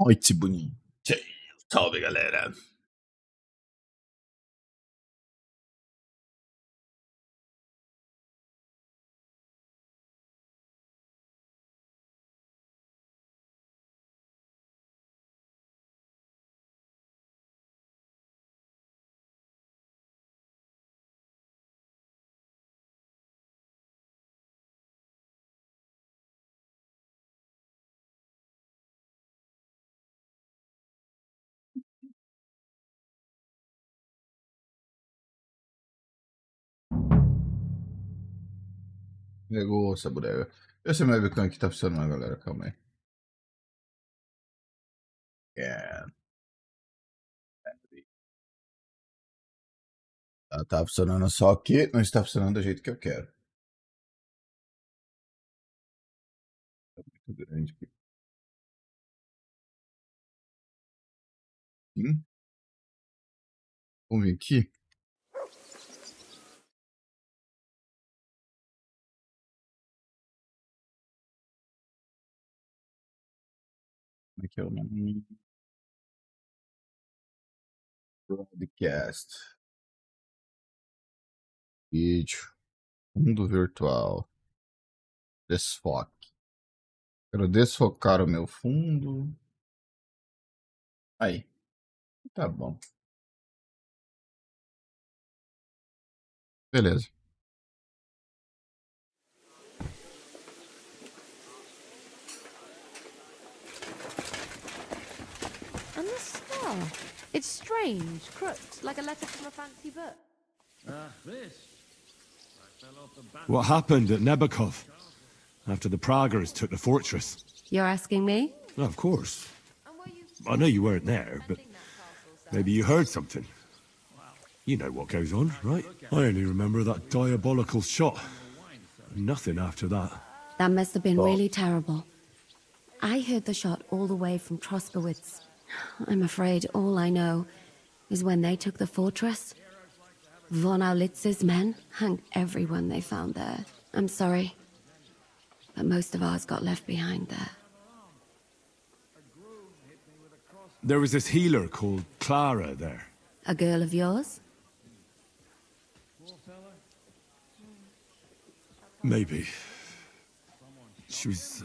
Noite bonita. Salve, galera. Pegou essa bodega. Esse meu webcam aqui tá funcionando, galera. Calma aí. É, tá funcionando só que não está funcionando do jeito que eu quero. Tá muito grande aqui. Vamos vir aqui. Como é que é o nome? Broadcast. Vídeo. Mundo virtual. Desfoque. Quero desfocar o meu fundo. Aí. Tá bom. Beleza. And the star. It's strange, crooked, like a letter from a fancy book. This. I fell off the back. What happened at Nebakov after the Praguers took the fortress? You're asking me? Well, of course. I know you weren't there, but maybe you heard something. You know what goes on, right? I only remember that diabolical shot. Nothing after that. That must have been really terrible. I heard the shot all the way from Troskowitz. I'm afraid all I know is when they took the fortress, von Aulitz's men hung everyone they found there. I'm sorry, but most of ours got left behind there. There was this healer called Clara there. A girl of yours? Maybe. She was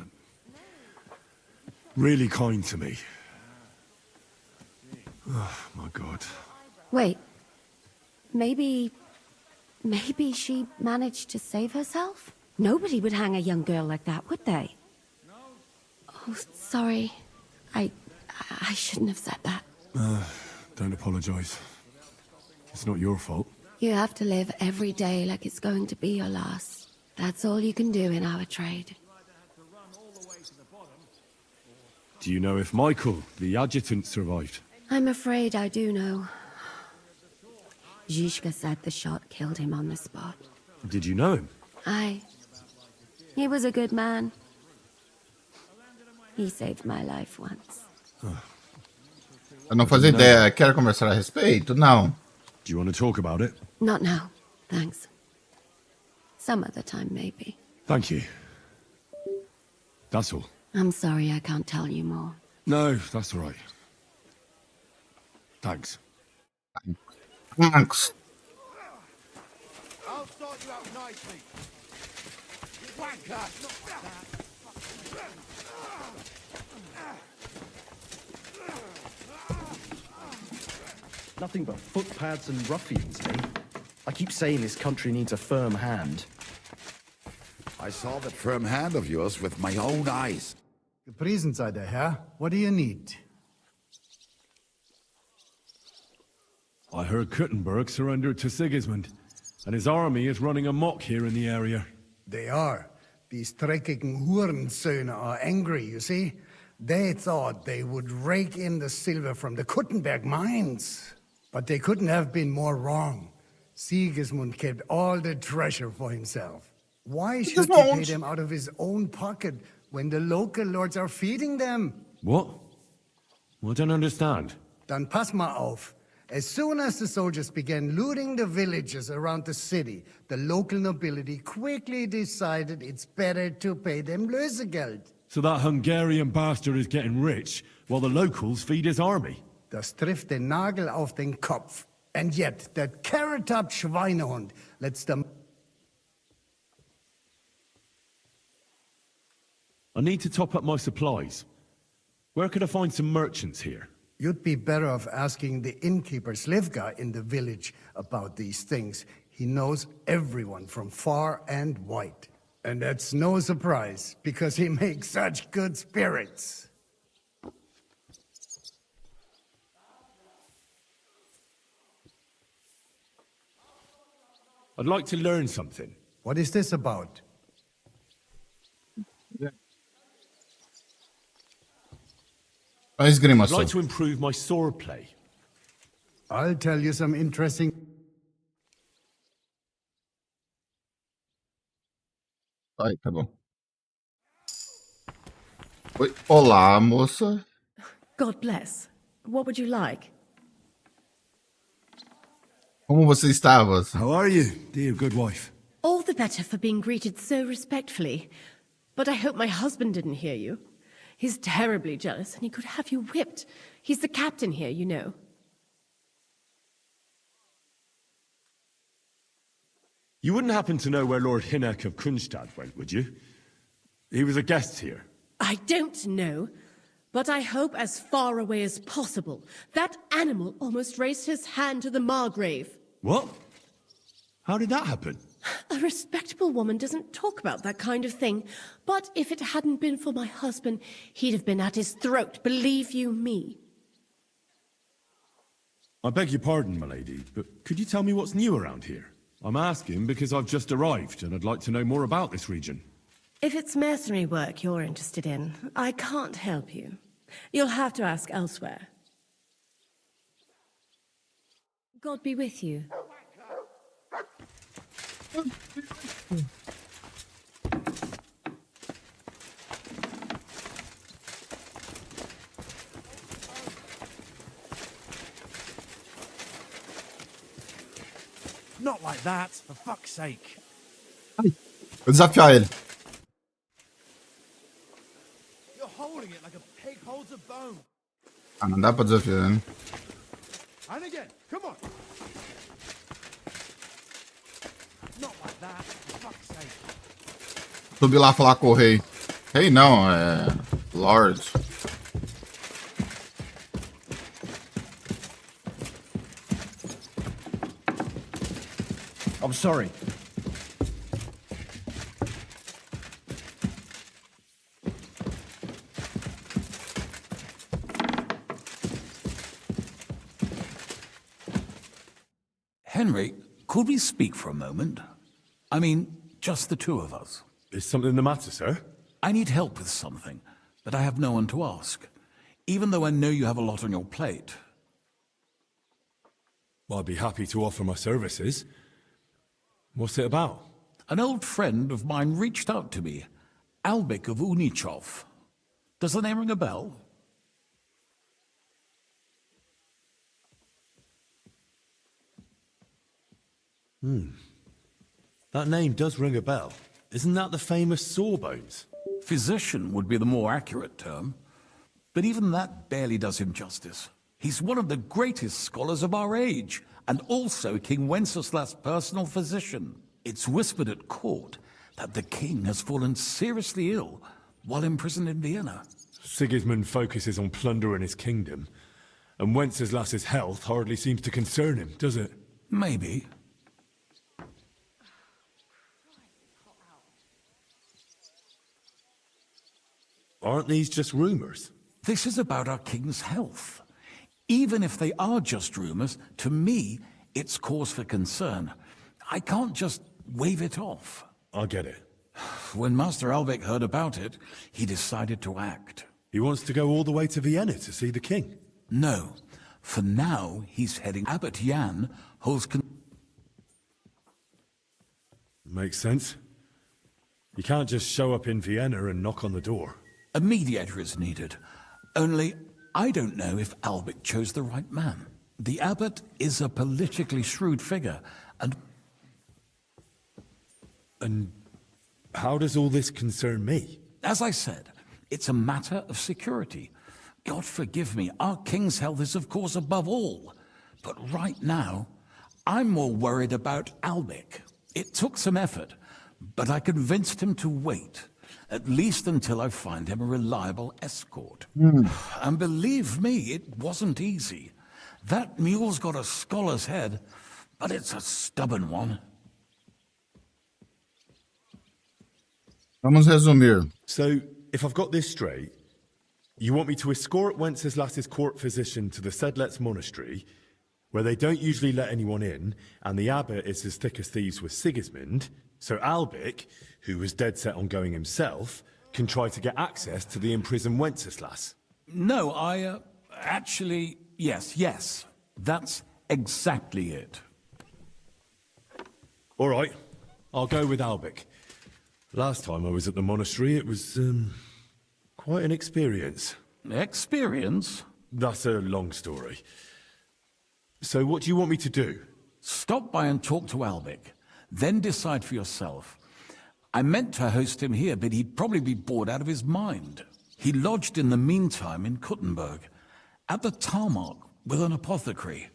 really kind to me. Oh, my God. Wait, maybe she managed to save herself? Nobody would hang a young girl like that, would they? Oh, sorry. I shouldn't have said that. Don't apologize. It's not your fault. You have to live every day like it's going to be your last. That's all you can do in our trade. Do you know if Michael, the adjutant, survived? I'm afraid I do know. Zhishka said the shot killed him on the spot. Did you know him? Aye. He was a good man. He saved my life once. Eu não fazia ideia. Quer conversar a respeito? Não. Do you want to talk about it? Not now, thanks. Some other time, maybe. Thank you. That's all. I'm sorry I can't tell you more. No, that's all right. Thanks. Thanks. I'll sort you out nicely. You wanker! Nothing but footpads and ruffians, eh? I keep saying this country needs a firm hand. I saw that firm hand of yours with my own eyes. Gepriesen sei der Herr. What do you need? I heard Kuttenberg surrendered to Sigismund, and his army is running amok here in the area. They are. These dreckigen Hurensöhne are angry, you see? They thought they would rake in the silver from the Kuttenberg mines. But they couldn't have been more wrong. Sigismund kept all the treasure for himself. Why should he pay them out of his own pocket when the local lords are feeding them? What? I don't understand. Dann pass mal auf. As soon as the soldiers began looting the villages around the city, the local nobility quickly decided it's better to pay them Lösegeld. So that Hungarian bastard is getting rich while the locals feed his army. Das trifft den Nagel auf den Kopf. And yet, that carrot-top Schweinehund lets them... I need to top up my supplies. Where could I find some merchants here? You'd be better off asking the innkeeper Slivka in the village about these things. He knows everyone from far and wide. And that's no surprise, because he makes such good spirits. I'd like to learn something. What is this about? A esgrima I'd só. like to improve my swordplay. I'll tell you some interesting... Ai, tá bom. Oi. Olá, moça. God bless. What would you like? Como você estava? How are you, dear good wife? All the better for being greeted so respectfully. But I hope my husband didn't hear you. He's terribly jealous, and he could have you whipped. He's the captain here, you know. You wouldn't happen to know where Lord Hinnock of Kronstadt went, would you? He was a guest here. I don't know, but I hope as far away as possible. That animal almost raised his hand to the Margrave. What? How did that happen? A respectable woman doesn't talk about that kind of thing. But if it hadn't been for my husband, he'd have been at his throat, believe you me. I beg your pardon, my lady, but could you tell me what's new around here? I'm asking because I've just arrived, and I'd like to know more about this region. If it's mercenary work you're interested in, I can't help you. You'll have to ask elsewhere. God be with you. Not like that, for fuck's sake. Vou desafiar ele. You're holding it like a pig holds a bone. Ah, não dá pra desafiar, né? And again, come on. Not like that, for fuck's sake. Subir lá falar com o rei. Rei não, é... Lord. I'm sorry. Henry, could we speak for a moment? I mean, just the two of us. Is something the matter, sir? I need help with something, but I have no one to ask, even though I know you have a lot on your plate. Well, I'd be happy to offer my services. What's it about? An old friend of mine reached out to me, Albik of Unichov. Does the name ring a bell? That name does ring a bell. Isn't that the famous Sawbones? Physician would be the more accurate term, but even that barely does him justice. He's one of the greatest scholars of our age, and also King Wenceslas' personal physician. It's whispered at court that the king has fallen seriously ill while imprisoned in Vienna. Sigismund focuses on plundering his kingdom, and Wenceslas's health hardly seems to concern him, does it? Maybe. Aren't these just rumors? This is about our king's health. Even if they are just rumors, to me, it's cause for concern. I can't just wave it off. I get it. When Master Albek heard about it, he decided to act. He wants to go all the way to Vienna to see the king. No. For now, he's heading... Abbot Jan holds... Makes sense. You can't just show up in Vienna and knock on the door. A mediator is needed. Only, I don't know if Albert chose the right man. The abbot is a politically shrewd figure, and... And how does all this concern me? As I said, it's a matter of security. God forgive me, our king's health is of course above all. But right now, I'm more worried about Albic. It took some effort, but I convinced him to wait, at least until I find him a reliable escort. And believe me, it wasn't easy. That mule's got a scholar's head, but it's a stubborn one. Vamos resumir. So, if I've got this straight, you want me to escort Wenceslas's court physician to the Sedlets monastery, where they don't usually let anyone in, and the abbot is as thick as thieves with Sigismund, so Albic, who was dead set on going himself, can try to get access to the imprisoned Wenceslas. No, actually, yes. That's exactly it. All right, I'll go with Albic. Last time I was at the monastery, it was, quite an experience. Experience? That's a long story. So what do you want me to do? Stop by and talk to Albic, then decide for yourself. I meant to host him here, but he'd probably be bored out of his mind. He lodged in the meantime in Kuttenberg, at the Tarmac with an apothecary.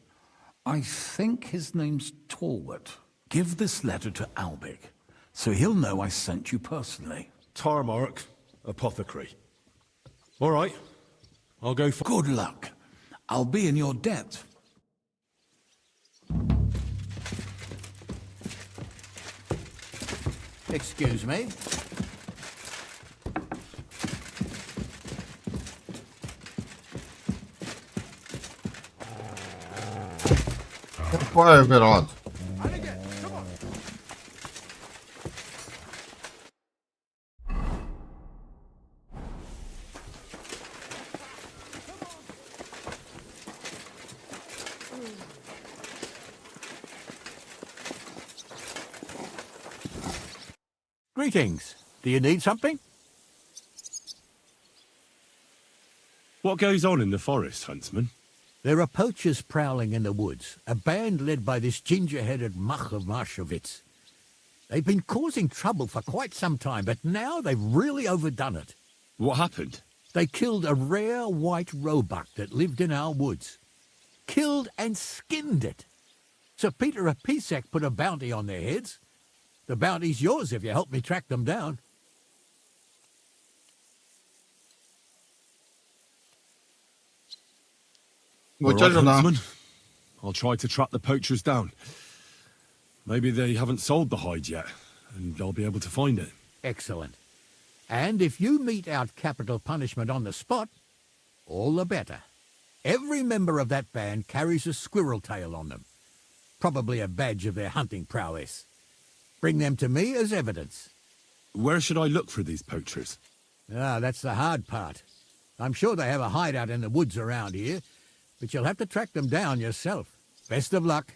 I think his name's Torwart. Give this letter to Albic, so he'll know I sent you personally. Tarmark, apothecary. All right, I'll go for... Good luck. I'll be in your debt. Excuse me. Qual é, Verona? Greetings. Do you need something? What goes on in the forest, Huntsman? There are poachers prowling in the woods, a band led by this ginger-headed muck of Marshowitz. They've been causing trouble for quite some time, but now they've really overdone it. What happened? They killed a rare white roebuck that lived in our woods. Killed and skinned it. Sir Peter of Pisek put a bounty on their heads. The bounty's yours if you help me track them down. Vou te All right, ajudar. Huntsman. I'll try to track the poachers down. Maybe they haven't sold the hide yet, and I'll be able to find it. Excellent. And if you mete out capital punishment on the spot, all the better. Every member of that band carries a squirrel tail on them. Probably a badge of their hunting prowess. Bring them to me as evidence. Where should I look for these poachers? Ah, that's the hard part. I'm sure they have a hideout in the woods around here, but you'll have to track them down yourself. Best of luck.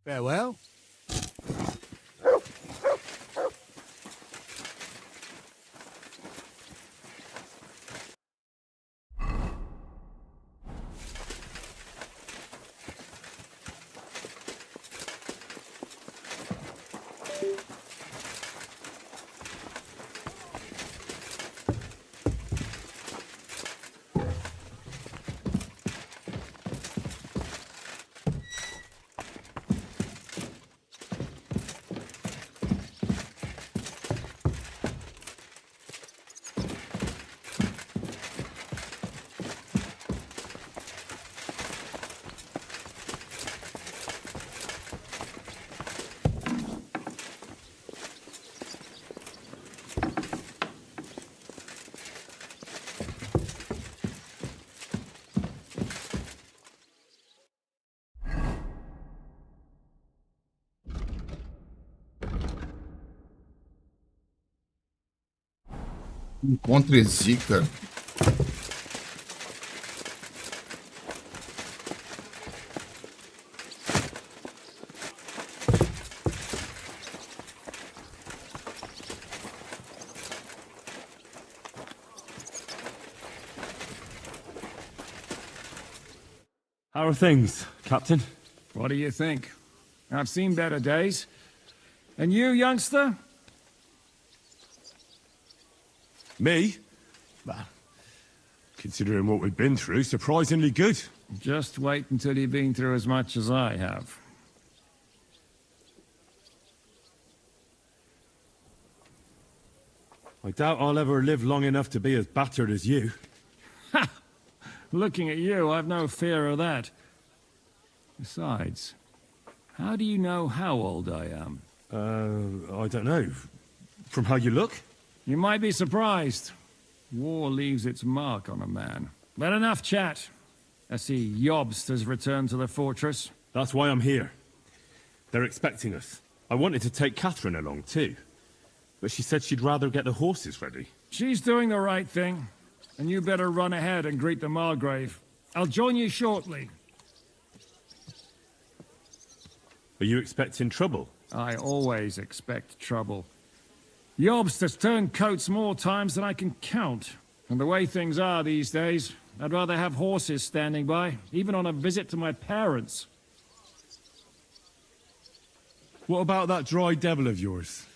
Farewell. Encontre Zika. How are things, Captain? What do you think? I've seen better days. And you, youngster? Me? Well, considering what we've been through, surprisingly good. Just wait until you've been through as much as I have. I doubt I'll ever live long enough to be as battered as you. Ha! Looking at you, I've no fear of that. Besides, how do you know how old I am? I don't know. From how you look? You might be surprised. War leaves its mark on a man. But enough chat. I see Jobst has returned to the fortress. That's why I'm here. They're expecting us. I wanted to take Catherine along too, but she said she'd rather get the horses ready. She's doing the right thing, and you better run ahead and greet the Margrave. I'll join you shortly. Are you expecting trouble? I always expect trouble. Jobst has turned coats more times than I can count. And the way things are these days, I'd rather have horses standing by, even on a visit to my parents. What about that dry devil of yours?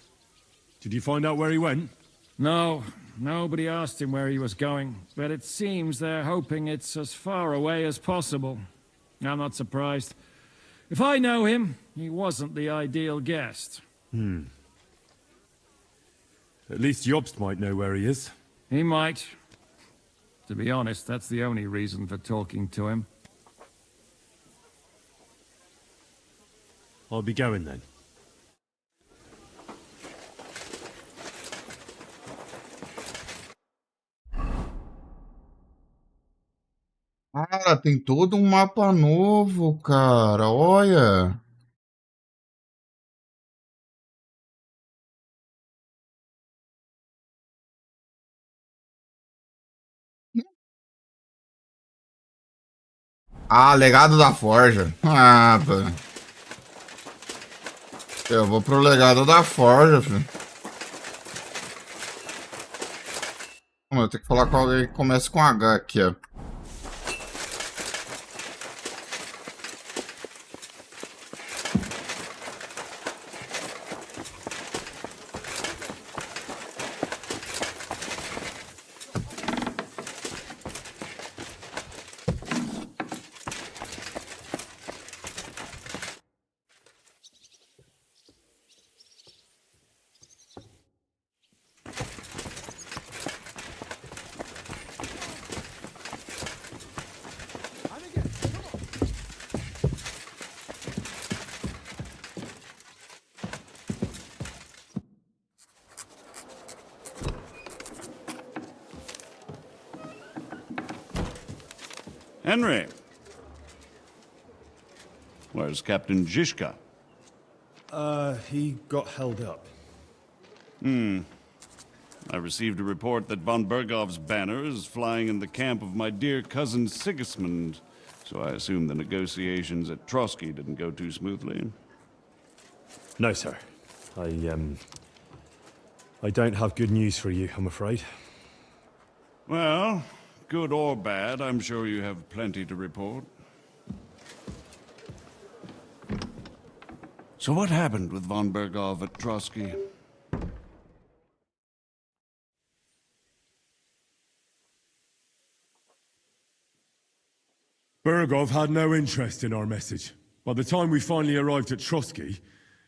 Did you find out where he went? No, nobody asked him where he was going, but it seems they're hoping it's as far away as possible. I'm not surprised. If I know him, he wasn't the ideal guest. At least Jobst might know where he is. He might. To be honest, that's the only reason for talking to him. I'll be going then. Cara, tem todo um mapa novo, cara. Olha. Ah, legado da Forja. Ah, pô. Eu vou pro legado da Forja, filho. Eu tenho que falar com alguém que começa com H aqui, ó. Henry. Where's Captain Zizka? He got held up. I received a report that von Bergov's banner is flying in the camp of my dear cousin Sigismund, so I assume the negotiations at Trotsky didn't go too smoothly. No, sir. I don't have good news for you, I'm afraid. Well, good or bad, I'm sure you have plenty to report. So what happened with von Bergov at Trotsky? Bergov had no interest in our message. By the time we finally arrived at Trotsky,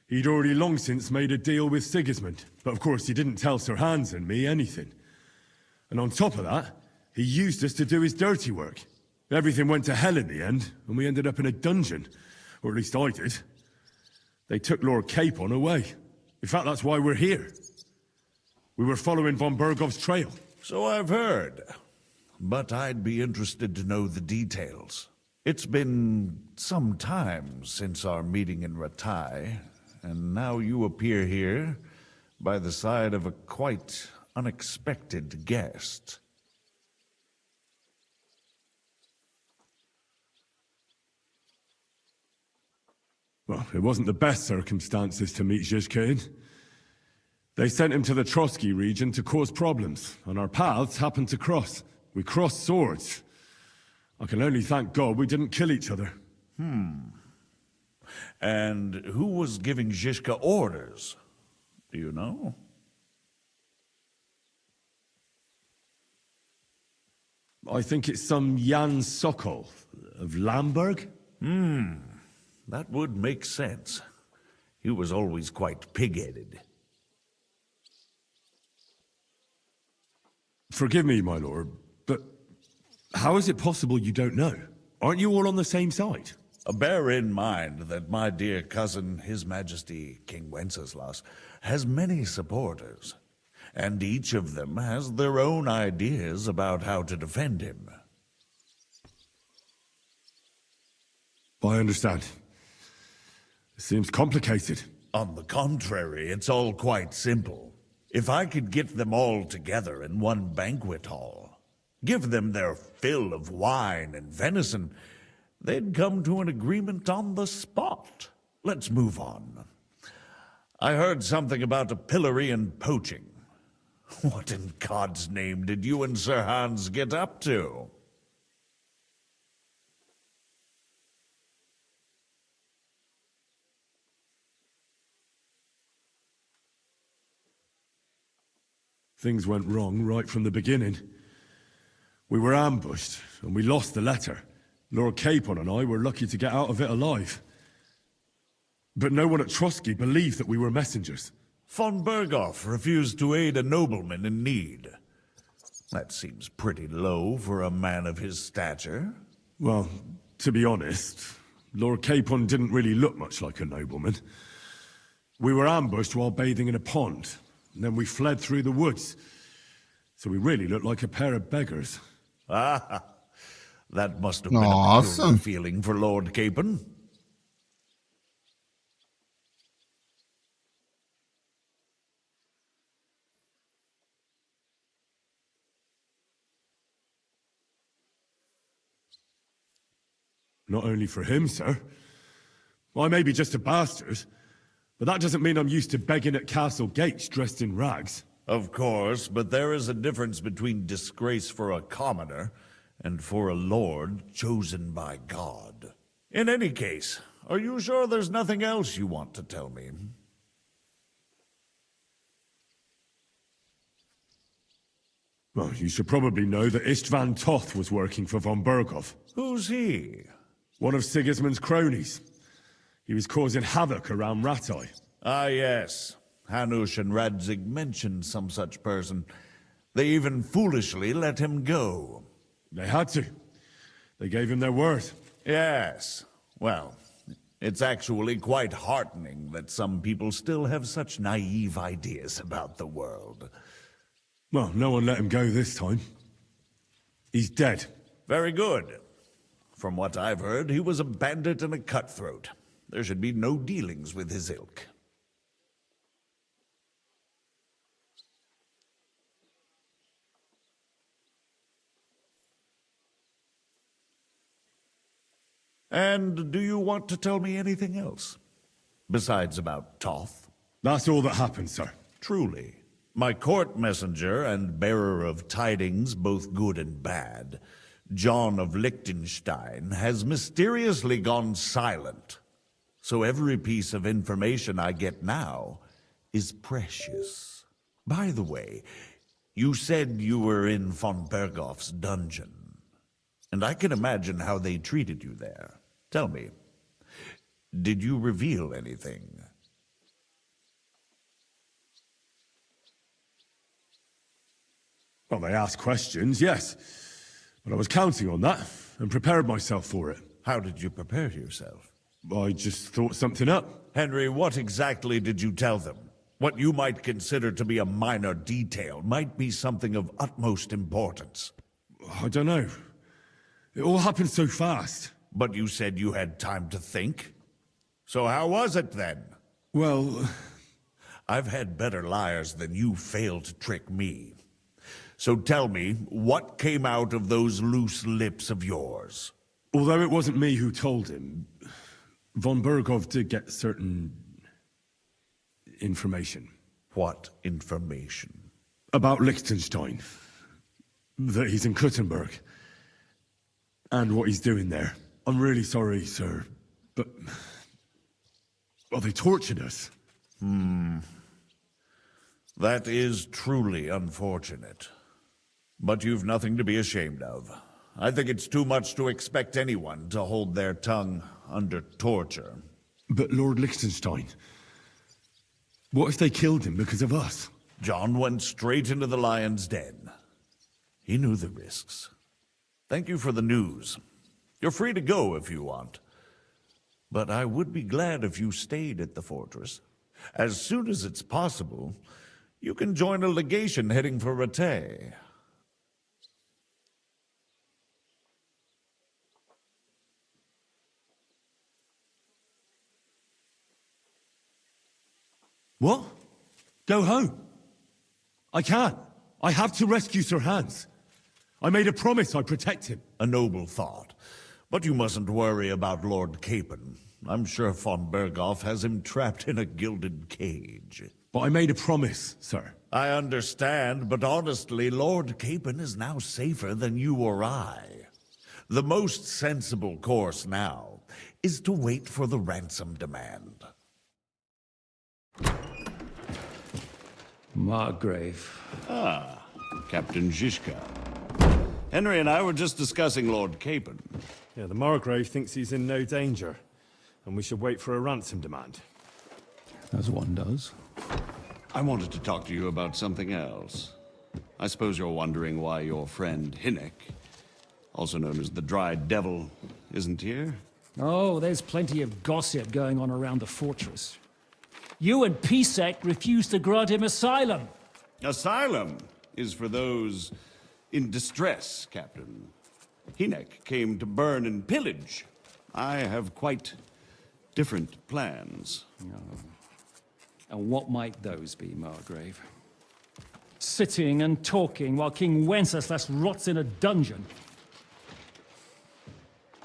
he'd already long since made a deal with Sigismund. But of course he didn't tell Sir Hans and me anything. And on top of that, he used us to do his dirty work. Everything went to hell in the end, and we ended up in a dungeon. Or at least I did. They took Lord Capon away. In fact, that's why we're here. We were following von Bergov's trail. So I've heard. But I'd be interested to know the details. It's been some time since our meeting in Ratai, and now you appear here by the side of a quite unexpected guest. Well, it wasn't the best circumstances to meet Zizka in. They sent him to the Trotsky region to cause problems, and our paths happened to cross. We crossed swords. I can only thank God we didn't kill each other. And who was giving Zizka orders? Do you know? I think it's some Jan Sokol of Lamberg. That would make sense. He was always quite pig-headed. Forgive me, my lord, but how is it possible you don't know? Aren't you all on the same side? Bear in mind that my dear cousin, His Majesty King Wenceslas, has many supporters, and each of them has their own ideas about how to defend him. I understand. It seems complicated. On the contrary, it's all quite simple. If I could get them all together in one banquet hall, give them their fill of wine and venison, they'd come to an agreement on the spot. Let's move on. I heard something about a pillory and poaching. What in God's name did you and Sir Hans get up to? Things went wrong right from the beginning. We were ambushed, and we lost the letter. Lord Capon and I were lucky to get out of it alive. But no one at Trotsky believed that we were messengers. Von Berghoff refused to aid a nobleman in need. That seems pretty low for a man of his stature. Well, to be honest, Lord Capon didn't really look much like a nobleman. We were ambushed while bathing in a pond, and then we fled through the woods. So we really looked like a pair of beggars. Ah, that must have been a Awesome. peculiar feeling for Lord Capon. Not only for him, sir. I may be just a bastard, but that doesn't mean I'm used to begging at castle gates dressed in rags. Of course, but there is a difference between disgrace for a commoner and for a lord chosen by God. In any case, are you sure there's nothing else you want to tell me? Well, you should probably know that Istvan Toth was working for von Berghoff. Who's he? One of Sigismund's cronies. He was causing havoc around Ratai. Ah, yes. Hanush and Radzig mentioned some such person. They even foolishly let him go. They had to. They gave him their word. Yes. Well, it's actually quite heartening that some people still have such naive ideas about the world. Well, no one let him go this time. He's dead. Very good. From what I've heard, he was a bandit and a cutthroat. There should be no dealings with his ilk. And do you want to tell me anything else? Besides about Toth? That's all that happened, sir. Truly. My court messenger and bearer of tidings, both good and bad, John of Liechtenstein, has mysteriously gone silent. So every piece of information I get now is precious. By the way, you said you were in von Berghoff's dungeon. And I can imagine how they treated you there. Tell me, did you reveal anything? Well, they asked questions, yes. But I was counting on that, and prepared myself for it. How did you prepare yourself? I just thought something up. Henry, what exactly did you tell them? What you might consider to be a minor detail might be something of utmost importance. I don't know. It all happened so fast. But you said you had time to think. So how was it then? Well, I've had better liars than you fail to trick me. So tell me, what came out of those loose lips of yours? although it wasn't me who told him, von Berghoff did get certain information. What information? About Liechtenstein. That he's in Kuttenberg. And what he's doing there. I'm really sorry, sir, but... well, they tortured us. That is truly unfortunate. But you've nothing to be ashamed of. I think it's too much to expect anyone to hold their tongue under torture. But Lord Liechtenstein, what if they killed him because of us? John went straight into the lion's den. He knew the risks. Thank you for the news. You're free to go if you want. But I would be glad if you stayed at the fortress. As soon as it's possible, you can join a legation heading for Rattay. What? Go home? I can't. I have to rescue Sir Hans. I made a promise I'd protect him. A noble thought. But you mustn't worry about Lord Capon. I'm sure von Berghoff has him trapped in a gilded cage. But I made a promise, sir. I understand, but honestly, Lord Capon is now safer than you or I. The most sensible course now is to wait for the ransom demand. Margrave. Ah, Captain Zizka. Henry and I were just discussing Lord Capon. Yeah, the Margrave thinks he's in no danger, and we should wait for a ransom demand. As one does. I wanted to talk to you about something else. I suppose you're wondering why your friend Hinnek, also known as the Dry Devil, isn't here? Oh, there's plenty of gossip going on around the fortress. You and Pisek refused to grant him asylum. Asylum is for those in distress, Captain. Hinnek came to burn and pillage. I have quite different plans. And what might those be, Margrave? Sitting and talking while King Wenceslas rots in a dungeon.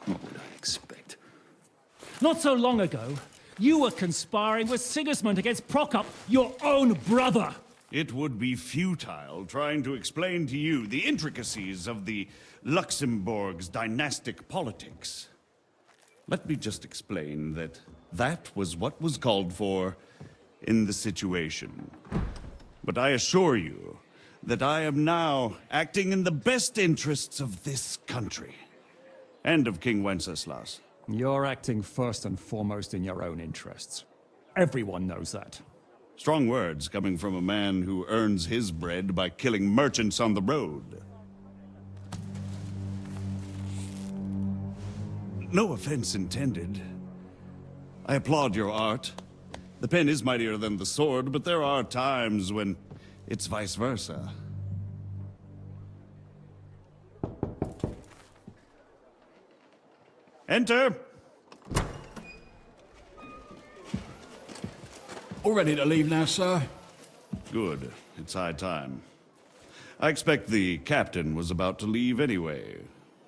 What would I expect? Not so long ago, you were conspiring with Sigismund against Prokop, your own brother. It would be futile trying to explain to you the intricacies of the Luxembourg's dynastic politics. Let me just explain that that was what was called for in the situation. But I assure you that I am now acting in the best interests of this country and of King Wenceslas. You're acting first and foremost in your own interests. Everyone knows that. Strong words coming from a man who earns his bread by killing merchants on the road. No offense intended. I applaud your art. The pen is mightier than the sword, but there are times when it's vice versa. Enter! All ready to leave now, sir? Good. It's high time. I expect the captain was about to leave anyway.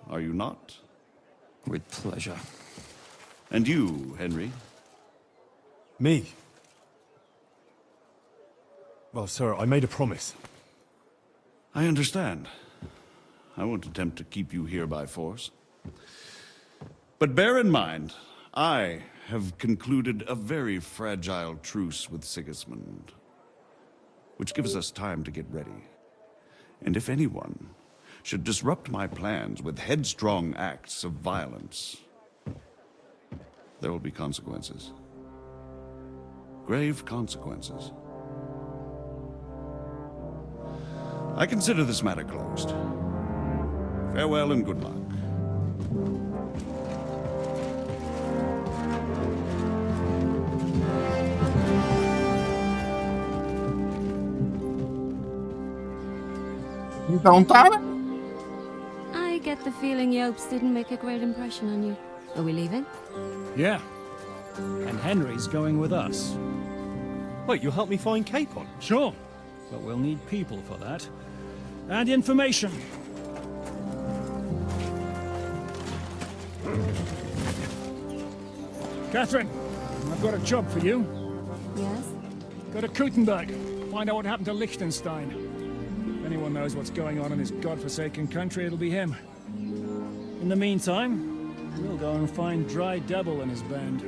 Are you not? With pleasure. And you, Henry? Me? Well, sir, I made a promise. I understand. I won't attempt to keep you here by force. But bear in mind, I have concluded a very fragile truce with Sigismund, which gives us time to get ready. And if anyone should disrupt my plans with headstrong acts of violence, there will be consequences. Grave consequences. I consider this matter closed. Farewell and good luck. Então tá, né? I get the feeling Yopes didn't make a great impression on you. Are we leaving? Yeah. And Henry's going with us. Wait, you'll help me find Capon? Sure. But we'll need people for that. And information. Catherine, I've got a job for you. Yes? Go to Kuttenberg. Find out what happened to Liechtenstein. If anyone knows what's going on in this godforsaken country, it'll be him. In the meantime, we'll go and find Dry Devil and his band.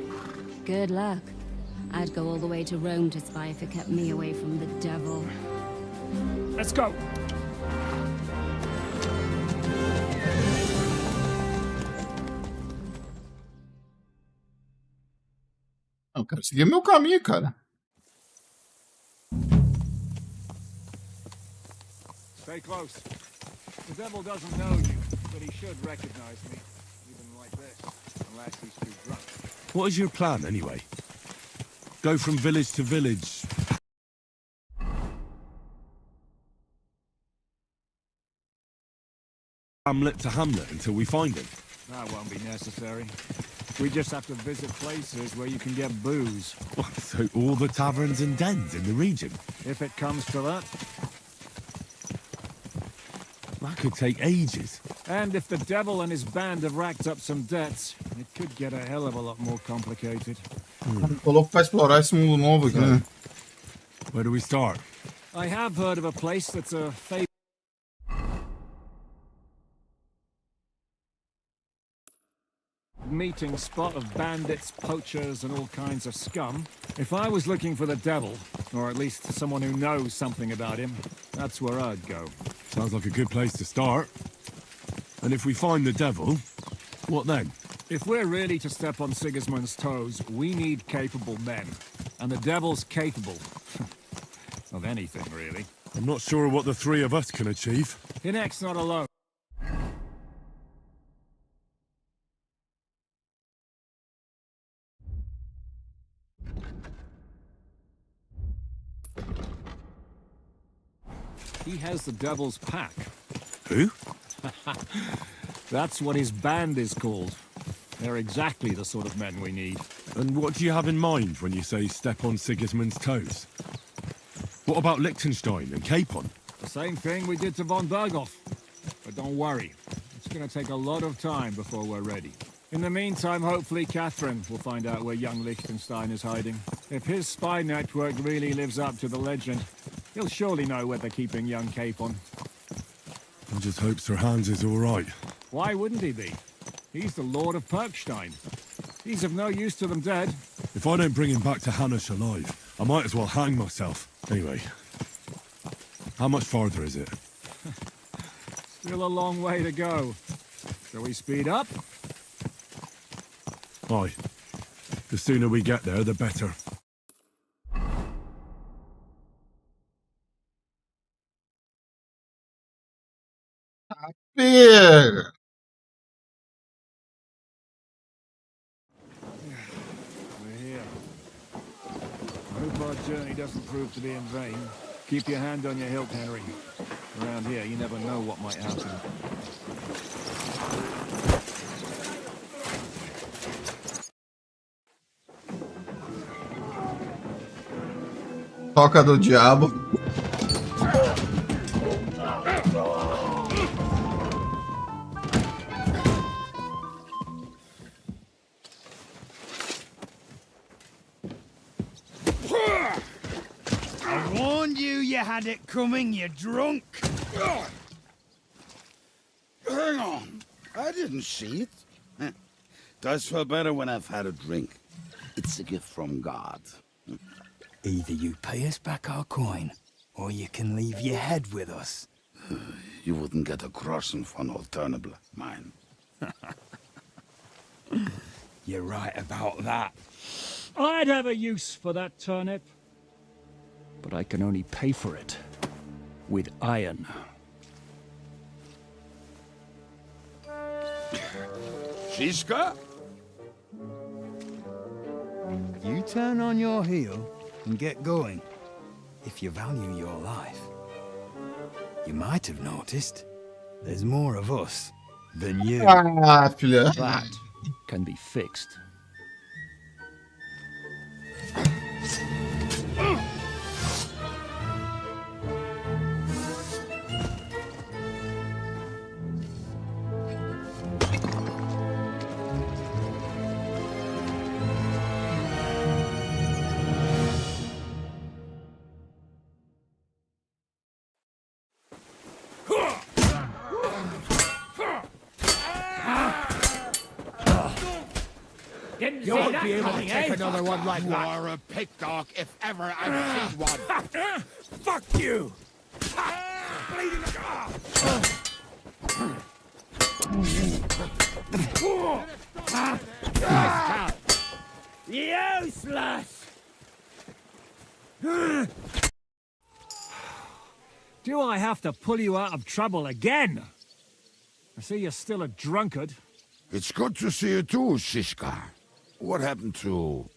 Good luck. I'd go all the way to Rome to spy if it kept me away from the devil. Let's go. Eu quero seguir meu caminho, cara. Stay close. The devil doesn't know you, but he should recognize me, even like this, unless he's too drunk. What is your plan, anyway? Go from village to village. Hamlet to hamlet until we find him. That won't be necessary. We just have to visit places where you can get booze. So all the taverns and dens in the region? If it comes to that. That could take ages. And if the devil and his band have racked up some debts, it could get a hell of a lot more complicated. Tô louco pra explorar esse mundo novo aqui, né? Where do we start? I have heard of a place that's a meeting spot of bandits, poachers, and all kinds of scum. If I was looking for the devil, or at least someone who knows something about him, that's where I'd go. Sounds like a good place to start. And if we find the devil, what then? If we're really to step on Sigismund's toes, we need capable men. And the devil's capable. Of anything, really. I'm not sure what the three of us can achieve. Hinek's not alone. He has the devil's pack. Who? That's what his band is called. They're exactly the sort of men we need. And what do you have in mind when you say step on Sigismund's toes? What about Liechtenstein and Capon? The same thing we did to von Berghoff. But don't worry, it's going to take a lot of time before we're ready. In the meantime, hopefully Catherine will find out where young Liechtenstein is hiding. If his spy network really lives up to the legend, he'll surely know where they're keeping young Capon. I just hope Sir Hans is all right. Why wouldn't he be? He's the Lord of Perkstein. He's of no use to them dead. If I don't bring him back to Hanush alive, I might as well hang myself. Anyway, how much farther is it? Still a long way to go. Shall we speed up? Aye. The sooner we get there, the better. Pega! We're here. I hope our journey doesn't prove to be in vain. Keep your hand on your hilt, Henry. Around here, you never know what might happen. Toca do diabo. I warned you had it coming, you drunk. Hang on. I didn't see it. Does feel better when I've had a drink. It's a gift from God. Either you pay us back our coin, or you can leave your head with us. You wouldn't get a groschen for an alternative, mine. You're right about that. I'd have a use for that turnip. But I can only pay for it with iron. Shiska? You turn on your heel and get going. If you value your life. You might have noticed there's more of us than you. Ah, filha. That can be fixed. You won't be able to take another one like You that. are a pig dog if ever I've seen one. Fuck you! Useless! Do I have to pull you out of trouble again? I see you're still a drunkard. It's good to see you too, Shishka. What happened to...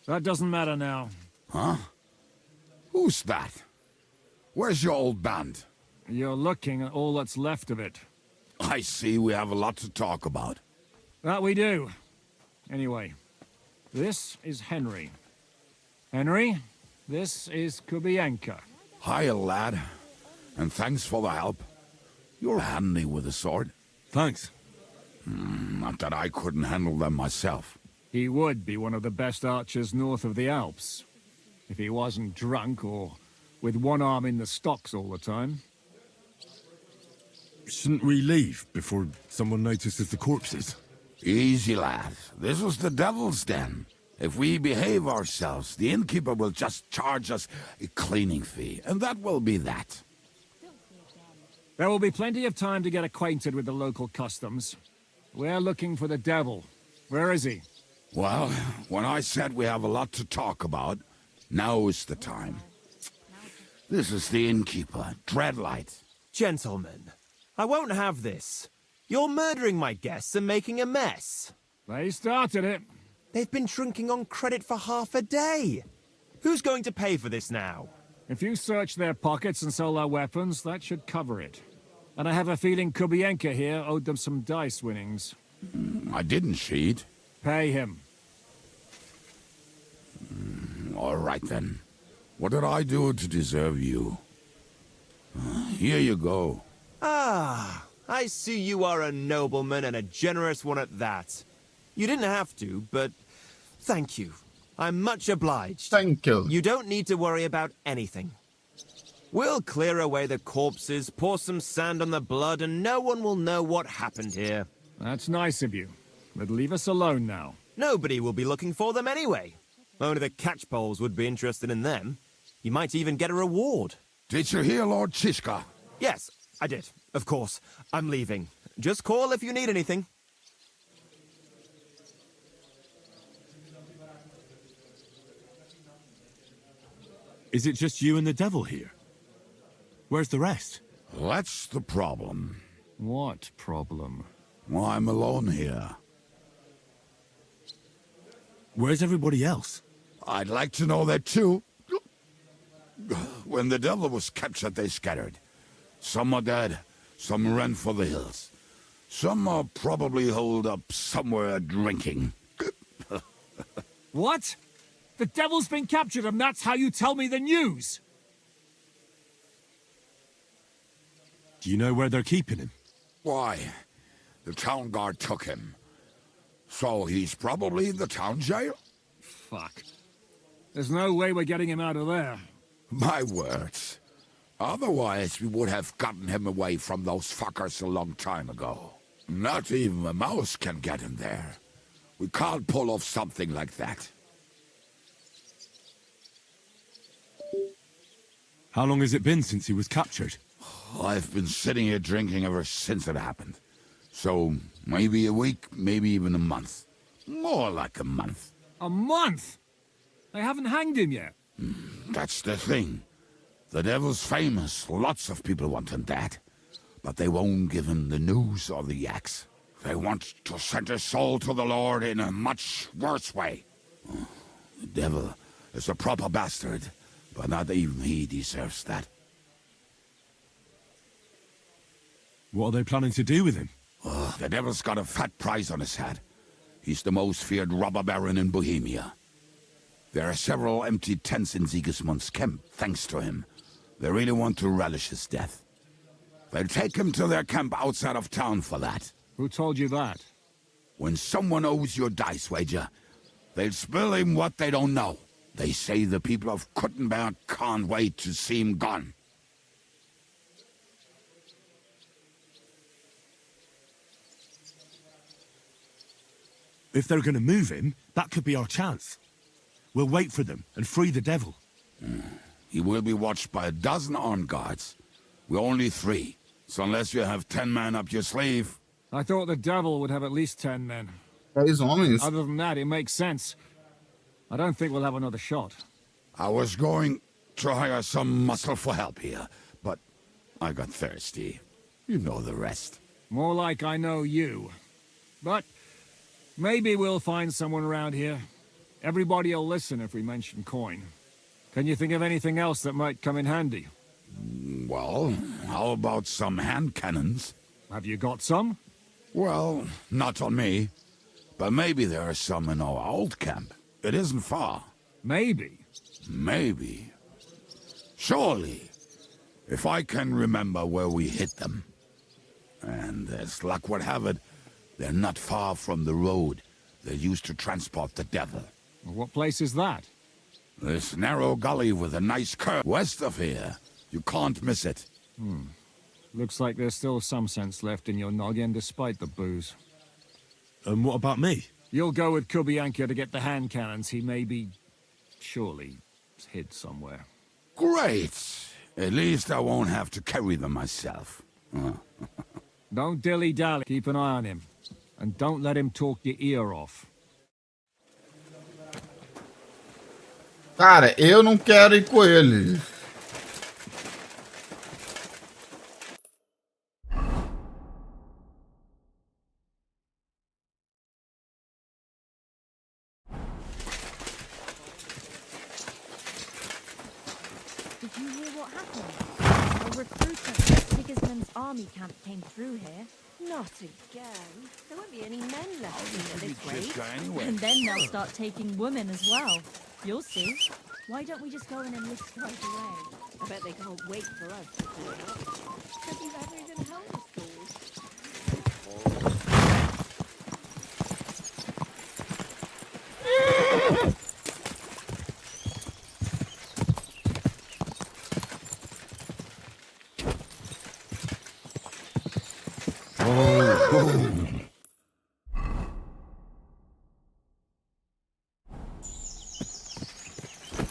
That doesn't matter now. Huh? Who's that? Where's your old band? You're looking at all that's left of it. I see we have a lot to talk about. That we do. Anyway, this is Henry. Henry, this is Kubienka. Hiya, lad. And thanks for the help. You're handy with a sword. Thanks. Not that I couldn't handle them myself. He would be one of the best archers north of the Alps. If he wasn't drunk or with one arm in the stocks all the time. Shouldn't we leave before someone notices the corpses? Easy, lad. This was the devil's den. If we behave ourselves, the innkeeper will just charge us a cleaning fee, and that will be that. There will be plenty of time to get acquainted with the local customs. We're looking for the devil. Where is he? Well, when I said we have a lot to talk about, now is the time. This is the innkeeper, Dreadlight. Gentlemen, I won't have this. You're murdering my guests and making a mess. They started it. They've been drinking on credit for half a day. Who's going to pay for this now? If you search their pockets and sell their weapons, that should cover it. And I have a feeling Kubienka here owed them some dice winnings. I didn't cheat. Pay him. All right, then. What did I do to deserve you? Here you go. Ah, I see you are a nobleman and a generous one at that. You didn't have to, but thank you. I'm much obliged. Thank you. You don't need to worry about anything. We'll clear away the corpses, pour some sand on the blood, and no one will know what happened here. That's nice of you. But leave us alone now. Nobody will be looking for them anyway. Only the catchpoles would be interested in them. You might even get a reward. Did you hear Lord Chishka? Yes, I did. Of course. I'm leaving. Just call if you need anything. Is it just you and the devil here? Where's the rest? That's the problem. What problem? Well, I'm alone here. Where's everybody else? I'd like to know that too. When the devil was captured, they scattered. Some are dead, some ran for the hills. Some are probably holed up somewhere drinking. What? The devil's been captured and that's how you tell me the news? Do you know where they're keeping him? Why? The town guard took him. So he's probably in the town jail? Fuck. There's no way we're getting him out of there. My words. Otherwise, we would have gotten him away from those fuckers a long time ago. Not even a mouse can get him there. We can't pull off something like that. How long has it been since he was captured? I've been sitting here drinking ever since it happened. So, maybe a week, maybe even a month. More like a month. A month? They haven't hanged him yet. That's the thing. The devil's famous. Lots of people want him dead. But they won't give him the news or the axe. They want to send his soul to the Lord in a much worse way. The devil is a proper bastard, but not even he deserves that. What are they planning to do with him? The devil's got a fat price on his head. He's the most feared robber baron in Bohemia. There are several empty tents in Sigismund's camp, thanks to him. They really want to relish his death. They'll take him to their camp outside of town for that. Who told you that? When someone owes you a dice wager, they'll spill him what they don't know. They say the people of Kuttenberg can't wait to see him gone. If they're going to move him, that could be our chance. We'll wait for them and free the devil. He will be watched by a dozen armed guards. We're only 3, so unless you have 10 men up your sleeve, I thought the devil would have at least 10 men. 10 homens? Other than that, it makes sense. I don't think we'll have another shot. I was going to hire some muscle for help here, but I got thirsty. You know the rest. More like I know you. But maybe we'll find someone around here. Everybody'll listen if we mention coin. Can you think of anything else that might come in handy? Well, how about some hand cannons? Have you got some? Well, not on me. But maybe there are some in our old camp. It isn't far. Maybe. Maybe. Surely. If I can remember where we hit them. And as luck would have it, they're not far from the road they used to transport the devil. What place is that? This narrow gully with a nice curve west of here. You can't miss it. Looks like there's still some sense left in your noggin despite the booze. And what about me? You'll go with Kubianka to get the hand cannons. He may be... surely hid somewhere. Great! At least I won't have to carry them myself. Don't dilly-dally. Keep an eye on him. And don't let him talk your ear off. Cara, eu não quero ir com ele. Did you hear what happened? A recruiter from Sigismund's army camp came through here. Not again. There won't be any men left here at this rate. And then they'll start taking women as well. You'll see. Why don't we just go in and enlist right away? I bet they can't wait for us to do it. Have you ever even held a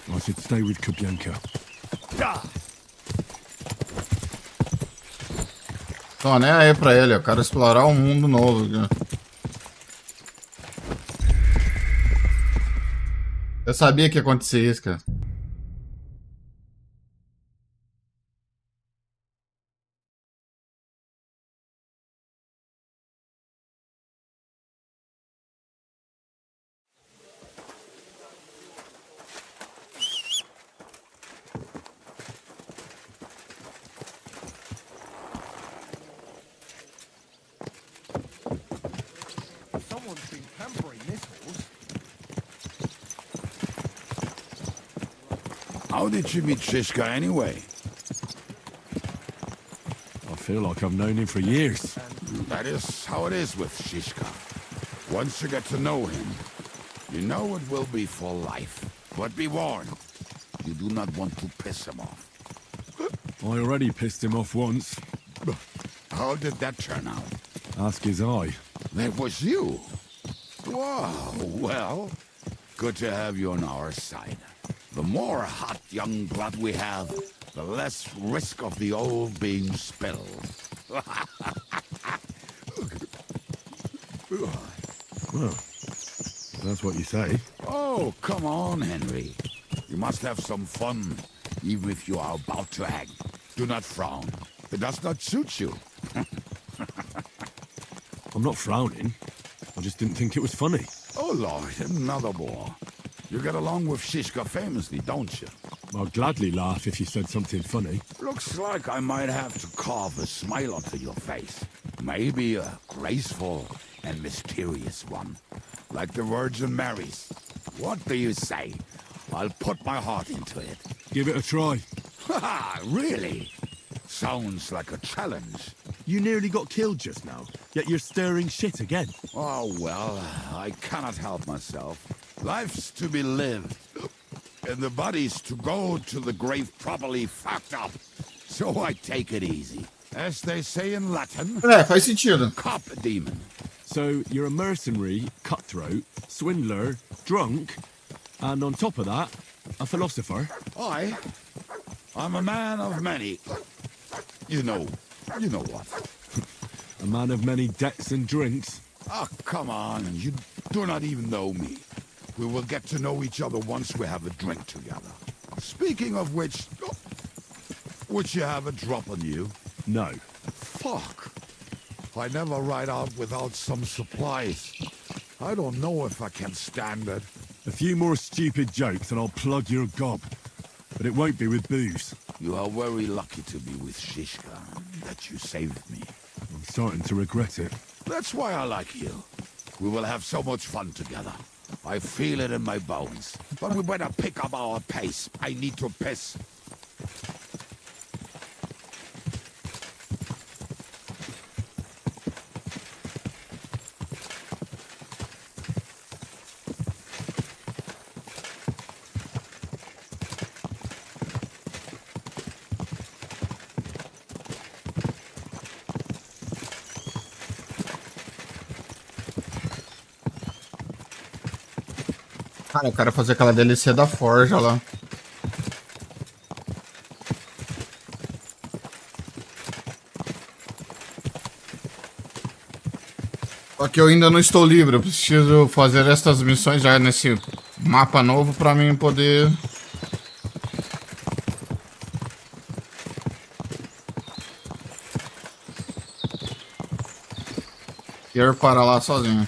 I should stay with Kubianka. Tô nem aí pra ele, eu quero explorar um mundo novo aqui. Eu sabia que ia acontecer isso, cara. Someone's been pampering this horse. How did you meet Shishka anyway? I feel like I've known him for years. That is how it is with Shishka. Once you get to know him, you know it will be for life. But be warned, you do not want to piss him off. I already pissed him off once. How did that turn out? Ask his eye. That was you? Wow, well, good to have you on our side. The more hot young blood we have, the less risk of the old being spilled. Well, that's what you say. Oh, come on, Henry. You must have some fun, even if you are about to act. Do not frown. It does not suit you. I'm not frowning. I just didn't think it was funny. Oh, Lord, another war. You get along with Shishka famously, don't you? I'd gladly laugh if you said something funny. Looks like I might have to carve a smile onto your face. Maybe a graceful and mysterious one. Like the Virgin Mary's. What do you say? I'll put my heart into it. Give it a try. Ha! Really? Sounds like a challenge. You nearly got killed just now, yet you're stirring shit again. Oh, well, I cannot help myself. Life's to be lived, and the body's to go to the grave properly fucked up. So I take it easy. As they say in Latin, Faz sentido. cop a demon. So you're a mercenary, cutthroat, swindler, drunk, and on top of that, a philosopher. I'm a man of many. You know what. A man of many debts and drinks. Oh, come on. You do not even know me. We will get to know each other once we have a drink together. Speaking of which... would you have a drop on you? No. Fuck. I never ride out without some supplies. I don't know if I can stand it. A few more stupid jokes and I'll plug your gob. But it won't be with booze. You are very lucky to be with Shishka, that you saved me. I'm starting to regret it. That's why I like you. We will have so much fun together. I feel it in my bones. But we better pick up our pace. I need to piss. Cara, eu quero fazer aquela DLC da Forja lá. Só que eu ainda não estou livre. Eu preciso fazer estas missões já nesse mapa novo pra mim poder... ir para lá sozinho.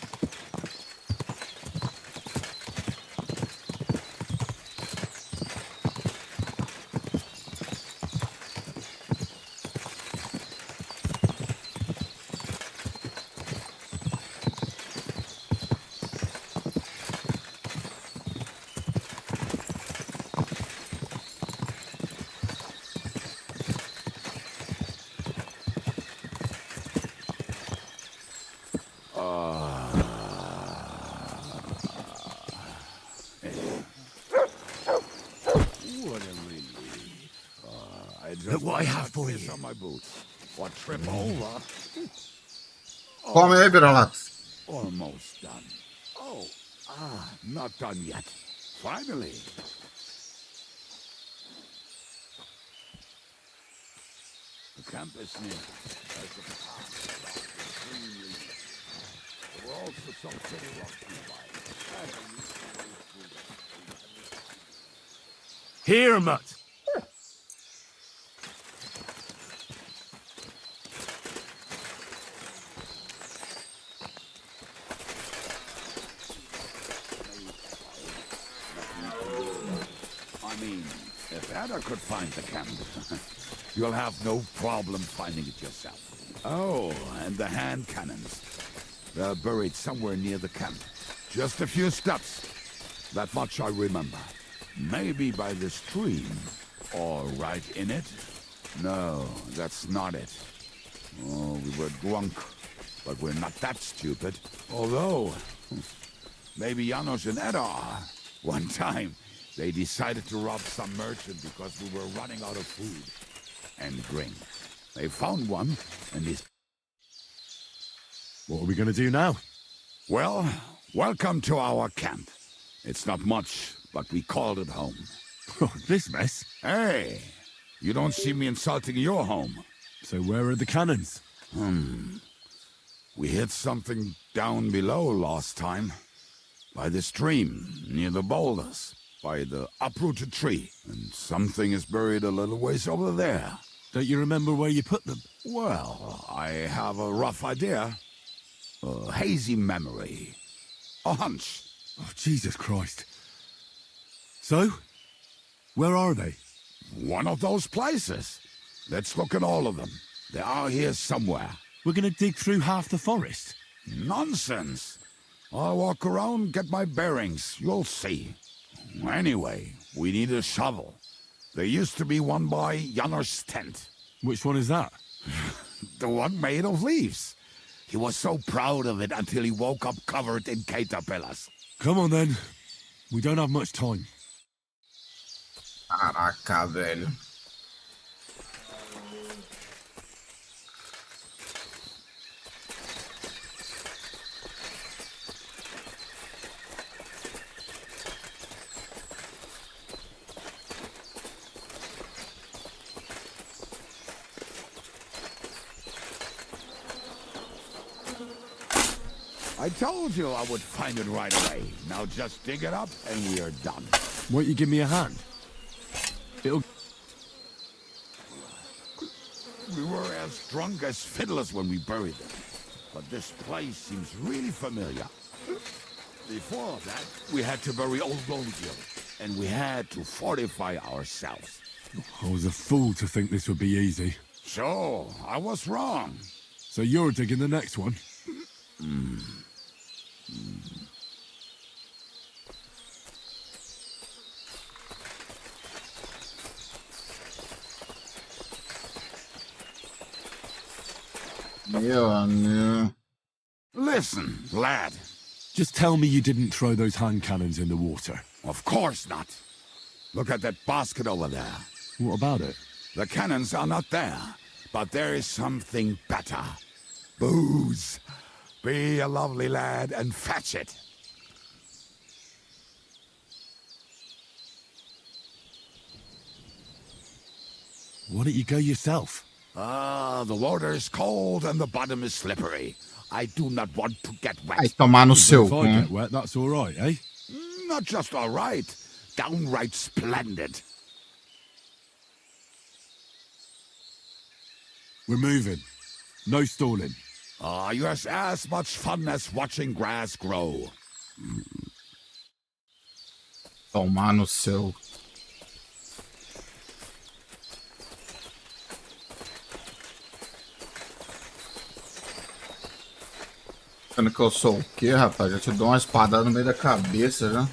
Look what I have for you. On my boots. What trip over? Come aí, Birolax. Almost done. Oh, not done yet. Finally. The camp is near. There's a path extremely. There were also some pretty rough nearby. Here, Mutt. If Ada could find the camp, you'll have no problem finding it yourself. Oh, and the hand cannons. They're buried somewhere near the camp. Just a few steps. That much I remember. Maybe by the stream. Or right in it. No, that's not it. Oh, we were drunk. But we're not that stupid. Although, maybe Janos and Ada are. One time, they decided to rob some merchant because we were running out of food and drink. They found one, and this... What are we going to do now? Well, welcome to our camp. It's not much, but we called it home. This mess? Hey, you don't see me insulting your home. So where are the cannons? We hit something down below last time. By the stream, near the boulders. By the uprooted tree. And something is buried a little ways over there. Don't you remember where you put them? Well, I have a rough idea. A hazy memory. A hunch. Oh, Jesus Christ. So? Where are they? One of those places. Let's look at all of them. They are here somewhere. We're gonna dig through half the forest? Nonsense. I'll walk around, get my bearings. You'll see. Anyway, we need a shovel. There used to be one by Janos' tent. Which one is that? The one made of leaves. He was so proud of it until he woke up covered in caterpillars. Come on then. We don't have much time. Caraca, velho. I told you I would find it right away. Now just dig it up and we are done. Won't you give me a hand? It'll... We were as drunk as fiddlers when we buried them. But this place seems really familiar. Before that, we had to bury old Longhill, and we had to fortify ourselves. I was a fool to think this would be easy. So, I was wrong. So you're digging the next one? Yeah. Listen, lad. Just tell me you didn't throw those hand cannons in the water. Of course not. Look at that basket over there. What about it? The cannons are not there, but there is something better. Booze. Be a lovely lad and fetch it. Why don't you go yourself? The water is cold and the bottom is slippery. I do not want to get wet. Vai tomar no seu. If I get wet, that's all right, eh? Not just all right. Downright splendid. We're moving. No stalling. You're as much fun as watching grass grow. Tomar no seu. Achando que eu sou o quê, rapaz? Eu te dou uma espadada no meio da cabeça já.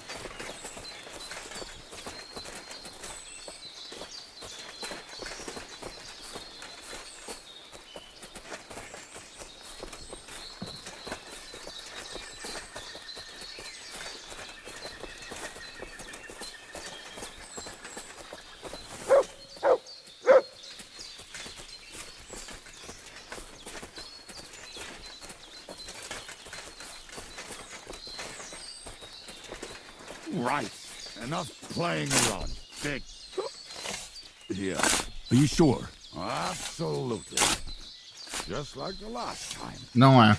Right. Enough playing around. Dig. Here. Are you sure? Absolutely. Just like the last time. Não é.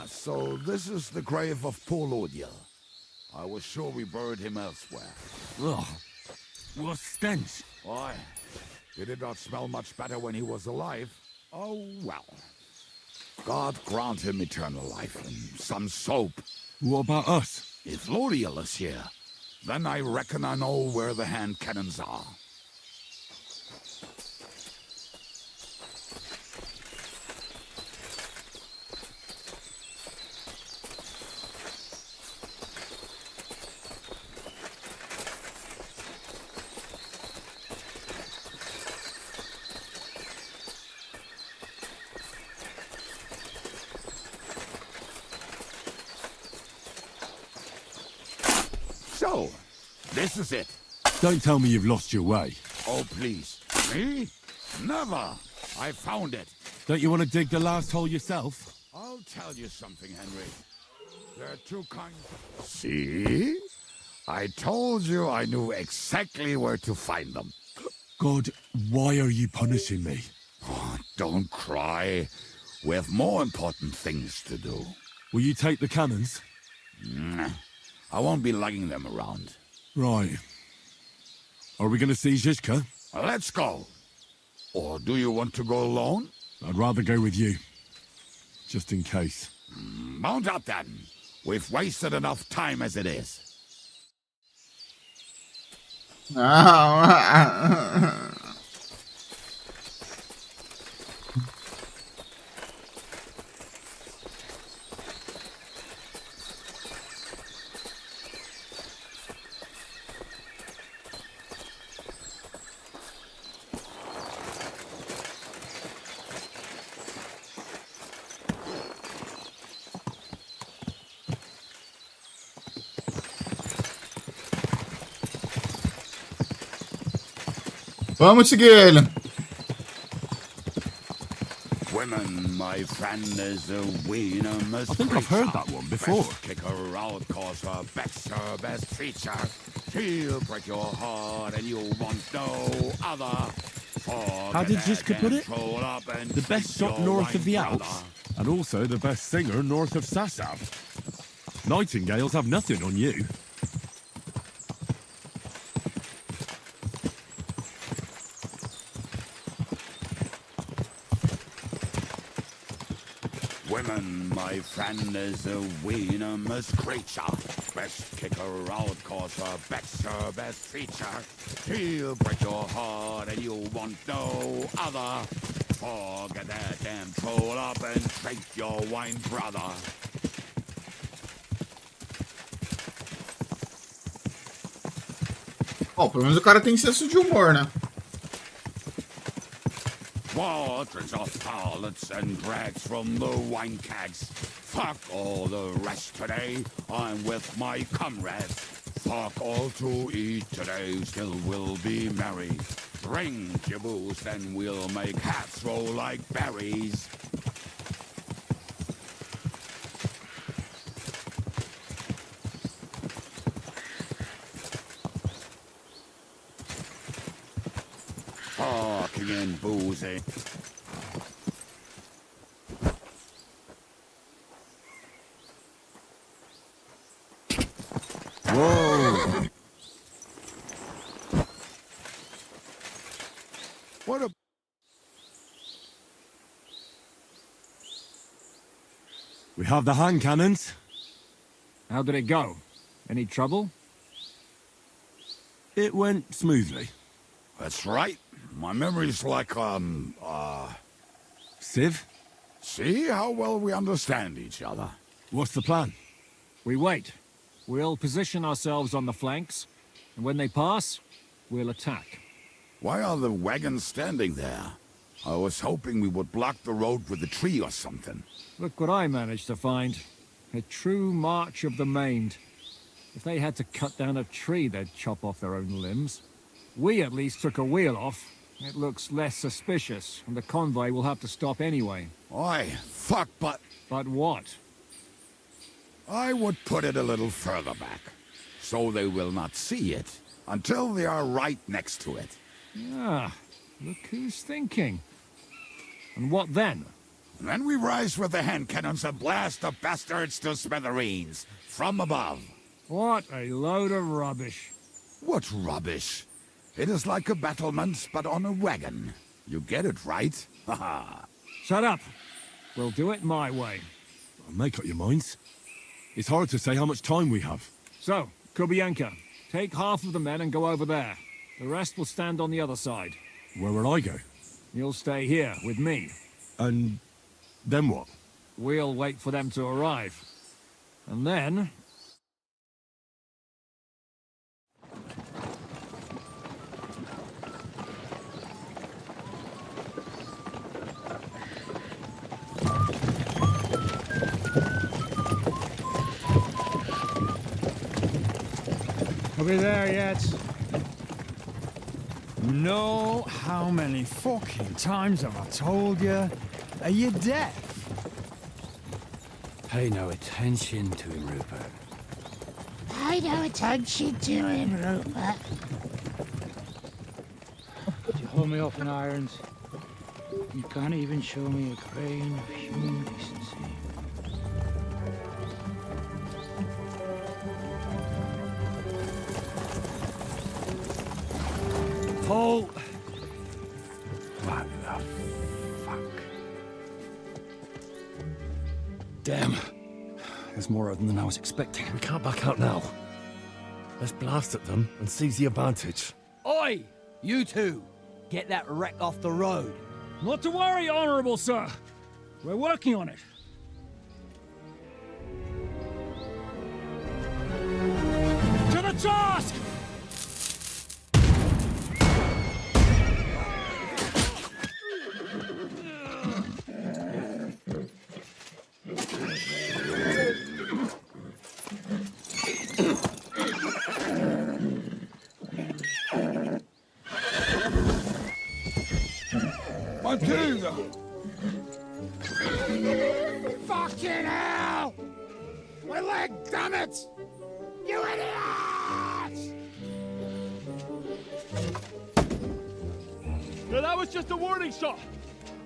So this is the grave of poor Lodiel. I was sure we buried him elsewhere. Ugh. What stench. Why? He did not smell much better when he was alive. Oh, well. God grant him eternal life and some soap. What about us? If Lodiel is here, then I reckon I know where the hand cannons are. So, this is it. Don't tell me you've lost your way. Oh, please. Me? Never. I found it. Don't you want to dig the last hole yourself? I'll tell you something, Henry. There are two kinds. See? I told you I knew exactly where to find them. God, why are you punishing me? Oh, don't cry. We have more important things to do. Will you take the cannons? I won't be lugging them around. Right. Are we going to see Zizka? Let's go. Or do you want to go alone? I'd rather go with you. Just in case. Mount up then. We've wasted enough time as it is. Vamos seguir ele. Women, my friend, is a venomous I think I've heard that one before. Kick her out cause her back's her best feature. She'll break your heart and you'll want no other. How did Zizka put it? The best shot north of the Alps? And also the best singer north of Sassav. Nightingales have nothing on you. Women, my friend, is a venomous creature. Best kicker out, cause her back's her best feature. He'll break your heart and you want no other. Forget that damn troll up and drink your wine, brother. Bom, pelo menos o cara tem senso de humor, né? Waters of harlots and drags from the wine kegs. Fuck all the rest today, I'm with my comrades. Fuck all to eat today, still we'll be merry. Drink your booze, then we'll make hats roll like berries. Fucking and boozing. Whoa! What a... We have the hand cannons. How did it go? Any trouble? It went smoothly. That's right. My memory's like, Civ? See how well we understand each other. What's the plan? We wait. We'll position ourselves on the flanks, and when they pass, we'll attack. Why are the wagons standing there? I was hoping we would block the road with a tree or something. Look what I managed to find. A true march of the maimed. If they had to cut down a tree, they'd chop off their own limbs. We at least took a wheel off. It looks less suspicious, and the convoy will have to stop anyway. Oi, fuck, but... But what? I would put it a little further back, so they will not see it until they are right next to it. Ah, look who's thinking. And what then? Then we rise with the hand cannons and blast the bastards to smithereens, from above. What a load of rubbish. What rubbish? It is like a battlement, but on a wagon. You get it, right? Haha. Shut up. We'll do it my way. Make up your minds. It's hard to say how much time we have. So, Kubienka, take half of the men and go over there. The rest will stand on the other side. Where will I go? You'll stay here with me. And then what? We'll wait for them to arrive. And then... Are we there yet? You know how many fucking times have I told you? Are you deaf? Pay no attention to him, Rupert. Pay no attention to him, Rupert. You hold me up in irons. You can't even show me a grain of human decency. Paul! What the fuck? Damn. There's more of them than I was expecting. We can't back out now. Let's blast at them and seize the advantage. Oi! You two! Get that wreck off the road. Not to worry, Honorable Sir. We're working on it. To the task! Matilda! Fucking hell! My leg, damn it! You idiots! No, that was just a warning shot.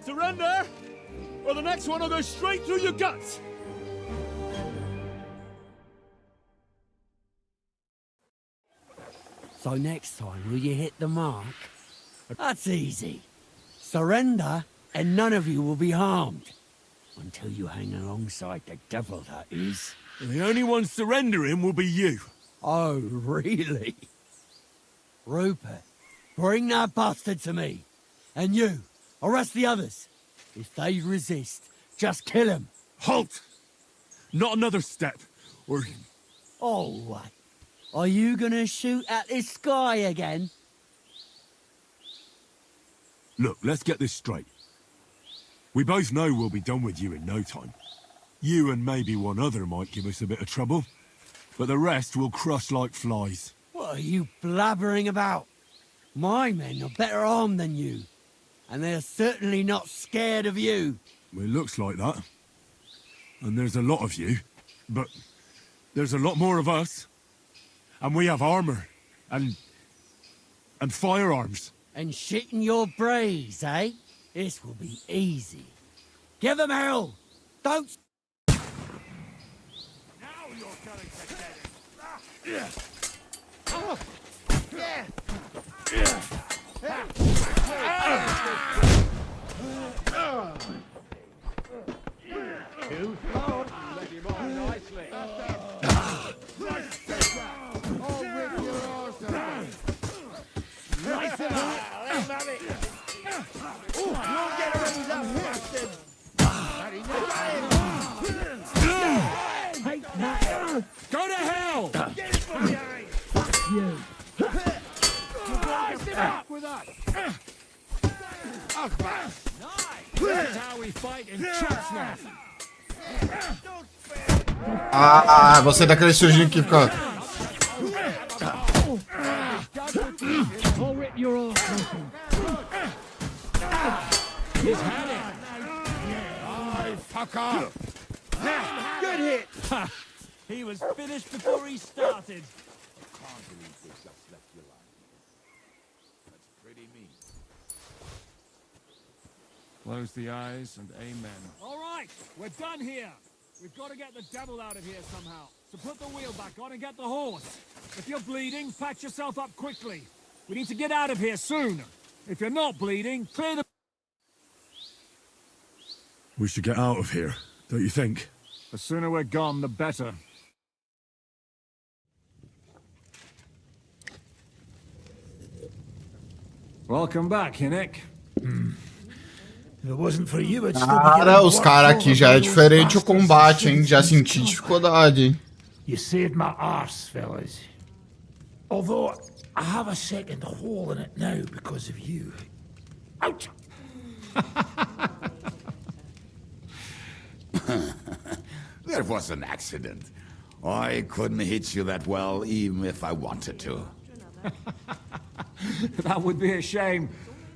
Surrender! or the next one will go straight through your guts! So next time, will you hit the mark? That's easy. Surrender, and none of you will be harmed. Until you hang alongside the devil, that is. And the only one surrendering will be you. Oh, really? Rupert, bring that bastard to me. And you, arrest the others. If they resist, just kill them. Halt! Not another step, or... All right. Are you gonna shoot at this sky again? Look, let's get this straight. We both know we'll be done with you in no time. You and maybe one other might give us a bit of trouble, but the rest will crush like flies. What are you blabbering about? My men are better armed than you, and they're certainly not scared of you. Well, it looks like that. And there's a lot of you, but there's a lot more of us. And we have armor, and firearms. And shitting your brains, eh? This will be easy. Give them hell! Don't... Now you're going to get it! Yeah. Oh. Yeah. Too slow. Let him on nicely. Nice and hard. Let him have it. You'll get rid of that bastard. Go to hell! Get it from behind. Fuck you. Rise him up with us. Nice. This is how we fight in Chelsea. Ah, você é daquele sujinho que fica... I'll rip your arse open. He's had it. Aye, fucker. Good hit. He was finished before he started. Can't believe they just left you lying. That's pretty mean. Close the eyes and amen. All right, we're done here. We've got to get the devil out of here somehow. So put the wheel back on and get the horse. If you're bleeding, patch yourself up quickly. We need to get out of here soon. If you're not bleeding, clear the... We should get out of here, don't you think? The sooner we're gone, the better. Welcome back, Hinnick. If it wasn't for you, I'd still be Cara, getting os work caras over aqui já é those diferente o bastards combate, hein? since Já the senti start. dificuldade, hein? You saved my arse, fellas. Although, I have a second hole in it now because of you. Ouch! That was an accident. I couldn't hit you that well, even if I wanted to. That would be a shame.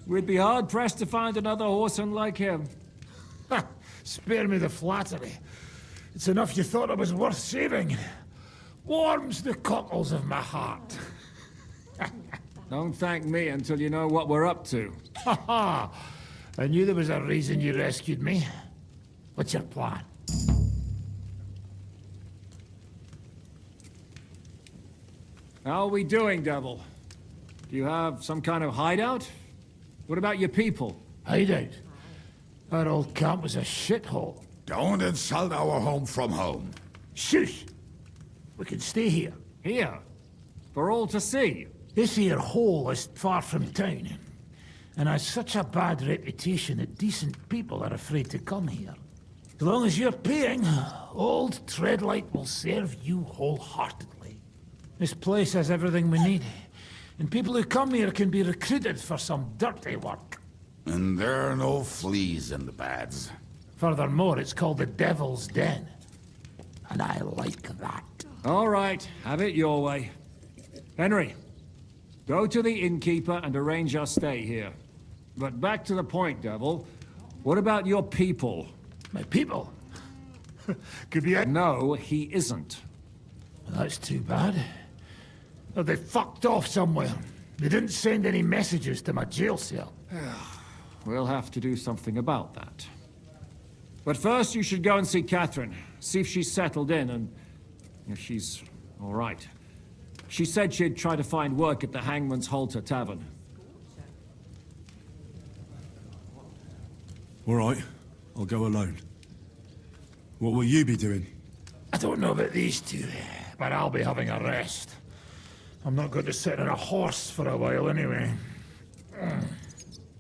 We'd be hard-pressed to find another horseman like him. Spare me the flattery. It's enough you thought it was worth saving. Warms the cockles of my heart. Don't thank me until you know what we're up to. Ha ha! I knew there was a reason you rescued me. What's your plan? How are we doing, Devil? Do you have some kind of hideout? What about your people? Hideout? Our old camp was a shithole. Don't insult our home from home. Shush! We can stay here. Here? For all to see? This here hole is far from town, and has such a bad reputation that decent people are afraid to come here. As long as you're paying, old Treadlight will serve you wholeheartedly. This place has everything we need, and people who come here can be recruited for some dirty work. And there are no fleas in the beds. Furthermore, it's called the Devil's Den, and I like that. All right, have it your way. Henry, go to the innkeeper and arrange our stay here. But back to the point, Devil. What about your people? My people? Could be a... No, he isn't. That's too bad. Oh, they fucked off somewhere. They didn't send any messages to my jail cell. We'll have to do something about that. But first you should go and see Catherine. See if she's settled in and if she's all right. She said she'd try to find work at the Hangman's Halter Tavern. All right, I'll go alone. What will you be doing? I don't know about these two, but I'll be having a rest. I'm not going to sit on a horse for a while anyway.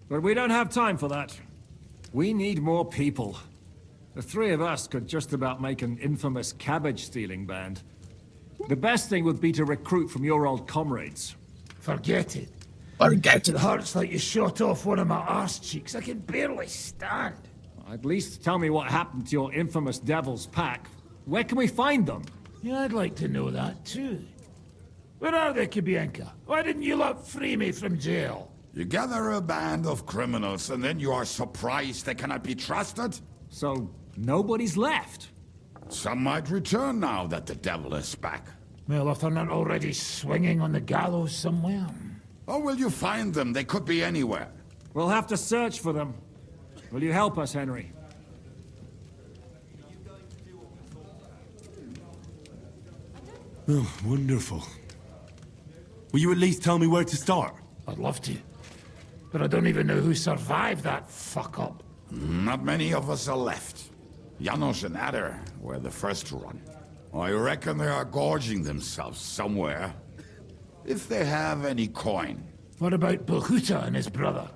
But we don't have time for that. We need more people. The three of us could just about make an infamous cabbage-stealing band. The best thing would be to recruit from your old comrades. Forget it. Forget It hurts like you shot off one of my arse cheeks. I can barely stand. At least tell me what happened to your infamous Devil's Pack. Where can we find them? Yeah, I'd like to know that too. Where are they, Kibienka? Why didn't you lot free me from jail? You gather a band of criminals and then you are surprised they cannot be trusted? So, nobody's left? Some might return now that the devil is back. Well, if they're not already swinging on the gallows somewhere. Or will you find them? They could be anywhere. We'll have to search for them. Will you help us, Henry? Oh, wonderful. Will you at least tell me where to start? I'd love to. But I don't even know who survived that fuck-up. Not many of us are left. Janos and Adder were the first to run. I reckon they are gorging themselves somewhere. If they have any coin. What about Bohuta and his brother?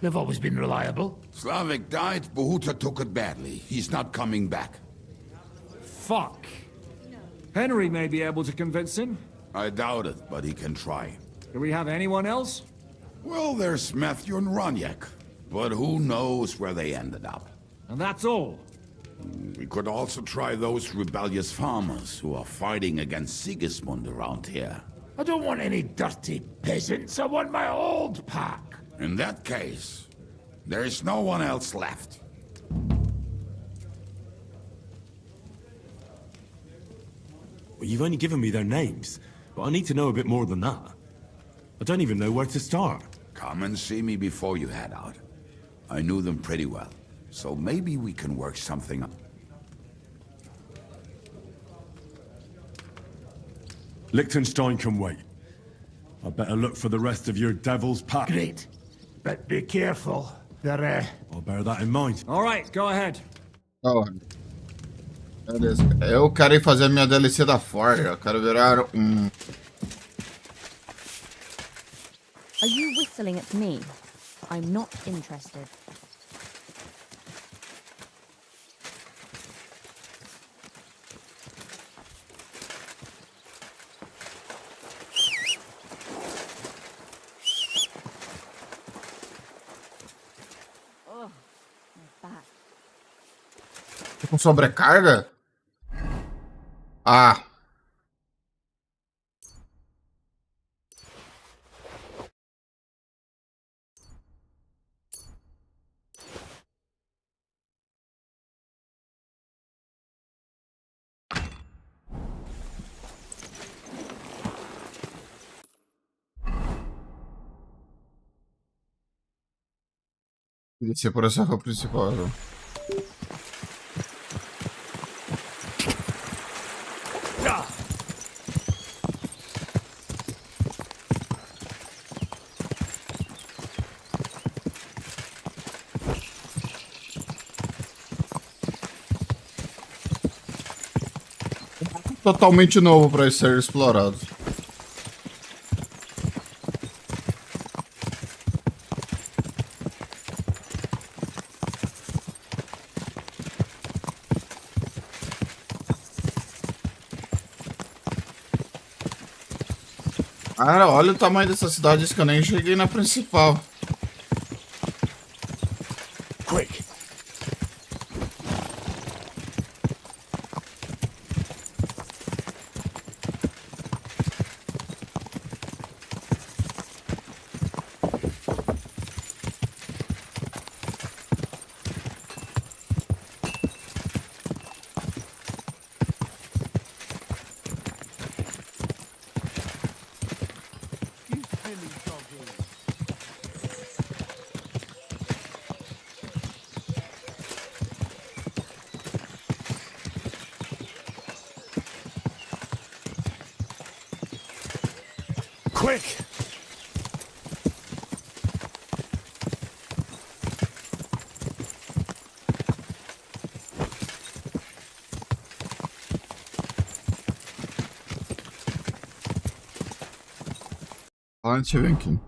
They've always been reliable. Slavik died, Bohuta took it badly. He's not coming back. Fuck. Henry may be able to convince him. I doubt it, but he can try. Do we have anyone else? Well, there's Matthew and Roniak. But who knows where they ended up. And that's all. We could also try those rebellious farmers who are fighting against Sigismund around here. I don't want any dirty peasants. I want my old pack. In that case, there is no one else left. Well, you've only given me their names, but I need to know a bit more than that. I don't even know where to start. Come and see me before you head out. I knew them pretty well, so maybe we can work something up. Liechtenstein can wait. I better look for the rest of your devil's pack. Great. But be careful. They're, I'll bear that in mind. All right, go ahead. Oh. Beleza. Eu quero ir fazer a minha DLC da Forja. Eu quero virar Are you whistling at me? I'm not interested. Oh, my back. Tô com sobrecarga? Ah. Descer por essa rua principal. Totalmente novo para ser explorado. Cara, olha o tamanho dessas cidades que eu nem cheguei na principal. Quick. quick! Deixa eu ver aqui.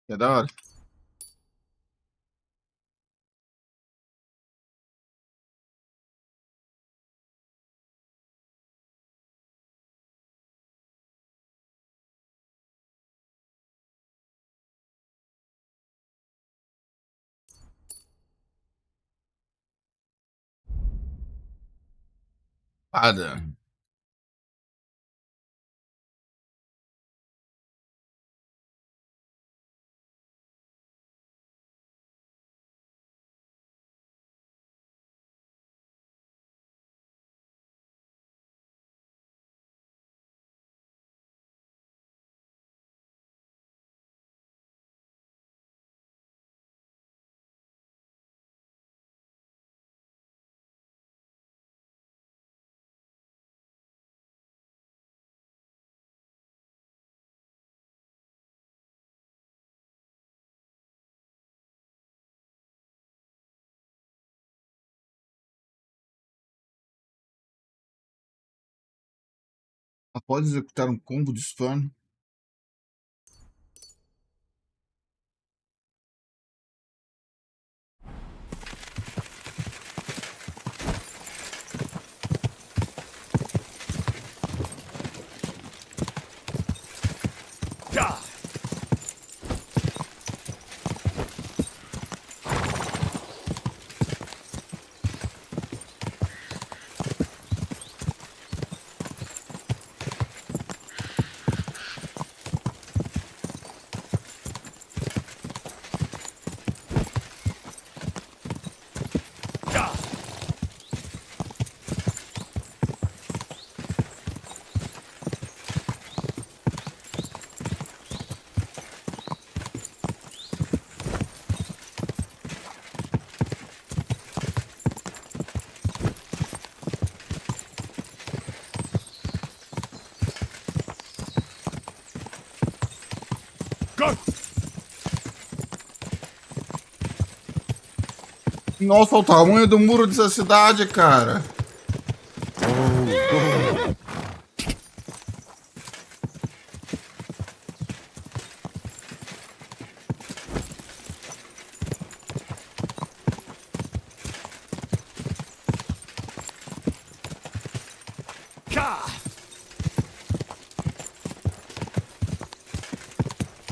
Que da hora. Ada. Após executar um combo de stun, nossa, o tamanho do muro dessa cidade, cara.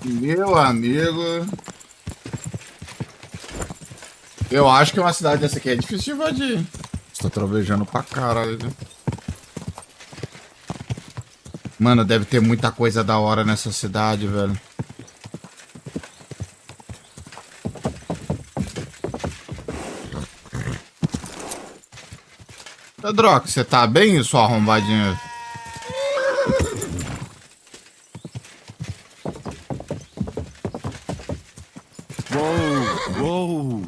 Meu amigo. Eu acho que uma cidade dessa aqui é difícil de invadir. Estou trovejando pra caralho. Mano, deve ter muita coisa da hora nessa cidade, velho. Pedroca, você tá bem, sua arrombadinha? Uou!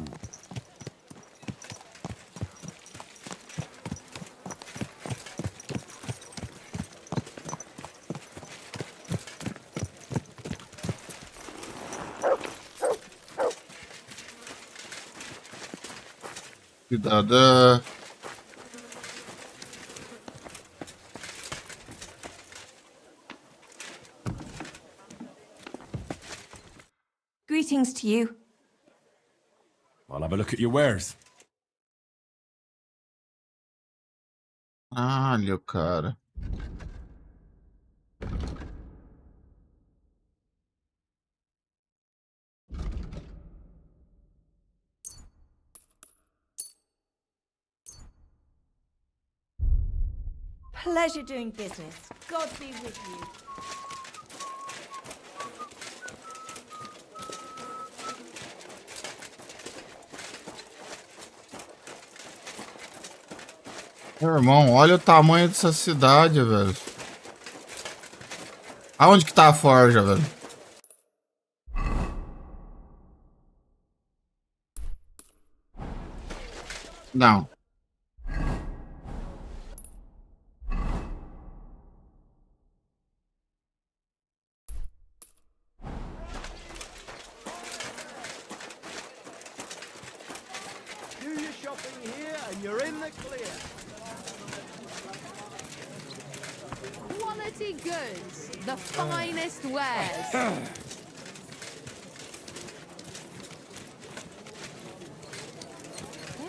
Cuidado. Greetings to you. I'll have a look at your wares. Caralho, cara. Pleasure doing business. God be with you. Meu irmão, olha o tamanho dessa cidade, velho. Aonde que tá a forja, velho? Não. Do your shopping here and you're in the clear. Quality goods, the finest wares. Where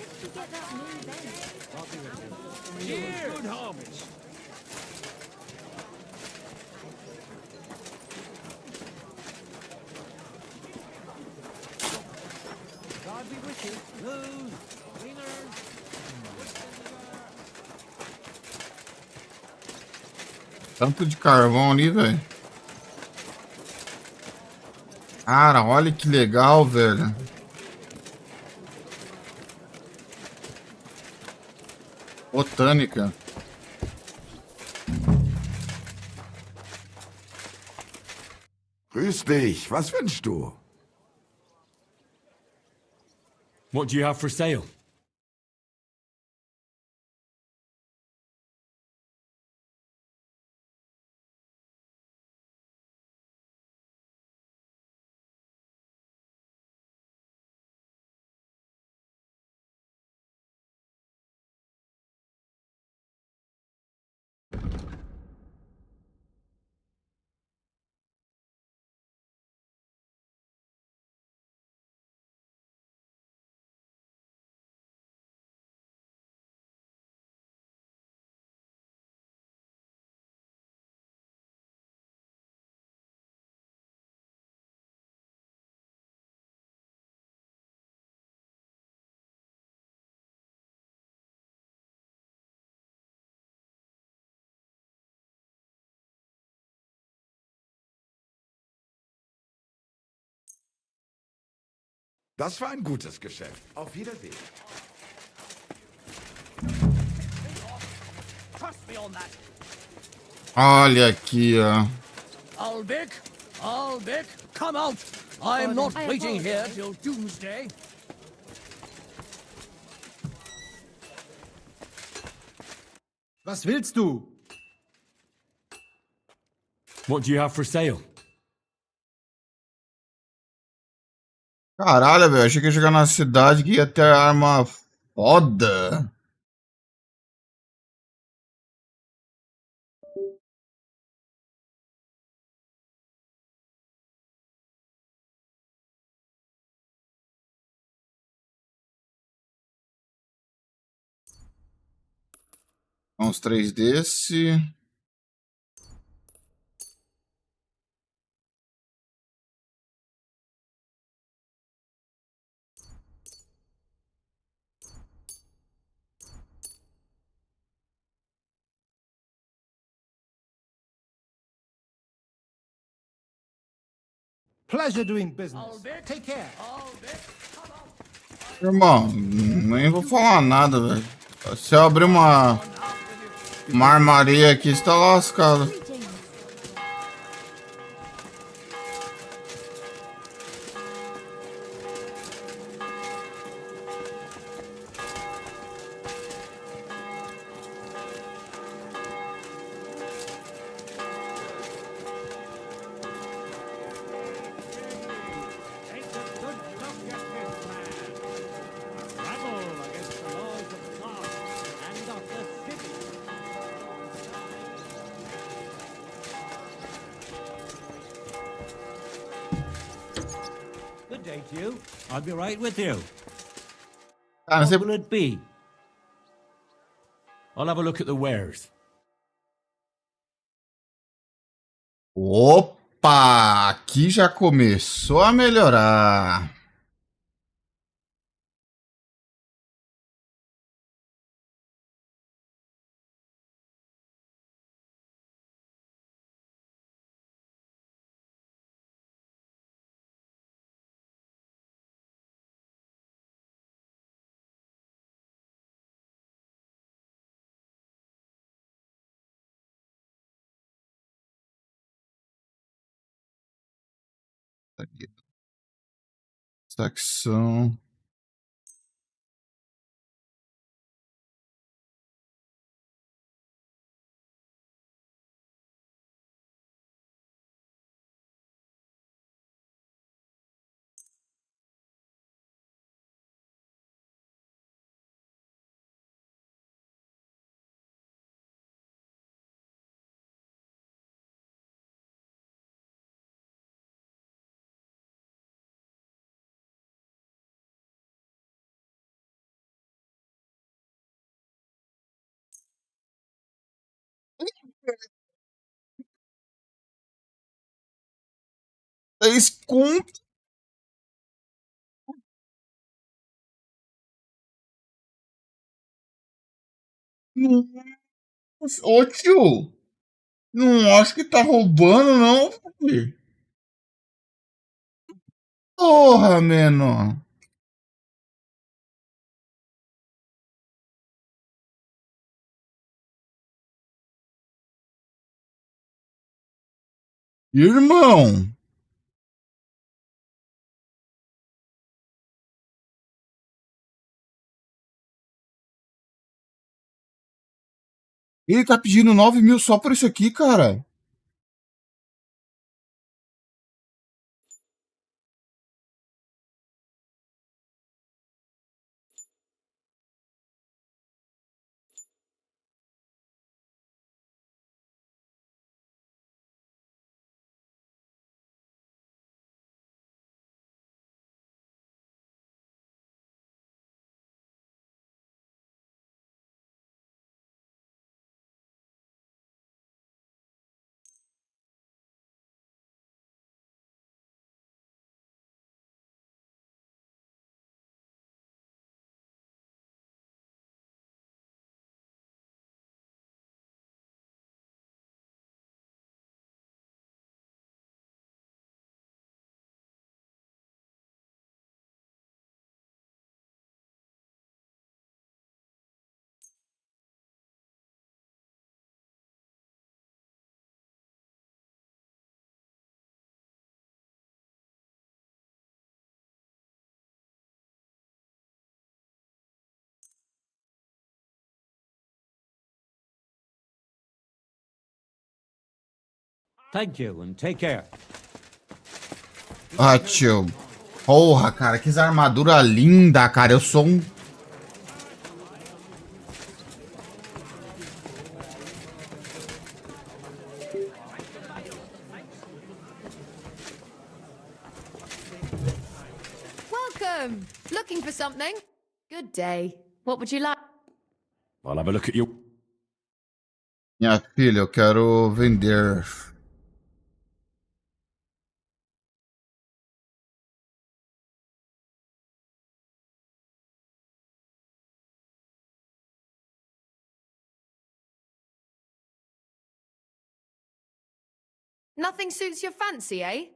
did you get that new bench? Cheers! Good harvest. God be with you. Lose. Winners. Tanto de carvão ali, velho. Cara, olha que legal, velho. Botânica. Grüß dich, was wünschst du? What do you have for sale? Das war ein gutes Geschäft. Auf Wiedersehen. Trust me on that. Olha aqui, ó. Albic, come out. I'm not waiting here till doomsday. Was willst du? What do you have for sale? Caralho, velho. Achei que ia chegar na cidade que ia ter arma foda. Uns 3 desse. Pleasure doing business. Take care. Irmão, nem vou falar nada, velho. Se eu abrir uma armaria aqui, você tá lascado. Good day to you. I'll be right with you. Cara, você... What will it be? I'll have a look at the wares. Opa! Aqui já começou a melhorar. Secção. Conto. Ô tio, não acho que tá roubando, não, filho. Porra, menor. Irmão. Ele tá pedindo 9 mil só por isso aqui, cara. Thank you and take care. Ah, tio. Porra, cara, que armadura linda, cara. Eu sou um... Welcome. Looking for something? Good day. What would you like? I'll have a look at you. Minha filha, eu quero vender. Nothing suits your fancy, eh?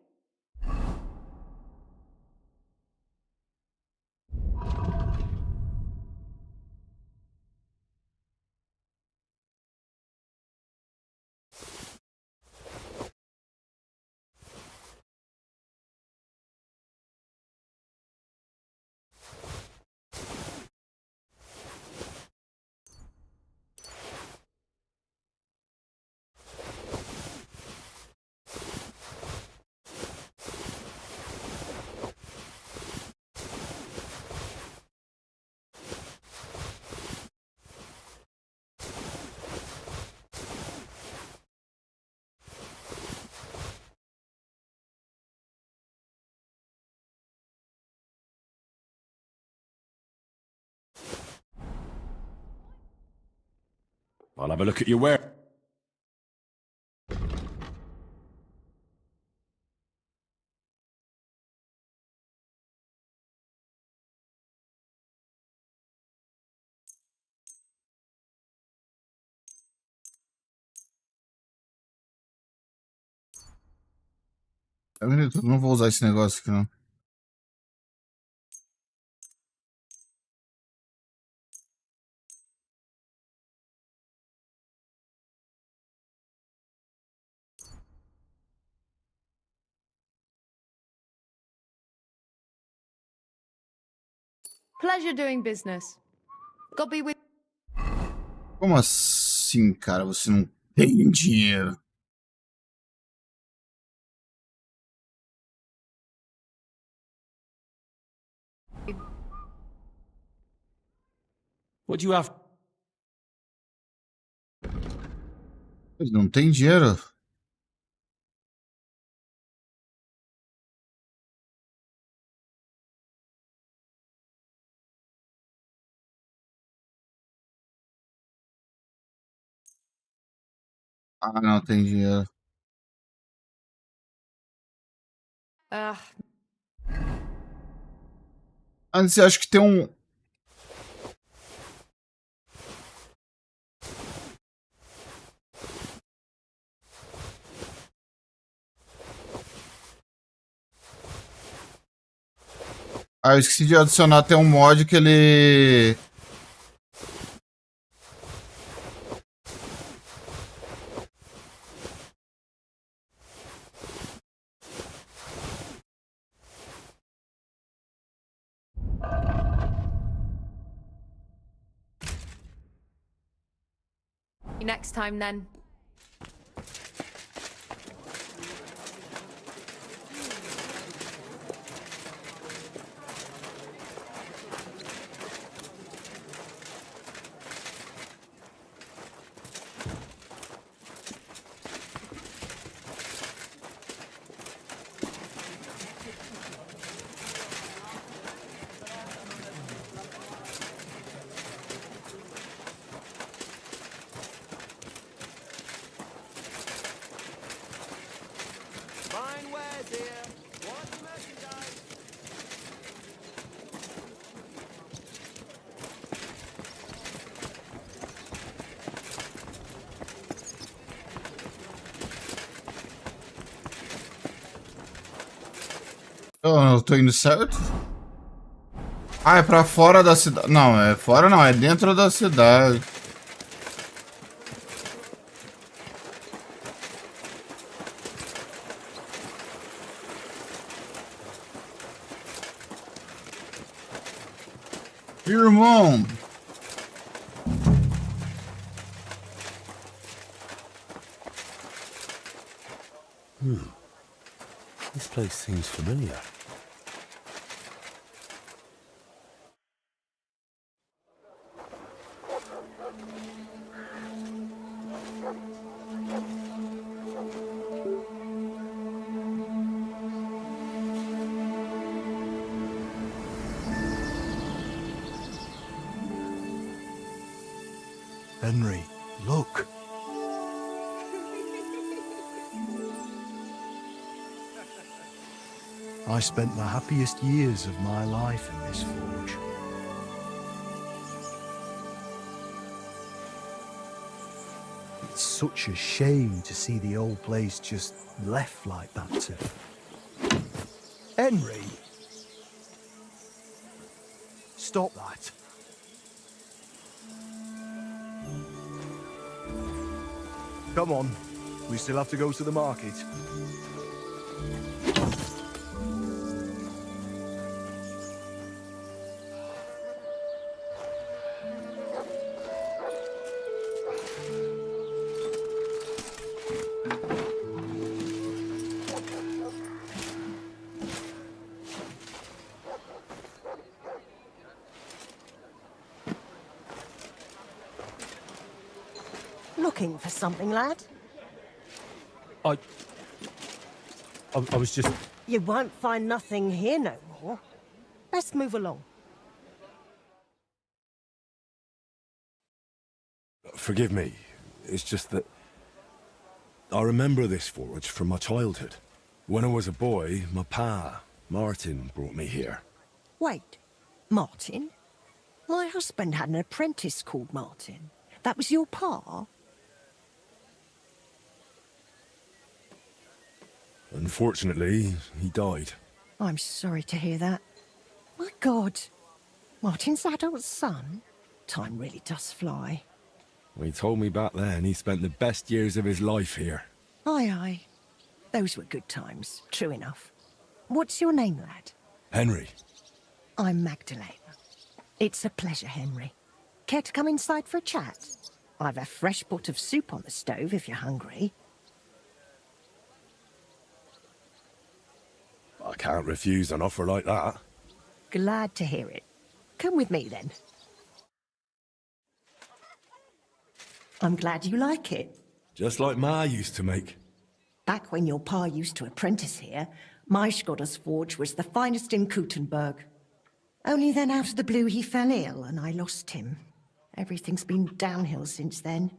I'll have a look at your wear. Eu não vou usar esse negócio aqui, não. Pleasure doing business. God be with. Como assim, cara? Você não tem dinheiro? What do you have? Ele não tem dinheiro? Ah, não tem dinheiro. Antes, eu acho que tem um... Ah, eu esqueci de adicionar, tem um mod que ele... Next time then. Eu tô indo certo? Ah, é pra fora da cidade. Não, é fora não, é dentro da cidade. Irmão! This place seems familiar. Henry, look. I spent the happiest years of my life in this forge. It's such a shame to see the old place just left like that to... Henry! Stop that. Come on, we still have to go to the market. Looking for something, lad? I was just... You won't find nothing here no more. Let's move along. forgive me. It's just that I remember this forge from my childhood. When I was a boy, my pa, Martin, brought me here. Wait, Martin? My husband had an apprentice called Martin. That was your pa? Unfortunately, he died. I'm sorry to hear that. My God, Martin's adult son? Time really does fly. He told me back then he spent the best years of his life here. Aye, aye. Those were good times, true enough. What's your name, lad? Henry. I'm Magdalene. It's a pleasure, Henry. Care to come inside for a chat? I've a fresh pot of soup on the stove if you're hungry. I can't refuse an offer like that. Glad to hear it. Come with me, then. I'm glad you like it. Just like Ma used to make. Back when your pa used to apprentice here, my Skodder's forge was the finest in Kuttenberg. Only then out of the blue he fell ill and I lost him. Everything's been downhill since then.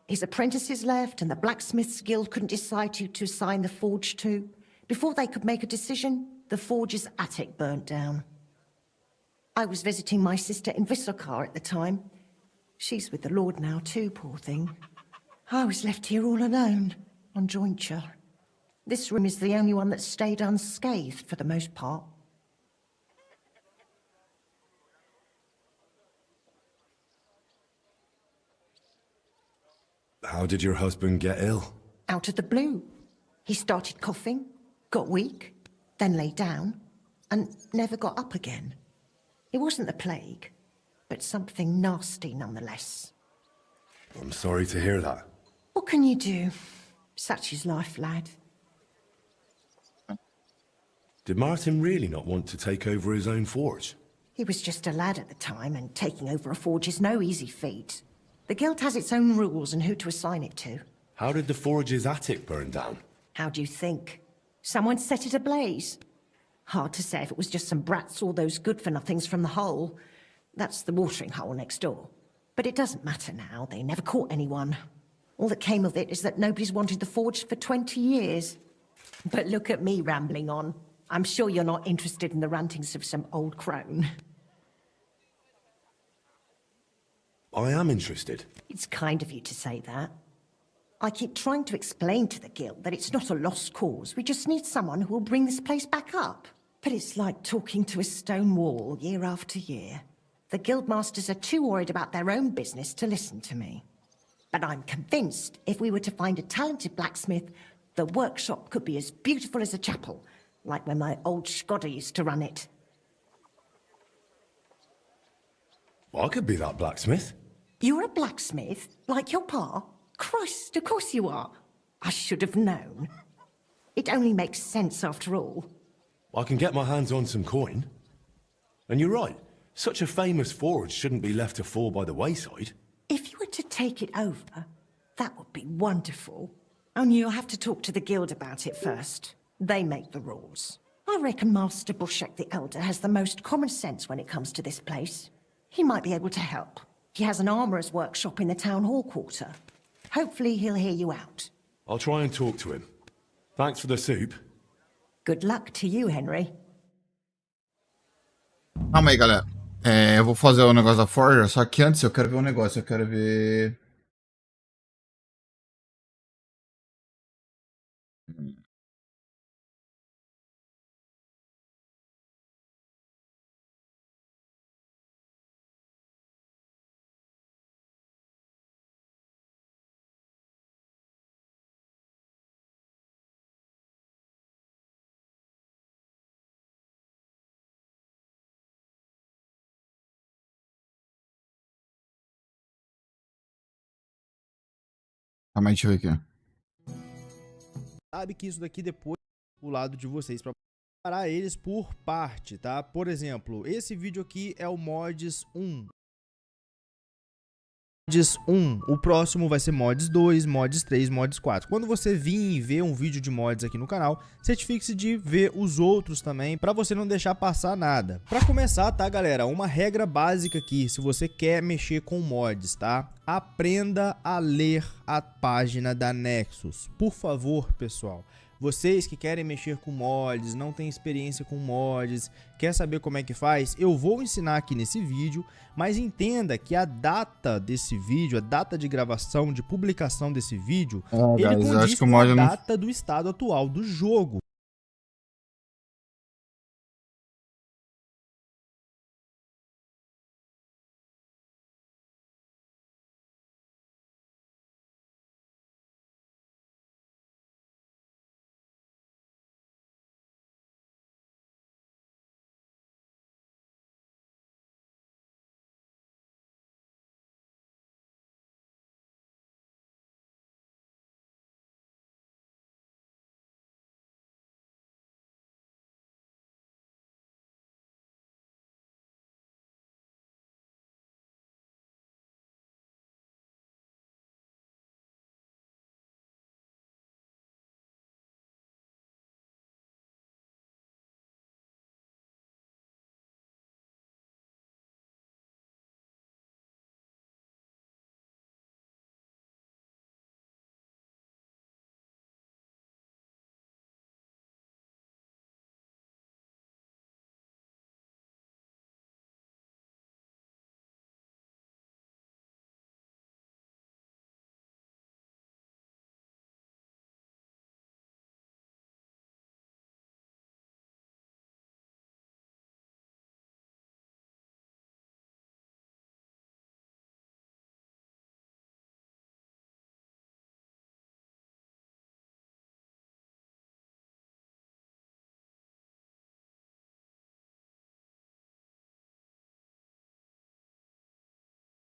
His apprentices left and the blacksmiths guild couldn't decide who to assign the forge to. Before they could make a decision, the forge's attic burnt down. I was visiting my sister in Visokar at the time. She's with the Lord now too, poor thing. I was left here all alone, on jointure. This room is the only one that stayed unscathed for the most part. How did your husband get ill? Out of the blue. He started coughing, got weak, then lay down, and never got up again. It wasn't the plague, but something nasty nonetheless. I'm sorry to hear that. What can you do? Such is life, lad. Did Martin really not want to take over his own forge? He was just a lad at the time, and taking over a forge is no easy feat. The guild has its own rules and who to assign it to. How did the forge's attic burn down? How do you think? Someone set it ablaze. Hard to say if it was just some brats or those good-for-nothings from the hole. That's the watering hole next door. But it doesn't matter now, they never caught anyone. All that came of it is that nobody's wanted the forge for 20 years. But look at me rambling on. I'm sure you're not interested in the rantings of some old crone. I am interested. It's kind of you to say that. I keep trying to explain to the guild that it's not a lost cause. We just need someone who will bring this place back up. But it's like talking to a stone wall year after year. The guildmasters are too worried about their own business to listen to me. But I'm convinced if we were to find a talented blacksmith, the workshop could be as beautiful as a chapel, like when my old Skodder used to run it. I could be that blacksmith. You're a blacksmith? Like your pa? Christ, of course you are. I should have known. It only makes sense after all. I can get my hands on some coin. And you're right, such a famous forge shouldn't be left to fall by the wayside. If you were to take it over, that would be wonderful. Only you'll have to talk to the guild about it first. They make the rules. I reckon Master Bushek the Elder has the most common sense when it comes to this place. He might be able to help. He has an armourer's workshop in the town hall quarter. Hopefully he'll hear you out. I'll try and talk to him. Thanks for the soup. Good luck to you, Henry. Calma aí, galera. Eu vou fazer o negócio da Forja, só que antes eu quero ver um negócio. Eu quero ver... Calma aí, deixa eu ver aqui. Sabe que isso daqui depois do lado de vocês para parar eles por parte, tá? Por exemplo, esse vídeo aqui é o mods 1. Mods 1, o próximo vai ser mods 2, mods 3, mods 4. Quando você vir e ver um vídeo de mods aqui no canal, certifique-se de ver os outros também, para você não deixar passar nada. Para começar, tá, galera, uma regra básica aqui, se você quer mexer com mods, tá? aprenda a ler a página da Nexus. Por favor, pessoal. Vocês que querem mexer com mods, não têm experiência com mods, quer saber como é que faz? Eu vou ensinar aqui nesse vídeo, mas entenda que a data desse vídeo, a data de gravação, de publicação desse vídeo, ele condiz com a data do estado atual do jogo.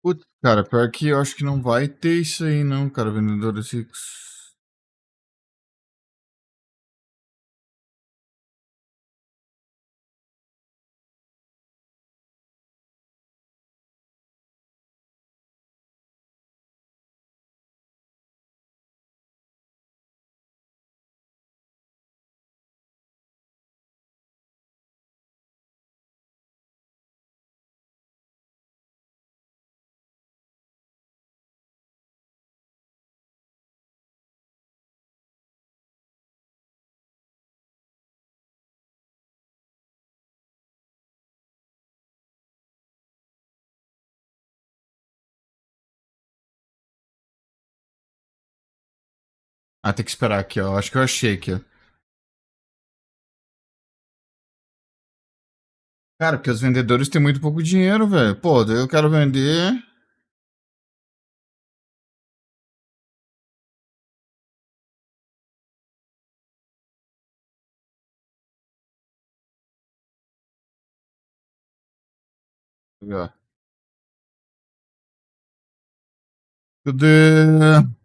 Putz, cara, pior que eu acho que não vai ter isso aí não, cara, vendedores ricos. Ah, tem que esperar aqui, ó. Acho que eu achei aqui, ó. Cara, porque os vendedores têm muito pouco dinheiro, velho. Pô, daí eu quero vender. Ó. Cadê?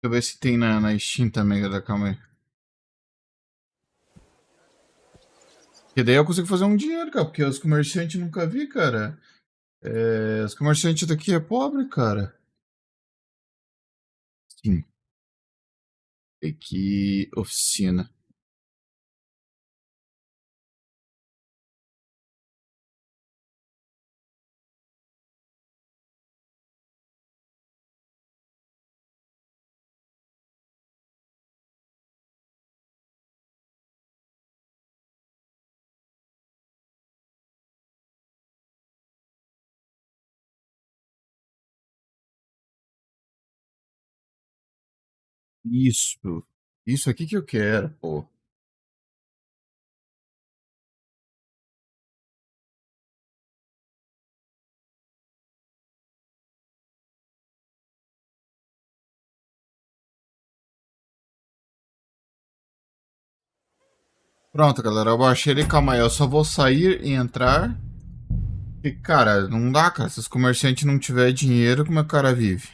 Deixa eu ver se tem na Steam também, galera. Calma aí. Porque daí eu consigo fazer um dinheiro, cara. Porque os comerciantes nunca vi, cara. É, os comerciantes daqui é pobre, cara. Sim. Aqui, oficina. Isso. Isso aqui que eu quero, pô. Pronto, galera, eu baixei ele. Calma aí, eu só vou sair e entrar. E, cara, não dá, cara. Se os comerciantes não tiver dinheiro, como é que o cara vive?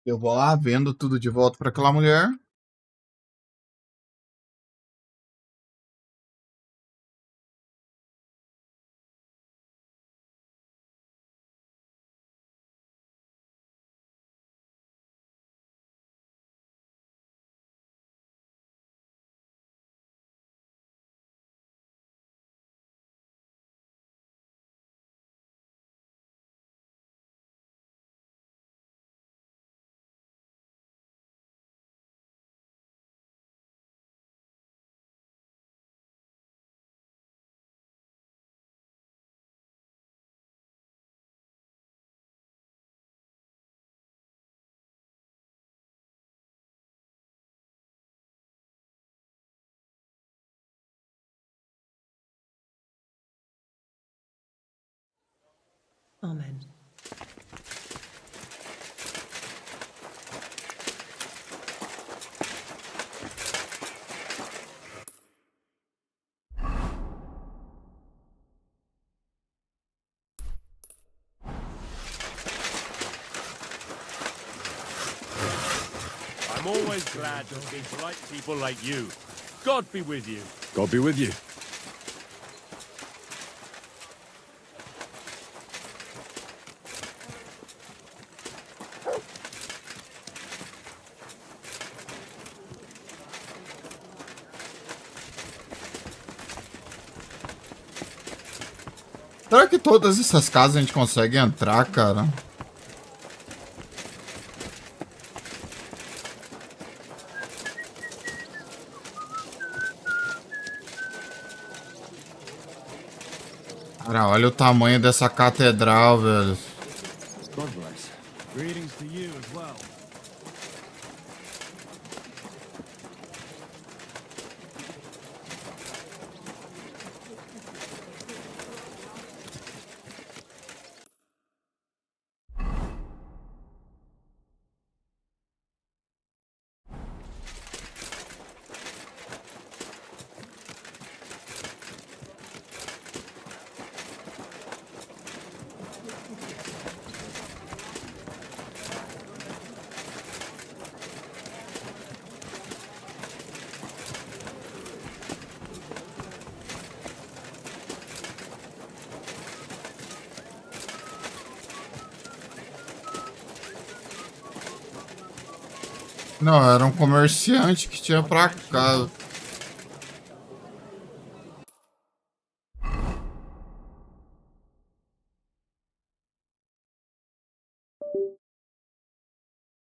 Eu vou lá, vendo tudo de volta para aquela mulher. Amen. I'm always glad to speak to like people like you. God be with you. God be with you. Será que todas essas casas a gente consegue entrar, cara? Cara, olha o tamanho dessa catedral, velho. God bless. Greetings to you as well. Não, era um comerciante que tinha pra cá.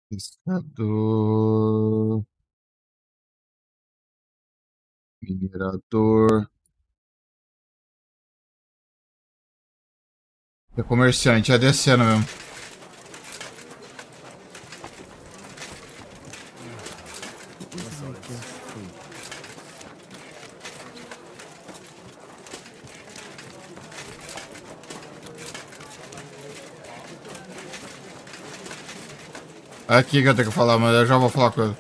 Pescador. Minerador. É comerciante, é descendo mesmo. É aqui que eu tenho que falar, mas eu já vou falar com ele.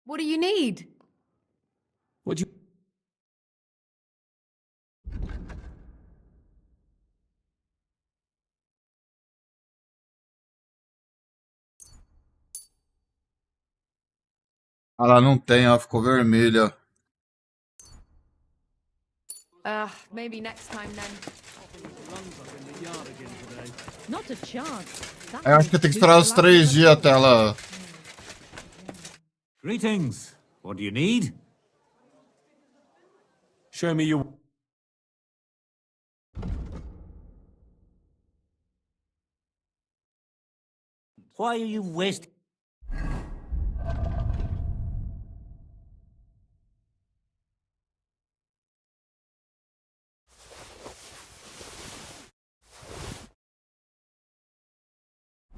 What do you need? What do you... Ah lá, não tem, ó, ficou vermelha. Maybe next time then. Not a chance. Eu acho que tem que esperar os 3 dias até ela... Greetings. What do you need? Show me your... Why are you wasting...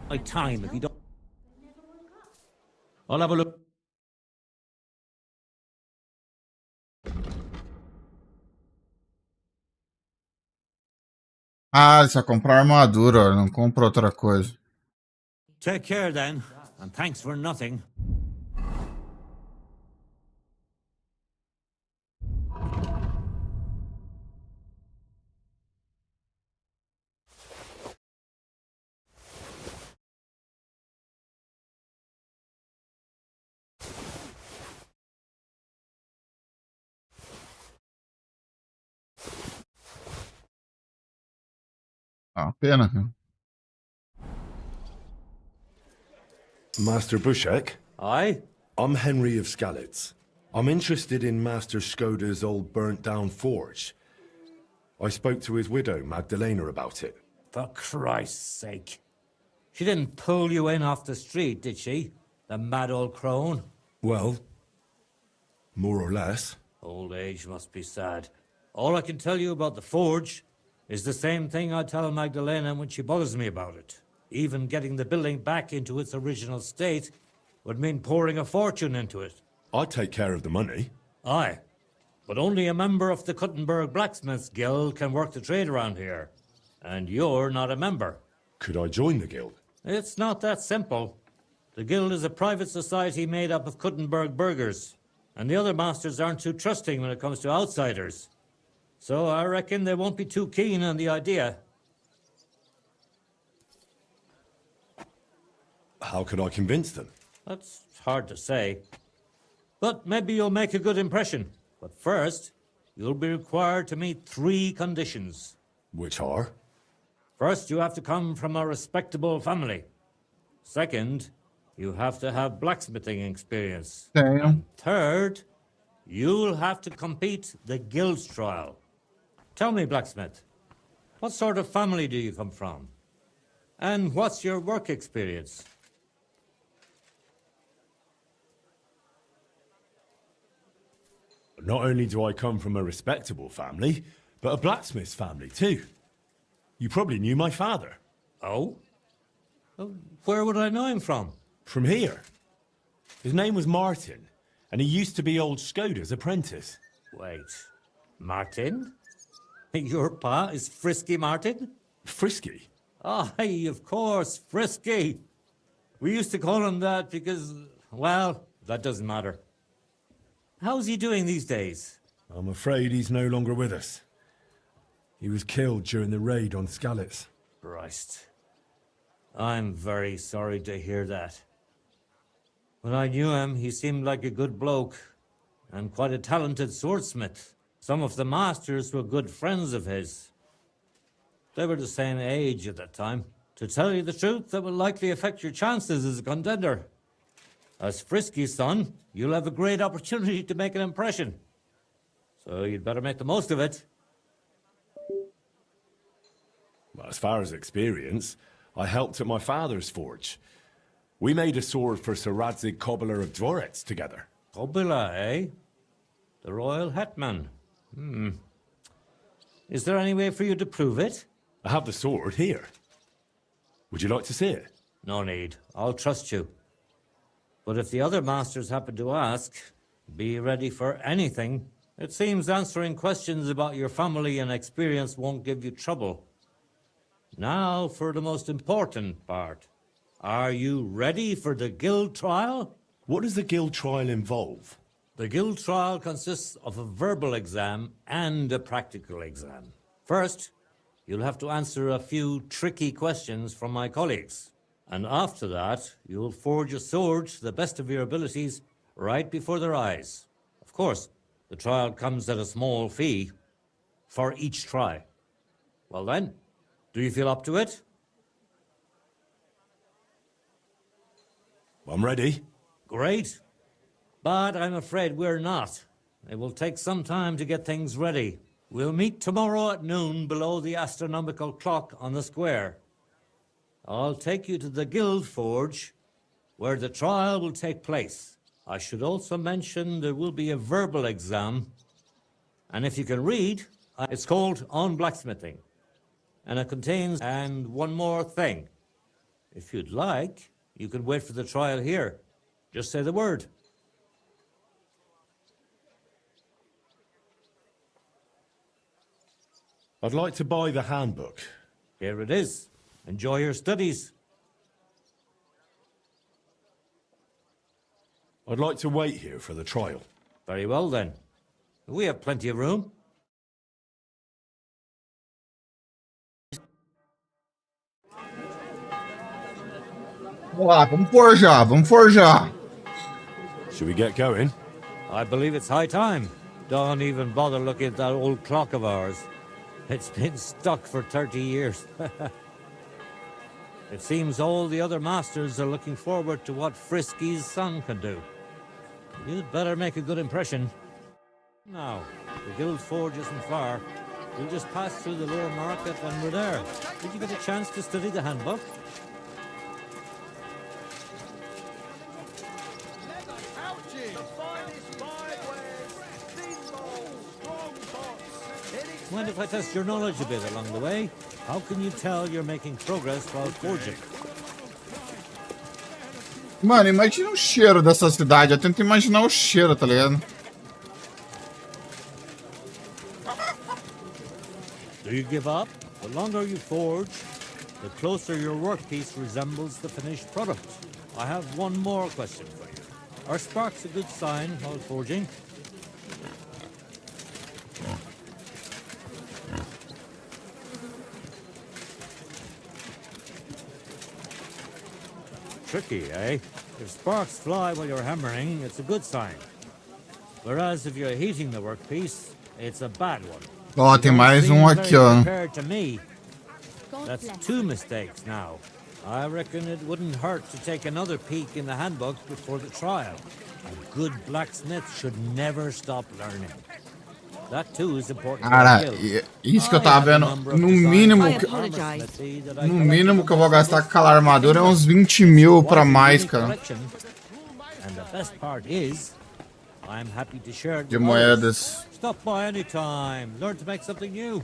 My time if you don't. I'll have a look. Ah, ele só compra armadura, ó, não compra outra coisa. Take care then, and thanks for nothing. Ah, pena, cara. Master Bushek? Aye? I'm Henry of Skalitz. I'm interested in Master Skoda's old burnt-down forge. I spoke to his widow, Magdalena, about it. For Christ's sake. She didn't pull you in off the street, did she? The mad old crone? Well, more or less. Old age must be sad. All I can tell you about the forge is the same thing I tell Magdalena when she bothers me about it. Even getting the building back into its original state would mean pouring a fortune into it. I'd take care of the money. Aye, but only a member of the Kuttenberg Blacksmiths Guild can work the trade around here. And you're not a member. Could I join the guild? It's not that simple. The guild is a private society made up of Kuttenberg burghers, and the other masters aren't too trusting when it comes to outsiders. So I reckon they won't be too keen on the idea. How could I convince them? That's hard to say. But maybe you'll make a good impression. But first, you'll be required to meet 3 conditions. Which are? First, you have to come from a respectable family. Second, you have to have blacksmithing experience. Damn. And third, you'll have to compete the guild trial. Tell me, blacksmith, what sort of family do you come from? And what's your work experience? Not only do I come from a respectable family, but a blacksmith's family too. You probably knew my father. Oh? Where would I know him from? From here. His name was Martin, and he used to be old Skoda's apprentice. Wait, Martin? Your pa is Frisky Martin? Frisky? Aye, of course, Frisky. We used to call him that because, well, that doesn't matter. How's he doing these days? I'm afraid he's no longer with us. He was killed during the raid on Skalitz. Christ. I'm very sorry to hear that. When I knew him, he seemed like a good bloke and quite a talented swordsmith. Some of the masters were good friends of his. They were the same age at that time. To tell you the truth, that will likely affect your chances as a contender. As Frisky's son, you'll have a great opportunity to make an impression. So you'd better make the most of it. Well, as far as experience, I helped at my father's forge. We made a sword for Sir Radzig Cobbler of Dvorets together. Cobbler, eh? The royal hetman. Is there any way for you to prove it? I have the sword here. Would you like to see it? No need. I'll trust you. But if the other masters happen to ask, be ready for anything. It seems answering questions about your family and experience won't give you trouble. Now for the most important part. Are you ready for the guild trial? What does the guild trial involve? The guild trial consists of a verbal exam and a practical exam. First, you'll have to answer a few tricky questions from my colleagues. And after that, you'll forge a sword to the best of your abilities right before their eyes. Of course, the trial comes at a small fee for each try. Well then, do you feel up to it? I'm ready. Great. But I'm afraid we're not. It will take some time to get things ready. We'll meet tomorrow at noon below the astronomical clock on the square. I'll take you to the guild forge, where the trial will take place. I should also mention there will be a verbal exam. And if you can read, it's called On Blacksmithing. And it contains, and one more thing. If you'd like, you can wait for the trial here. Just say the word. I'd like to buy the handbook. Here it is. Enjoy your studies. I'd like to wait here for the trial. Very well, then. We have plenty of room. Vamos lá, vamos forjar, vamos forjar. Should we get going? I believe it's high time. Don't even bother looking at that old clock of ours. It's been stuck for 30 years. It seems all the other masters are looking forward to what Frisky's son can do. You'd better make a good impression. Now, the Guild Forge isn't far. We'll just pass through the lower market and we're there. Did you get a chance to study the handbook? Mind if I test your knowledge a bit along the way? How can you tell you're making progress while forging? Mano, imagina o cheiro dessa cidade. Eu tento imaginar o cheiro, tá ligado? Do you give up? The longer you forge, the closer your workpiece resembles the finished product. I have one more question for you. Are sparks a good sign while forging? Tricky, eh? If sparks fly while you're hammering, it's a good sign. Whereas if you're heating the workpiece, it's a bad one. Ó, tem mais um aqui, ó. To me. That's 2 mistakes now. I reckon it wouldn't hurt to take another peek in the handbook before the trial. A good blacksmith should never stop learning. That too is important. Cara, isso que eu tava vendo, no mínimo que eu vou gastar com aquela armadura é uns 20 mil pra mais, cara. De moedas. Stop by any time. Learn to make something new.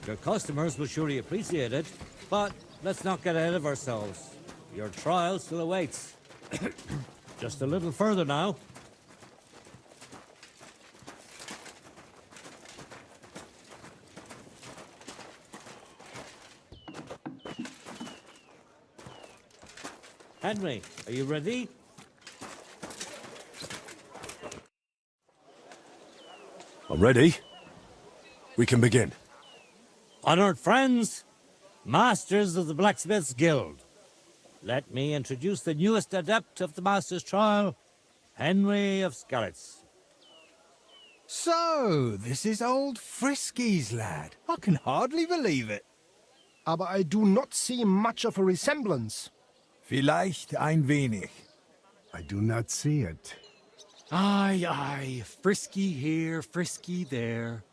Your customers will surely appreciate it, but let's not get ahead of ourselves. Your trial still awaits. Just a little further now. Henry, are you ready? I'm ready. We can begin. Honored friends, masters of the Blacksmiths Guild, let me introduce the newest adept of the Master's Trial, Henry of Skalitz. So, this is old Frisky's lad. I can hardly believe it. Aber I do not see much of a resemblance. Vielleicht ein wenig. I do not see it. Aye, aye, Frisky here, Frisky there.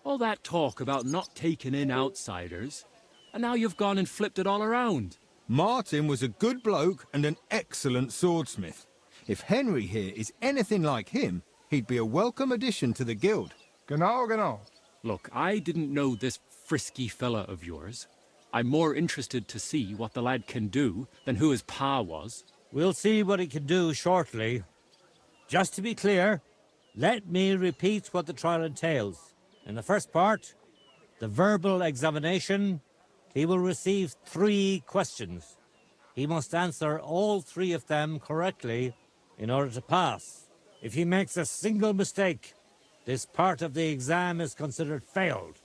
All that talk about not taking in outsiders, and now you've gone and flipped it all around. Martin was a good bloke and an excellent swordsmith. If Henry here is anything like him, he'd be a welcome addition to the guild. Genau, genau. Look, I didn't know this Frisky fella of yours. I'm more interested to see what the lad can do than who his pa was. We'll see what he can do shortly. Just to be clear, let me repeat what the trial entails. In the first part, the verbal examination, he will receive 3 questions. He must answer all 3 of them correctly in order to pass. If he makes a single mistake, this part of the exam is considered failed,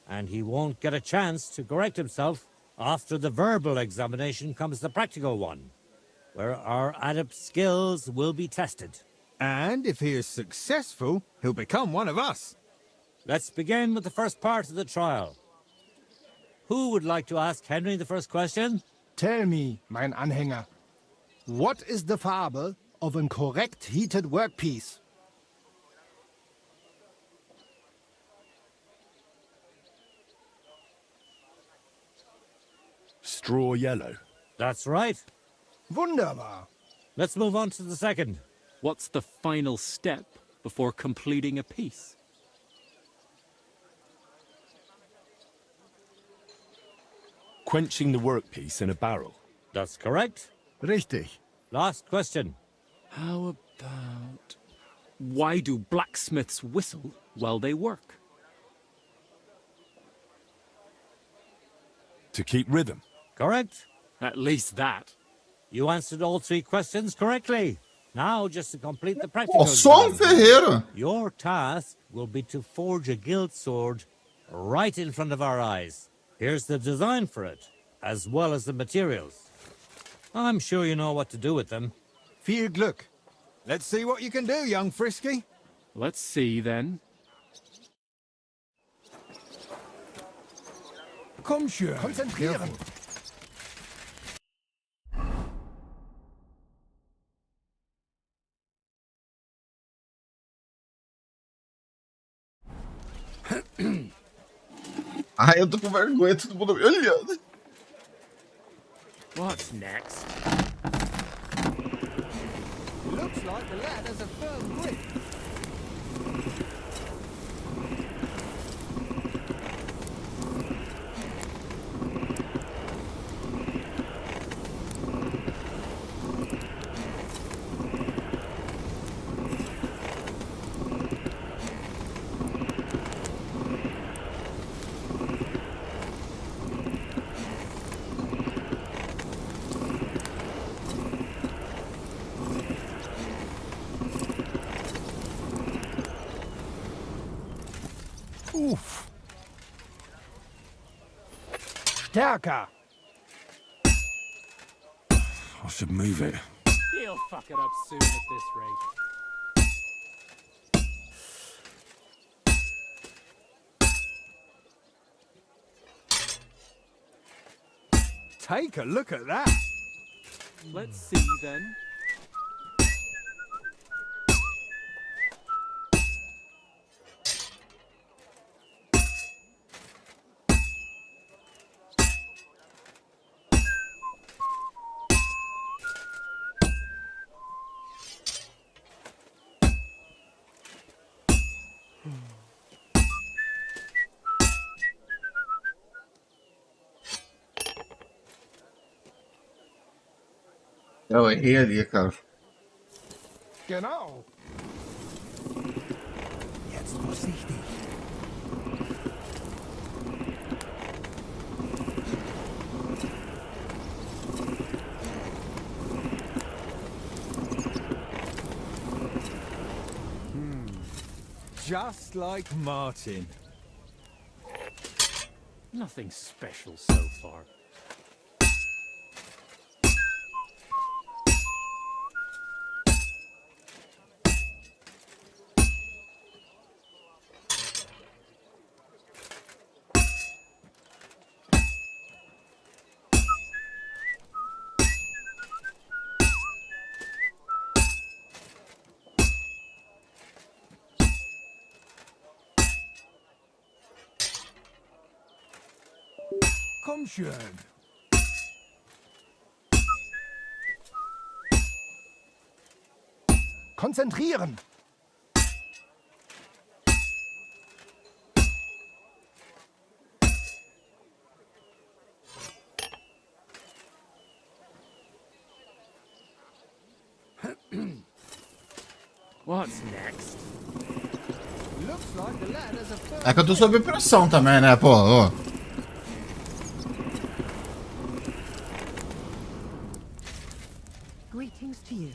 and he won't get a chance to correct himself. After the verbal examination comes the practical one, where our adept skills will be tested. And if he is successful, he'll become one of us. Let's begin with the first part of the trial. Who would like to ask Henry the first question? Tell me, mein Anhänger, what is the Farbe of a correct heated workpiece? Straw yellow. That's right. Wunderbar. Let's move on to the second. What's the final step before completing a piece? Quenching the workpiece in a barrel. That's correct. Richtig. Last question. How about... Why do blacksmiths whistle while they work? To keep rhythm. Correct. At least that. You answered all 3 questions correctly. Now, just to complete the practical Só ferreiro. your task will be to forge a guild sword right in front of our eyes. Here's the design for it, as well as the materials. I'm sure you know what to do with them. Viel Glück. Let's see what you can do, young Frisky. Let's see, then. Komm schon. Konzentrieren. Ai, eu tô com vergonha, todo mundo me olhando. What's next? Looks like the lad has a firm grip. Uff. Stärker. I should move it. He'll fuck it up soon at this rate. Take a look at that. Let's see, then. Eu errei ali, cara. Genau. Jetzt vorsichtig. Just like Martin. Nothing special so far. Komm schon. Konzentrieren. What's next? Looks like the lad has a firm É que eu tô sob pressão também, né, pô? Ó. Greetings to you.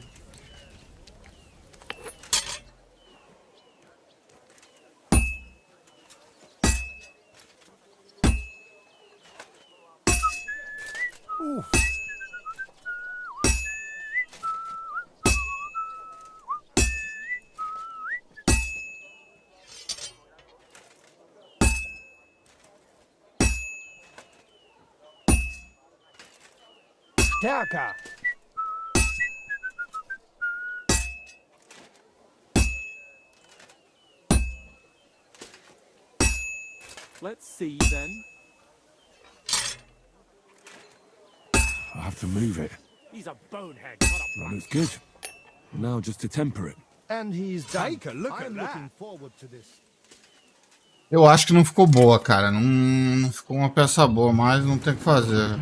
Uff. Stärker. Let's see, then. I have to move it. He's a bonehead, not a That looks good. Now just to temper it. And he's done. Take a look at I'm that. looking forward to this. Eu acho que não ficou boa, cara. Não ficou uma peça boa, mas não tem o que fazer.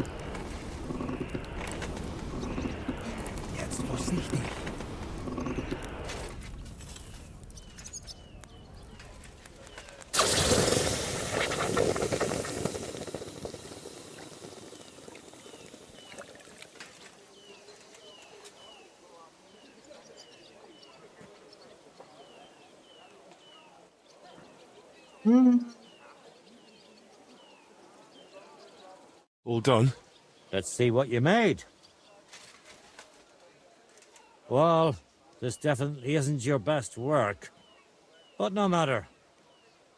All done? Let's see what you made. Well, this definitely isn't your best work. But no matter.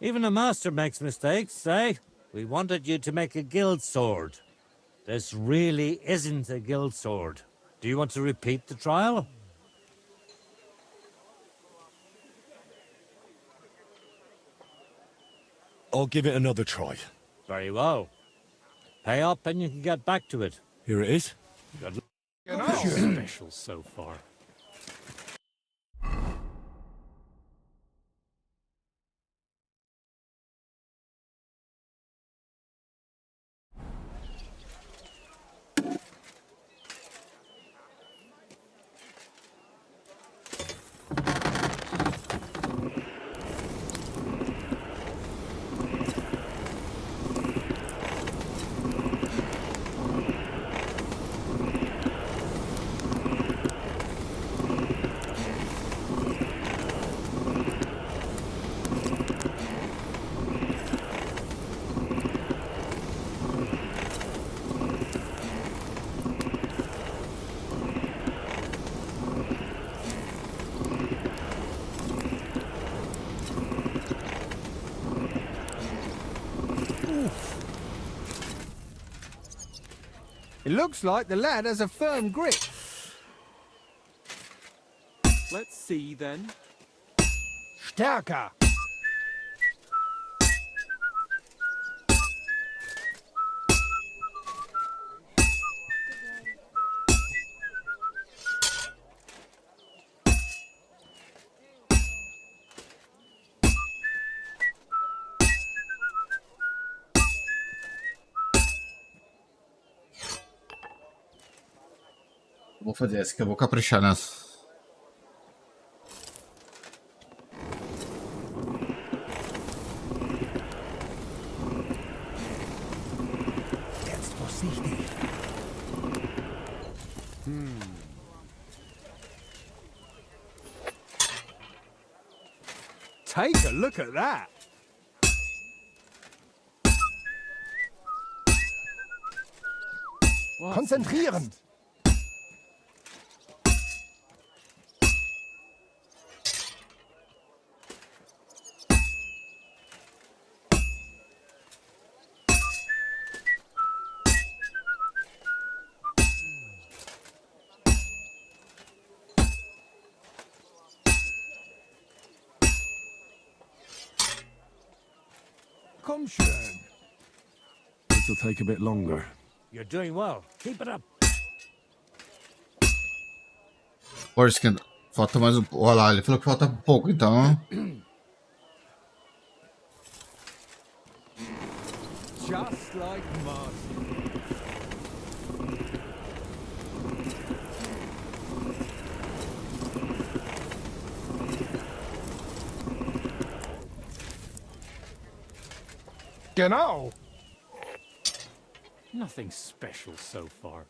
Even a master makes mistakes, eh? We wanted you to make a guild sword. This really isn't a guild sword. Do you want to repeat the trial? I'll give it another try. Very well. Pay up and you can get back to it. Here it is. Nothing special so far. It looks like the lad has a firm grip. Let's see then. Stärker. Vou fazer essa que eu vou caprichar nessa. Jetzt vorsichtig. Take a look at that. Konzentrieren. Komm schön. This'll take a bit longer. You're doing well. Keep it up. Força, que falta mais um. Olha lá, ele falou que falta pouco, então. Just like Martin. Genau. Nothing special so far.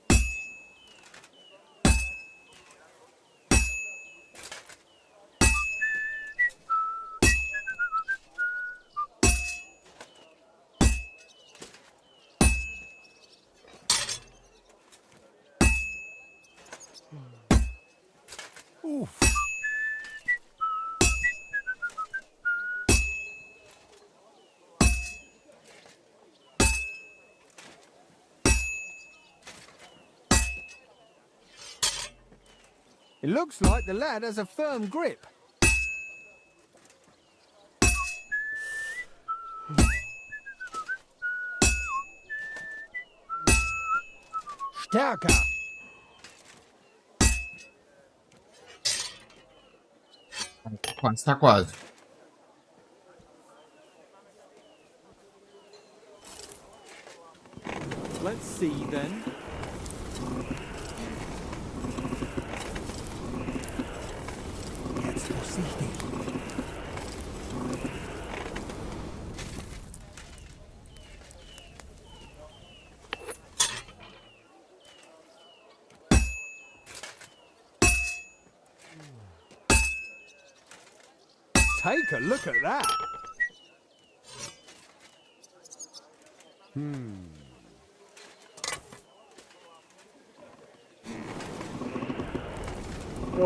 Oof. It looks like the lad has a firm grip. Stärker. Quase, tá quase. Let's see then. Jetzt vorsichtig. Take a look at that. Eu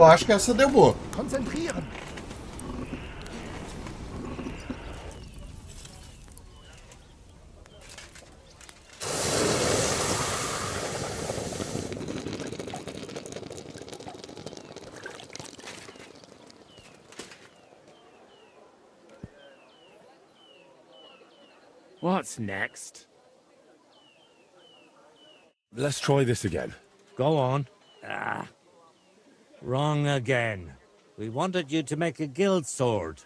acho que essa deu boa. Konzentrieren! What's next? Let's try this again. Go on. Ah. Wrong again. We wanted you to make a guild sword.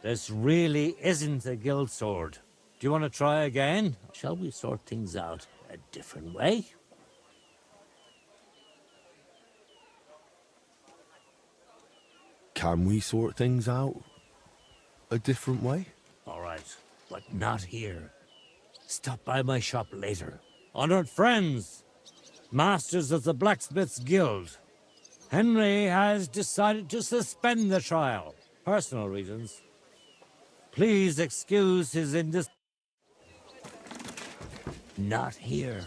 This really isn't a guild sword. Do you want to try again? Shall we sort things out a different way? Can we sort things out a different way? All right, but not here. Stop by my shop later. Honored friends, masters of the Blacksmiths Guild, Henry has decided to suspend the trial. Personal reasons. Please excuse his Not here.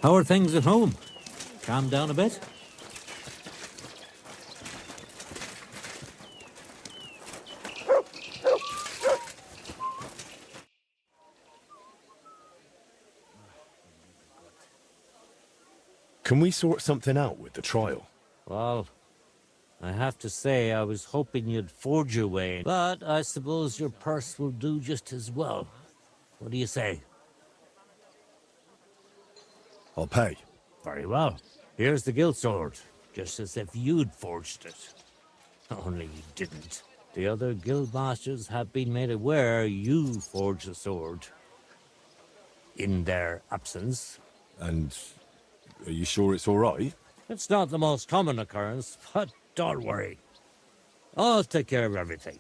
How are things at home? Calm down a bit? Can we sort something out with the trial? Well, I have to say I was hoping you'd forge your way, but I suppose your purse will do just as well. What do you say? I'll pay. Very well. Here's the guild sword, just as if you'd forged it. Only you didn't. The other guild masters have been made aware you forged the sword. In their absence. And are you sure it's all right? It's not the most common occurrence, but don't worry. I'll take care of everything.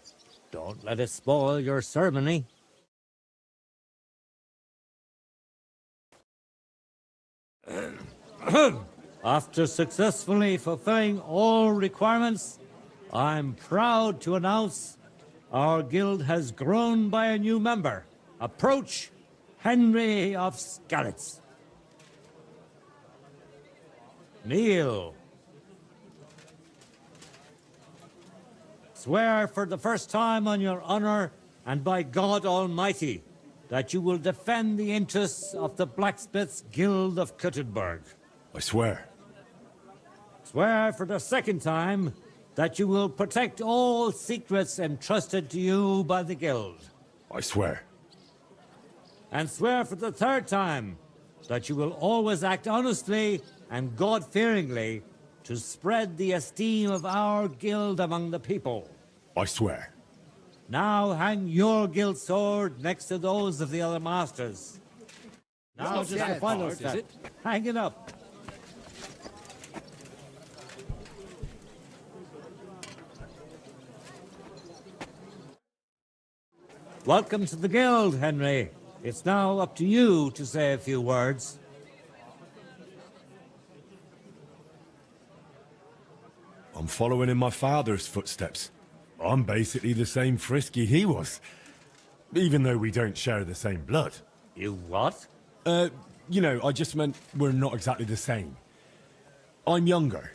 Don't let it spoil your ceremony. After successfully fulfilling all requirements, I'm proud to announce our guild has grown by a new member. Approach Henry of Skalitz. Kneel. Swear for the first time on your honor and by God Almighty that you will defend the interests of the Blacksmiths Guild of Kuttenberg. I swear. Swear for the second time that you will protect all secrets entrusted to you by the Guild. I swear. And swear for the third time that you will always act honestly and God-fearingly to spread the esteem of our Guild among the people. I swear. Now hang your guild sword next to those of the other masters. Now just the final step. Hang it up. Welcome to the guild, Henry. It's now up to you to say a few words. I'm following in my father's footsteps. I'm basically the same Frisky he was. Even though we don't share the same blood. You what? You know, I just meant we're not exactly the same. I'm younger.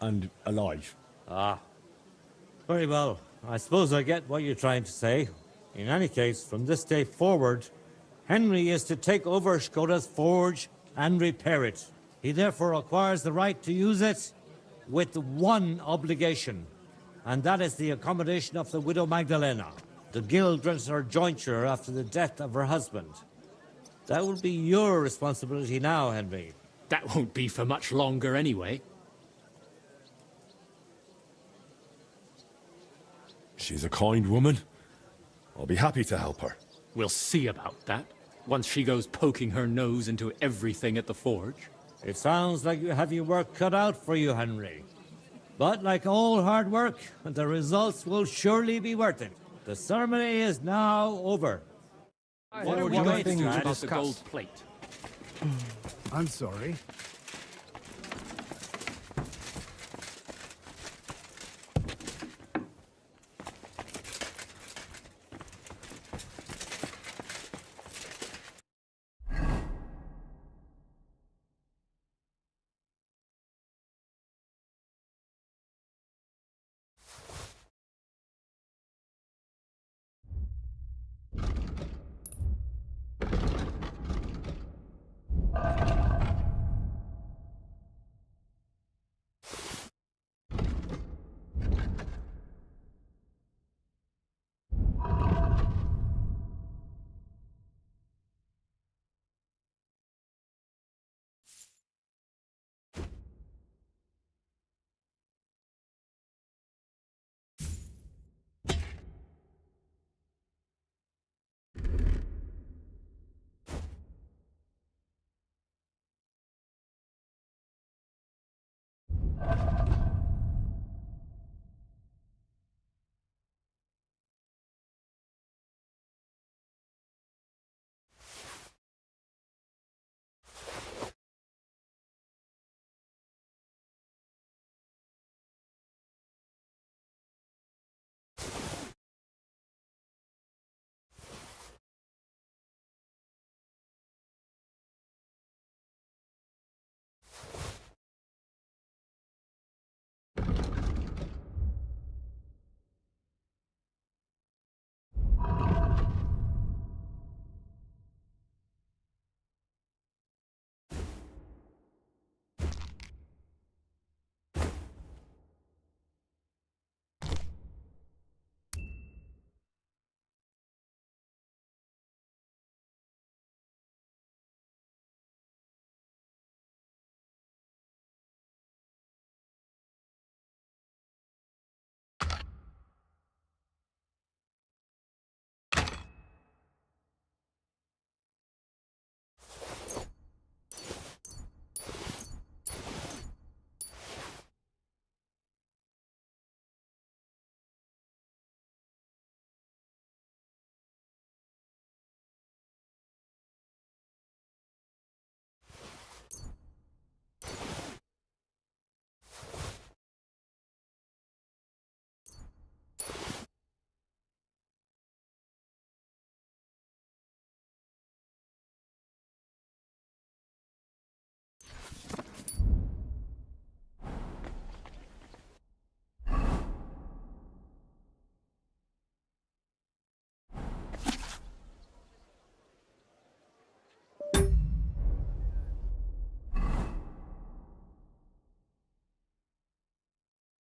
And alive. Ah. Very well. I suppose I get what you're trying to say. In any case, from this day forward, Henry is to take over Skoda's forge and repair it. He therefore acquires the right to use it with one obligation, and that is the accommodation of the widow Magdalena. The guild rents her jointure after the death of her husband. That will be your responsibility now, Henry. That won't be for much longer anyway. She's a kind woman. I'll be happy to help her. We'll see about that, once she goes poking her nose into everything at the forge. It sounds like you have your work cut out for you, Henry. But like all hard work, the results will surely be worth it. The ceremony is now over. What are we going to do about the gold plate? I'm sorry.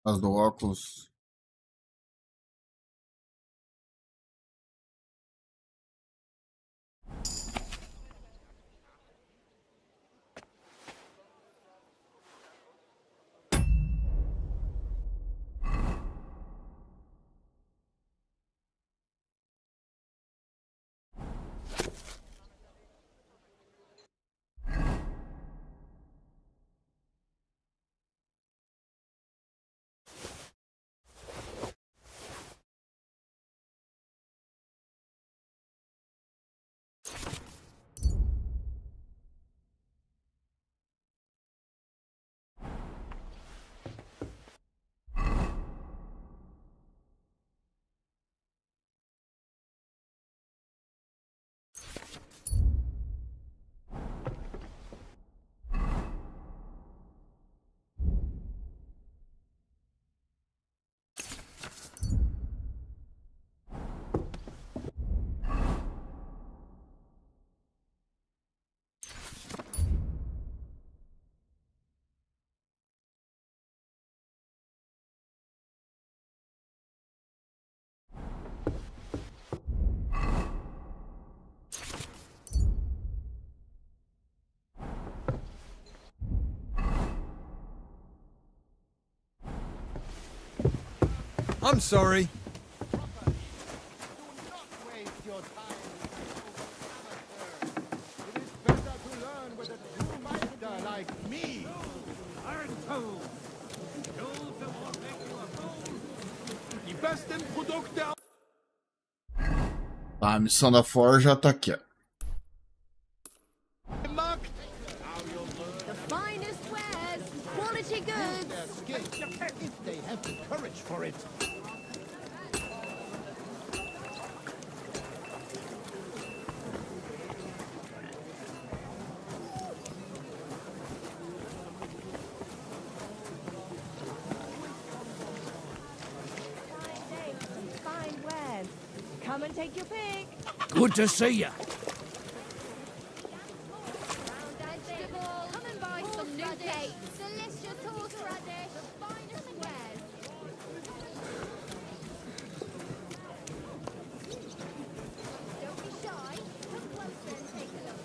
As do óculos. I'm sorry. Like me. Die besten Produkte Tá, a missão da forja tá aqui, ó. The finest wares, quality goods. If they have the courage for it. Fine wares. Come and take your pick. Good to see you. Come and buy some new dates. Delicious horseradish. The finest wares. Don't be shy. Come closer and take a look.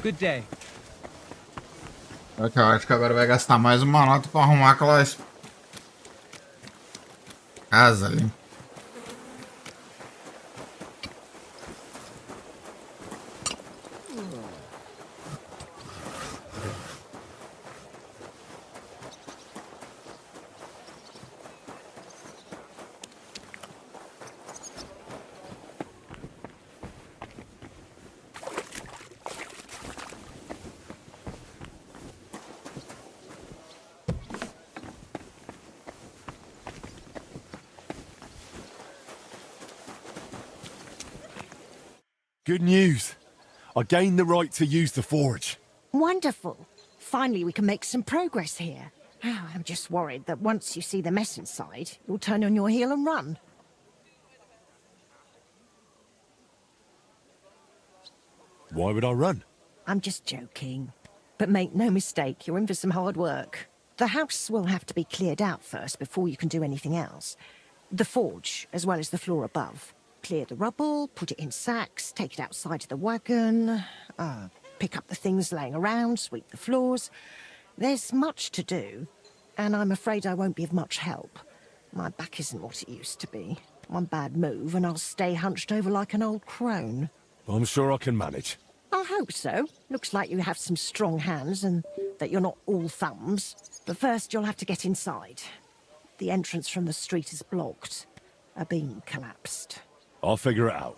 Good day. Ok, eu acho que agora vai gastar mais uma nota pra arrumar aquelas casa ali. Good news. I gained the right to use the forge. Wonderful. Finally, we can make some progress here. I'm just worried that once you see the mess inside, you'll turn on your heel and run. Why would I run? I'm just joking. But make no mistake, you're in for some hard work. The house will have to be cleared out first before you can do anything else. The forge, as well as the floor above. Clear the rubble, put it in sacks, take it outside to the wagon, pick up the things laying around, sweep the floors. There's much to do, and I'm afraid I won't be of much help. My back isn't what it used to be. One bad move and I'll stay hunched over like an old crone. I'm sure I can manage. I hope so. Looks like you have some strong hands and that you're not all thumbs. But first you'll have to get inside. The entrance from the street is blocked. A beam collapsed. I'll figure it out.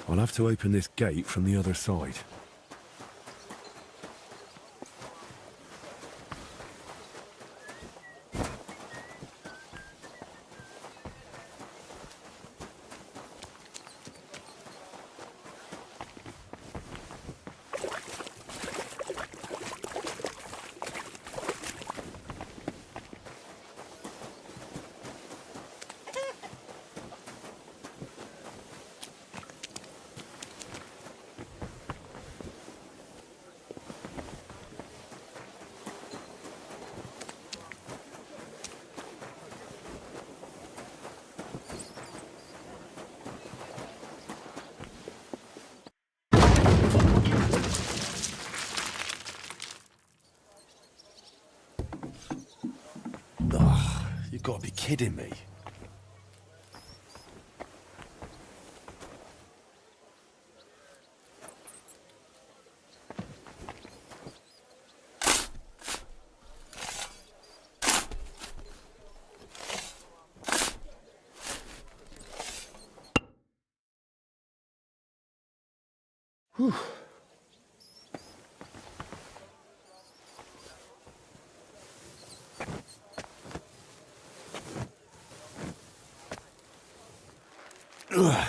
I'll have to open this gate from the other side. You've got to be kidding me. Whew. Ugh.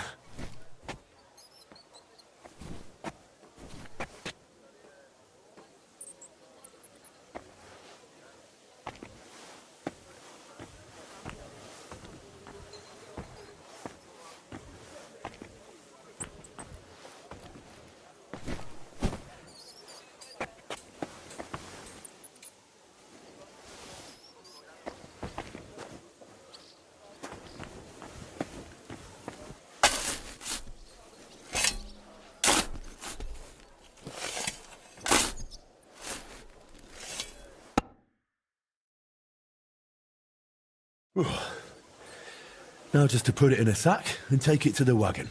Now just to put it in a sack and take it to the wagon.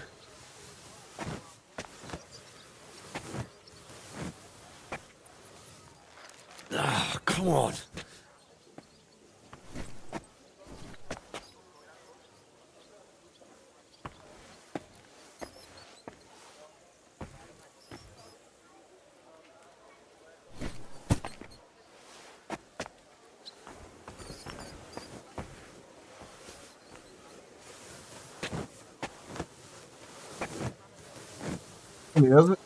Ah, come on. Beleza.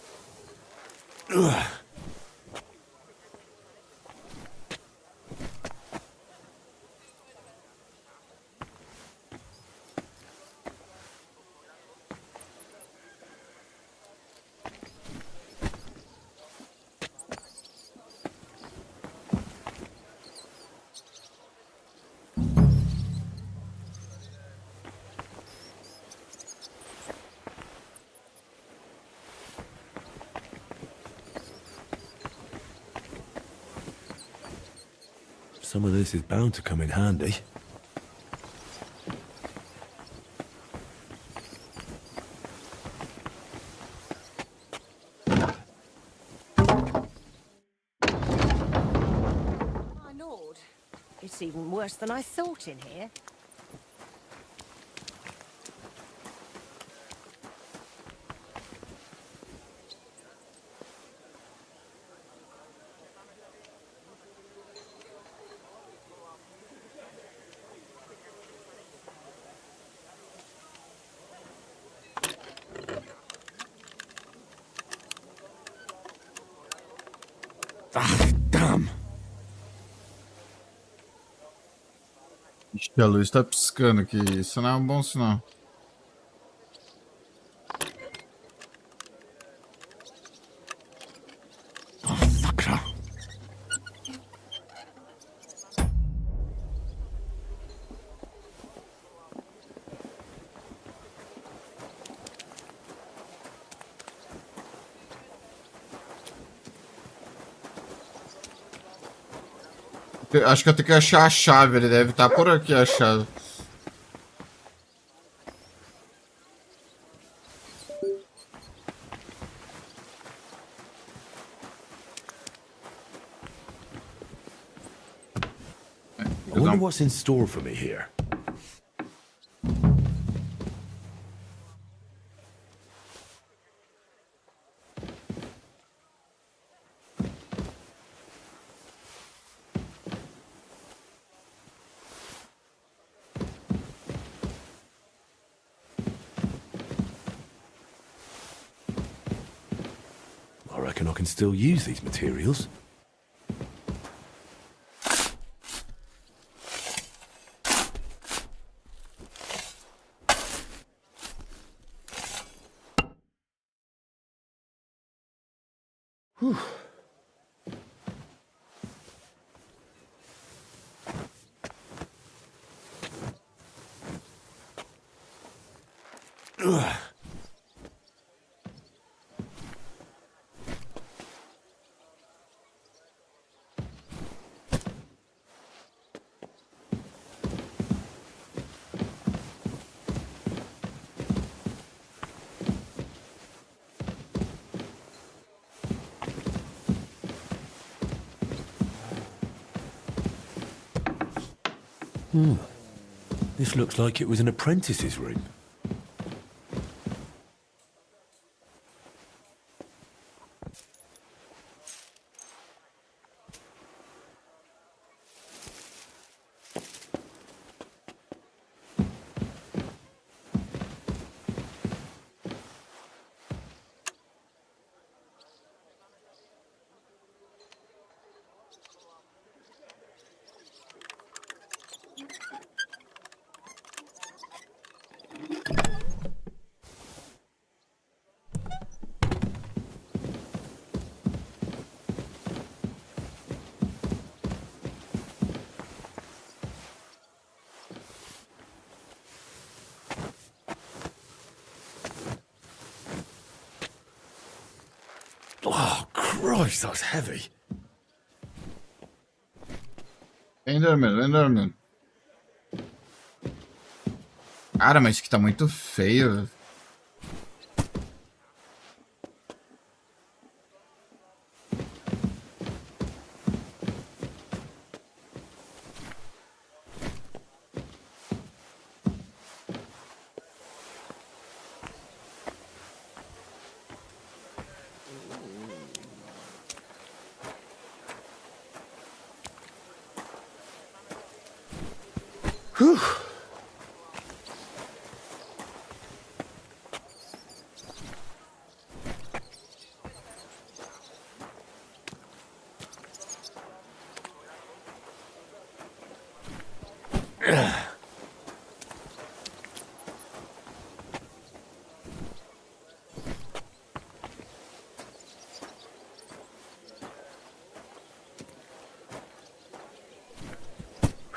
Some of this is bound to come in handy. My lord, it's even worse than I thought in here. Ah, damn. Ixi, a luz tá piscando aqui. Isso não é um bom sinal. Acho que eu tenho que achar a chave. Ele deve estar por aqui, a chave. I wonder what's in store for me here. I reckon I can still use these materials. Whew. Ugh. This looks like it was an apprentice's room. Oh, Christ, that's heavy. Enderman, Enderman. Cara, mas que tá muito feio. Whew.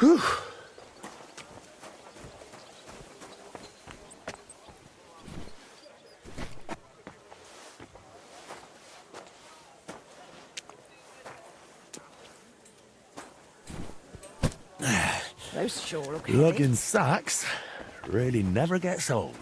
Whew. Those sure look Lugging sacks really never gets old.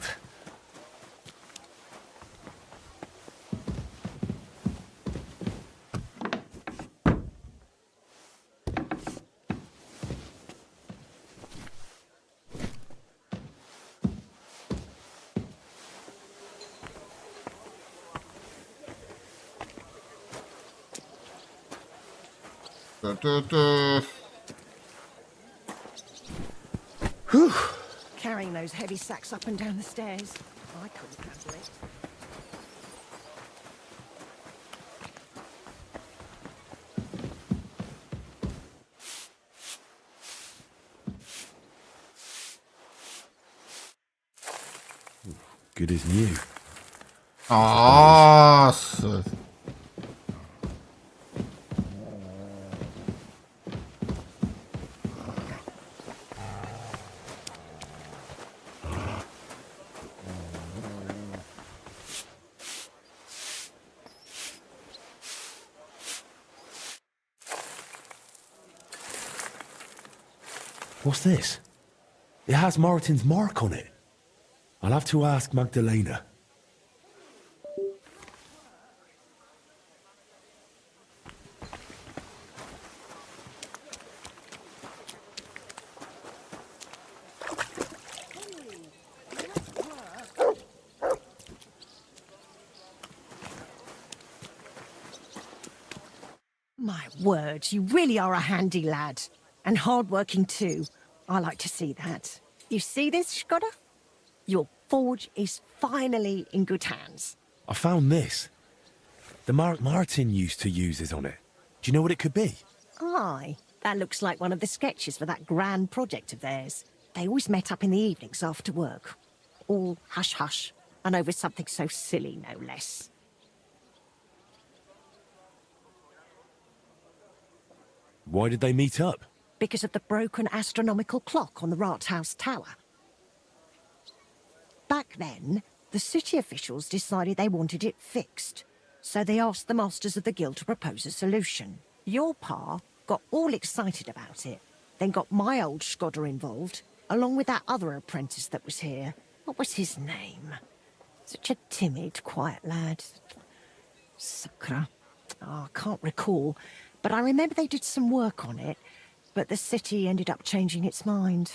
Whew. Carrying those heavy sacks up and down the stairs. I couldn't handle it. Good as new. Nossa. What's this? It has Martin's mark on it. I'll have to ask Magdalena. My word, you really are a handy lad. And hard-working too. I like to see that. You see this, Skoda? Your forge is finally in good hands. I found this. The mark Martin used to use is on it. Do you know what it could be? Aye, that looks like one of the sketches for that grand project of theirs. They always met up in the evenings after work. All hush-hush, and over something so silly, no less. Why did they meet up? Because of the broken astronomical clock on the Rathaus Tower. Back then, the city officials decided they wanted it fixed, so they asked the masters of the guild to propose a solution. Your pa got all excited about it, then got my old Skoda involved, along with that other apprentice that was here. What was his name? Such a timid, quiet lad. Sakura. Oh, I can't recall, but I remember they did some work on it, but the city ended up changing its mind.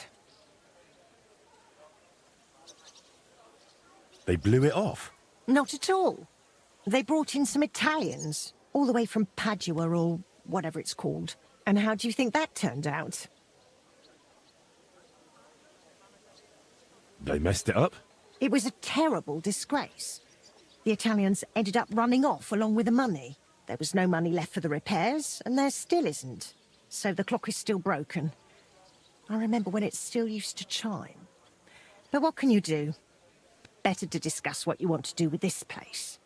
They blew it off? Not at all. They brought in some Italians, all the way from Padua or whatever it's called. And how do you think that turned out? They messed it up? It was a terrible disgrace. The Italians ended up running off along with the money. There was no money left for the repairs, and there still isn't. So the clock is still broken. I remember when it still used to chime. But what can you do? Better to discuss what you want to do with this place.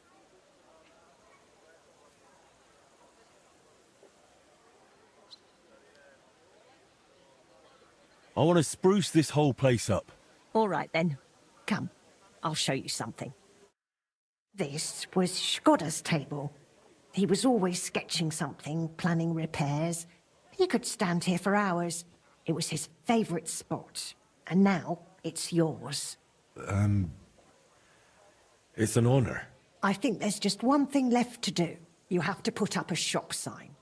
I want to spruce this whole place up. All right, then. Come, I'll show you something. This was Skoda's table. He was always sketching something, planning repairs. He could stand here for hours. It was his favourite spot. And now, it's yours. It's an honor. I think there's just one thing left to do. You have to put up a shop sign.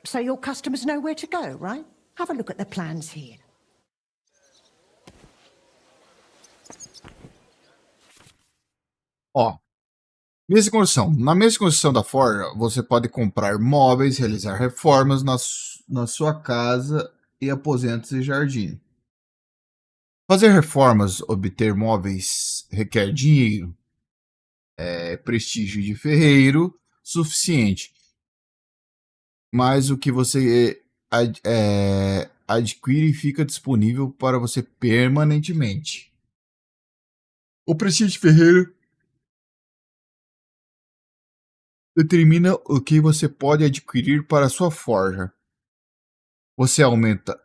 So your customers know where to go, right? Have a look at the plans here. Ó, mesa de construção. Na mesa de construção da Forja, você pode comprar móveis, realizar reformas na sua casa e aposentos e jardim. Fazer reformas, obter móveis requer dinheiro, prestígio de ferreiro suficiente. Mas o que você adquire fica disponível para você permanentemente. O prestígio de ferreiro determina o que você pode adquirir para sua forja. Você aumenta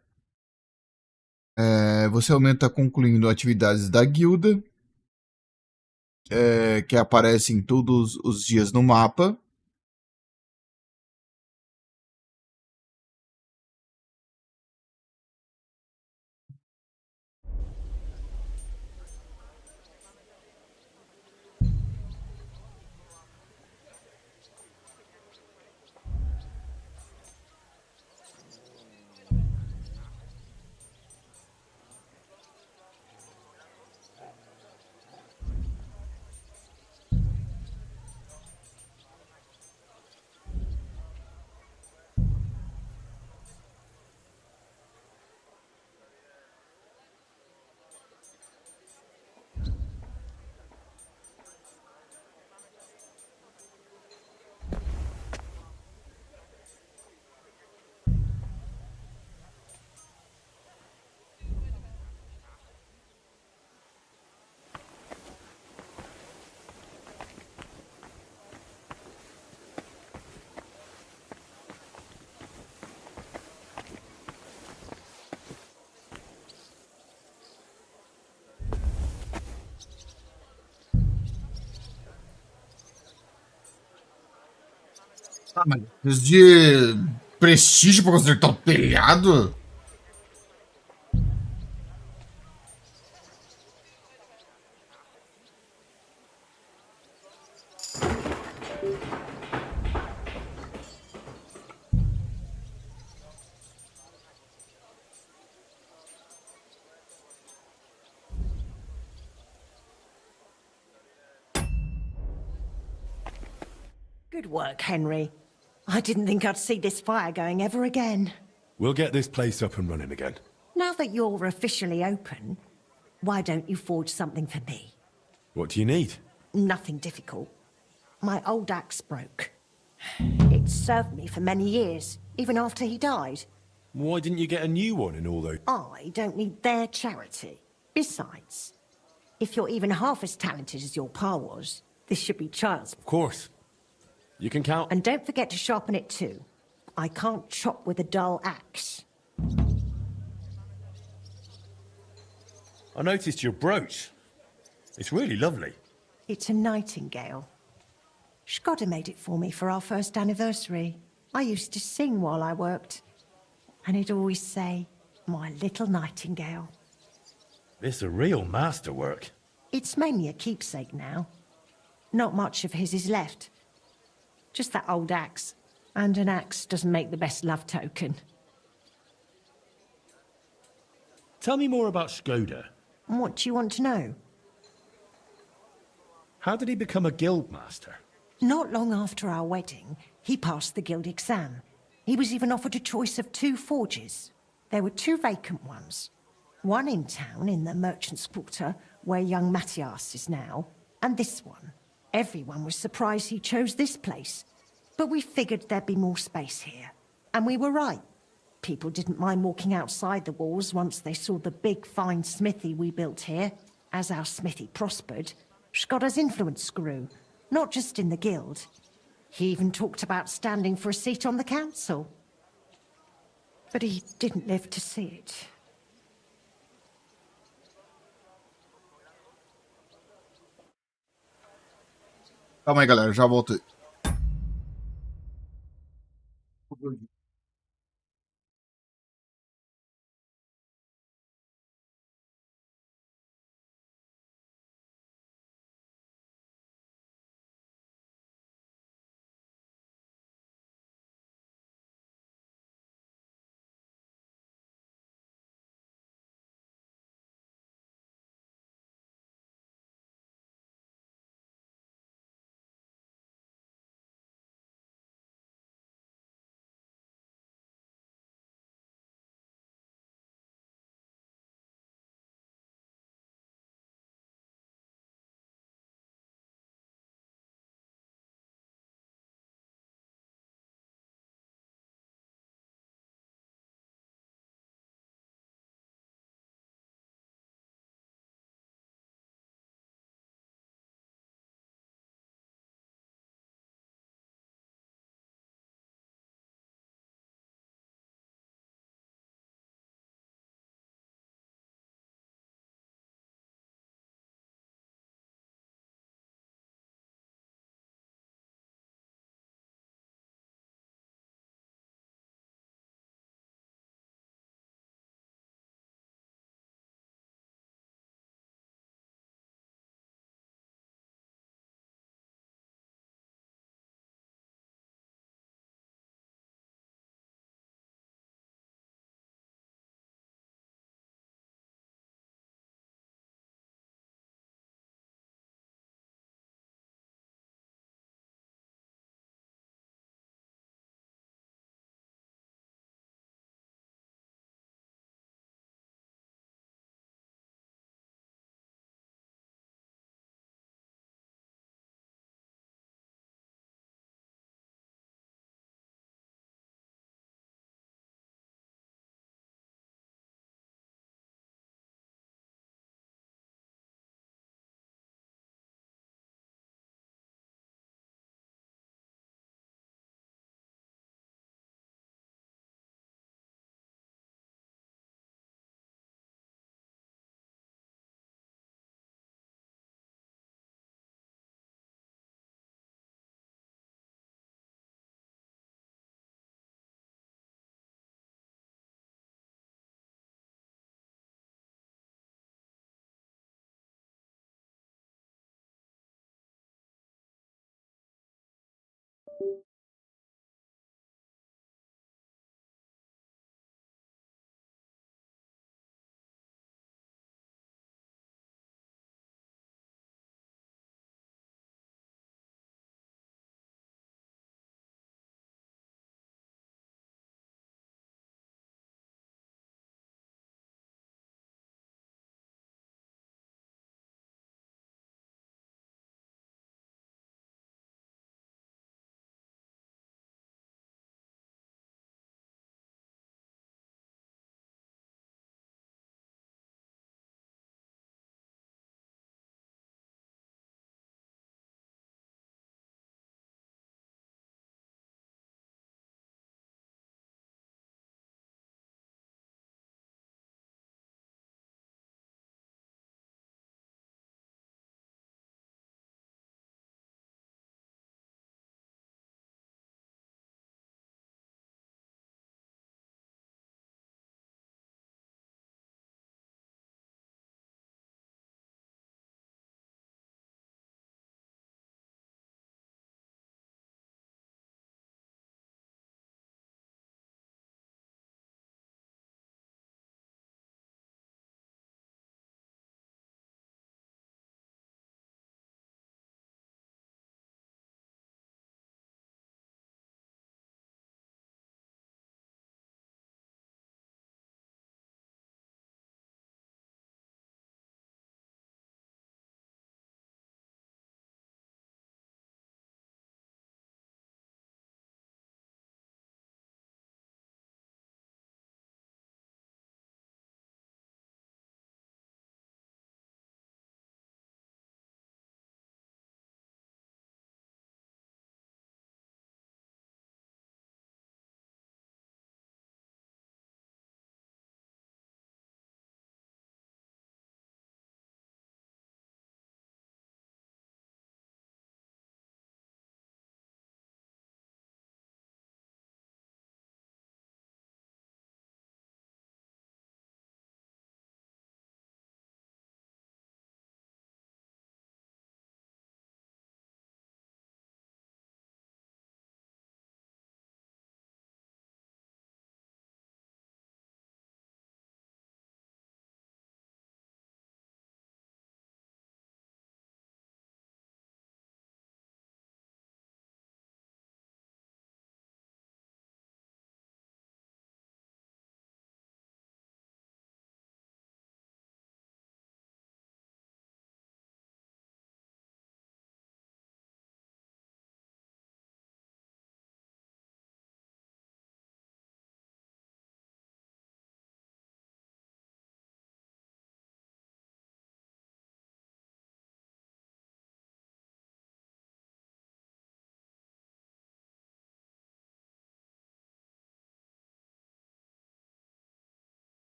concluindo atividades da guilda, que aparecem todos os dias no mapa. Ah, mas preciso de prestígio para consertar o telhado? Good work, Henry. I didn't think I'd see this fire going ever again. We'll get this place up and running again. Now that you're officially open, why don't you forge something for me? What do you need? Nothing difficult. My old axe broke. It served me for many years, even after he died. Why didn't you get a new one in all those... I don't need their charity. Besides, if you're even half as talented as your pa was, this should be child's. Of course. You can count... And don't forget to sharpen it too. I can't chop with a dull axe. I noticed your brooch. It's really lovely. It's a nightingale. Shkoda made it for me for our first anniversary. I used to sing while I worked. And he'd always say, "My little nightingale." It's a real masterwork. It's mainly a keepsake now. Not much of his is left. Just that old axe. And an axe doesn't make the best love token. Tell me more about Shkoda. What do you want to know? How did he become a guild master? Not long after our wedding, he passed the guild exam. He was even offered a choice of 2 forges. There were 2 vacant ones. One in town, in the Merchant's Quarter, where young Matthias is now, and this one. Everyone was surprised he chose this place. But we figured there'd be more space here. And we were right. People didn't mind walking outside the walls once they saw the big, fine smithy we built here. As our smithy prospered, Shkoda's influence grew, not just in the guild. He even talked about standing for a seat on the council. But he didn't live to see it. Calma aí, galera, já volto.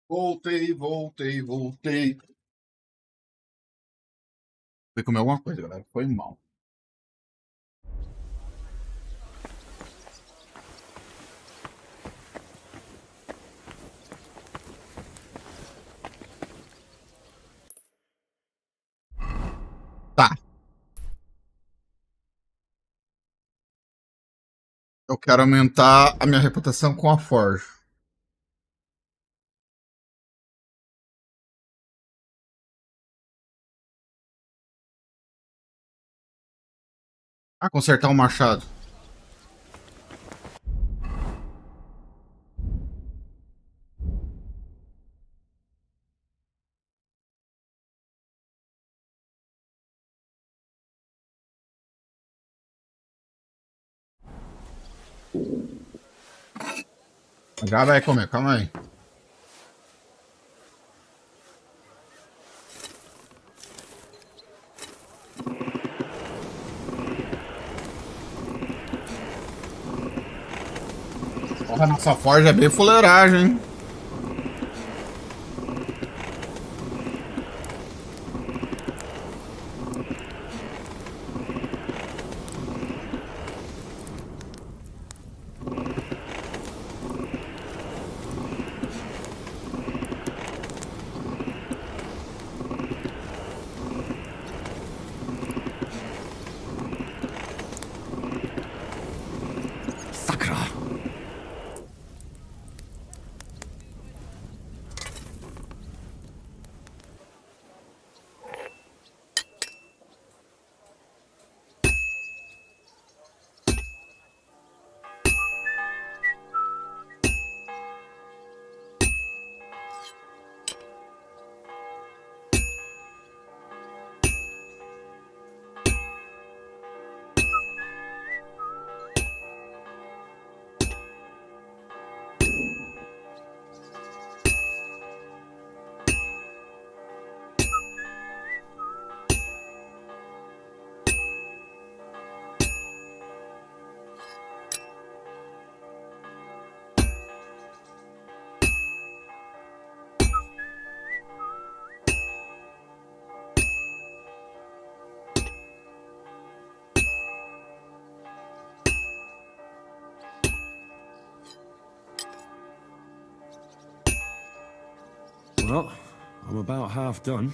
Voltei. Fui comer alguma coisa, galera. Foi mal. Tá. Eu quero aumentar a minha reputação com a Forge. Ah, consertar um machado. Já vai comer, calma aí. Porra, nossa Forge é bem fuleiragem, hein? Well, I'm about half done.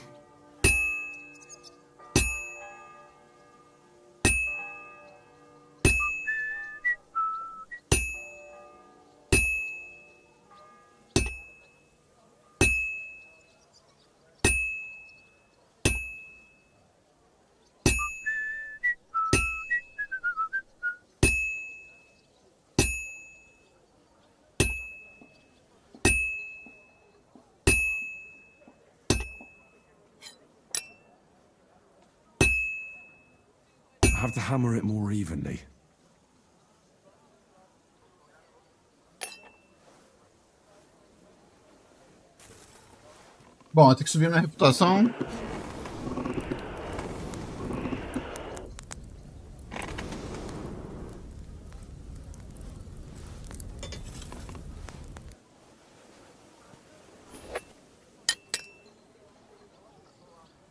I have to hammer it more evenly. Bom, eu tenho que subir minha reputação.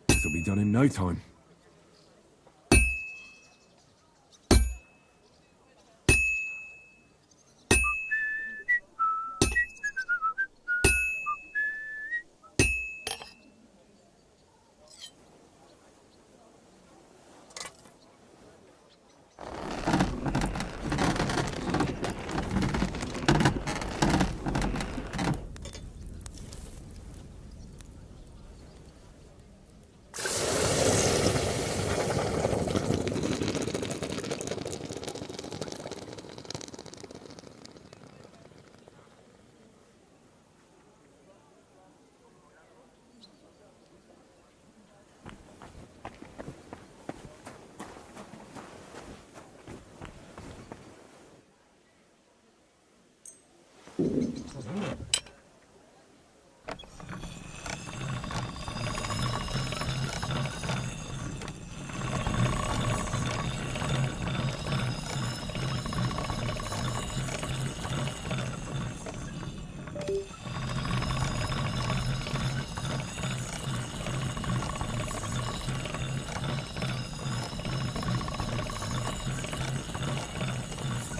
This will be done in no time.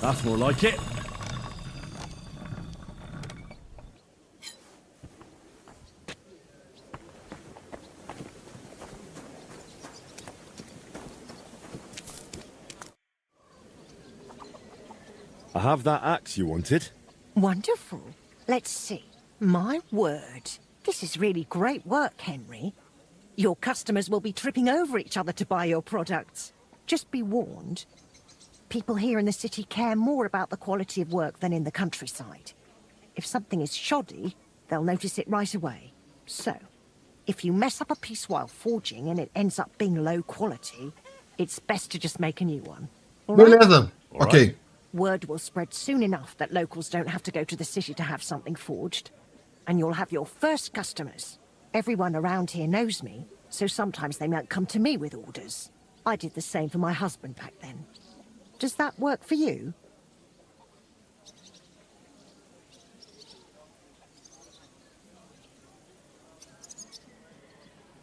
That's more like it. I have that axe you wanted. Wonderful. Let's see. My word. This is really great work, Henry. Your customers will be tripping over each other to buy your products. Just be warned. People here in the city care more about the quality of work than in the countryside. If something is shoddy, they'll notice it right away. So, if you mess up a piece while forging and it ends up being low quality, it's best to just make a new one. All right? Beleza. Ok. Word will spread soon enough that locals don't have to go to the city to have something forged. And you'll have your first customers. Everyone around here knows me, so sometimes they might come to me with orders. I did the same for my husband back then. Does that work for you?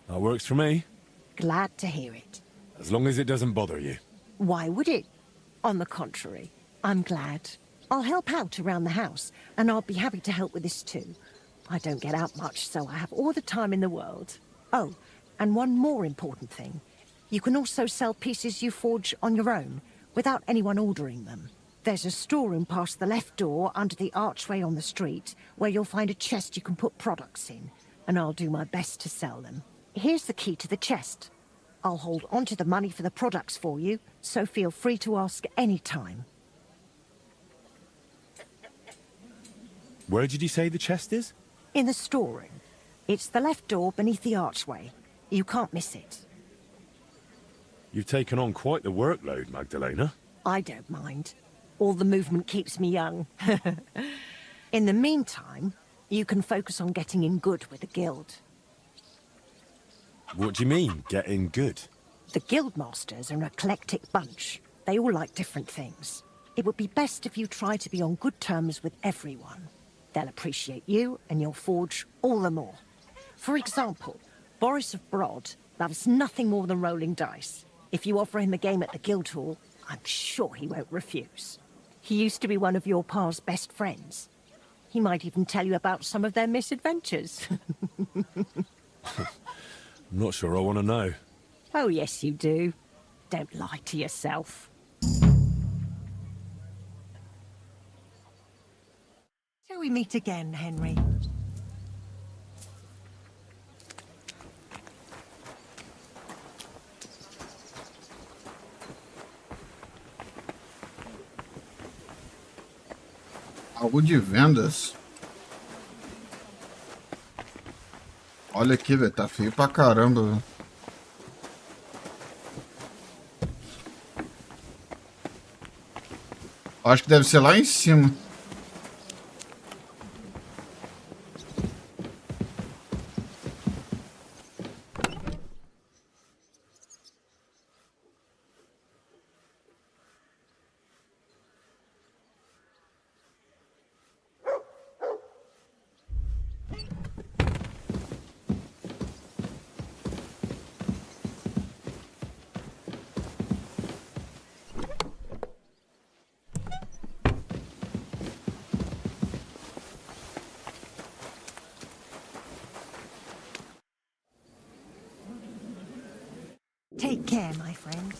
That works for me. Glad to hear it. As long as it doesn't bother you. Why would it? On the contrary, I'm glad. I'll help out around the house, and I'll be happy to help with this too. I don't get out much, so I have all the time in the world. Oh, and one more important thing. You can also sell pieces you forge on your own, without anyone ordering them. There's a storeroom past the left door under the archway on the street, where you'll find a chest you can put products in, and I'll do my best to sell them. Here's the key to the chest. I'll hold onto the money for the products for you, so feel free to ask any time. Where did you say the chest is? In the storeroom. It's the left door beneath the archway. You can't miss it. You've taken on quite the workload, Magdalena. I don't mind. All the movement keeps me young. In the meantime, you can focus on getting in good with the guild. What do you mean, getting good? The guildmasters are an eclectic bunch. They all like different things. It would be best if you try to be on good terms with everyone. They'll appreciate you, and you'll forge all the more. For example, Boris of Brod loves nothing more than rolling dice. If you offer him a game at the Guildhall, I'm sure he won't refuse. He used to be one of your pa's best friends. He might even tell you about some of their misadventures. I'm not sure I want to know. Oh, yes, you do. Don't lie to yourself. Shall we meet again, Henry? Algo de vendas. Olha aqui, velho. Tá feio pra caramba, velho. Acho que deve ser lá em cima. Take care, my friend.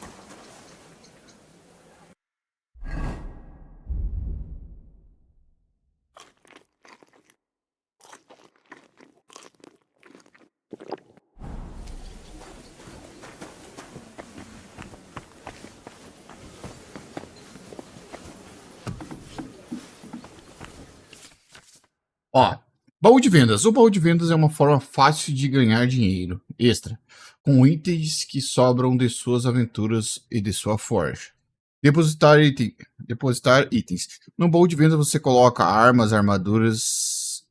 Ó, baú de vendas. O baú de vendas é uma forma fácil de ganhar dinheiro extra, com itens que sobram de suas aventuras e de sua forja. Depositar itens. No baú de vendas você coloca armas, armaduras,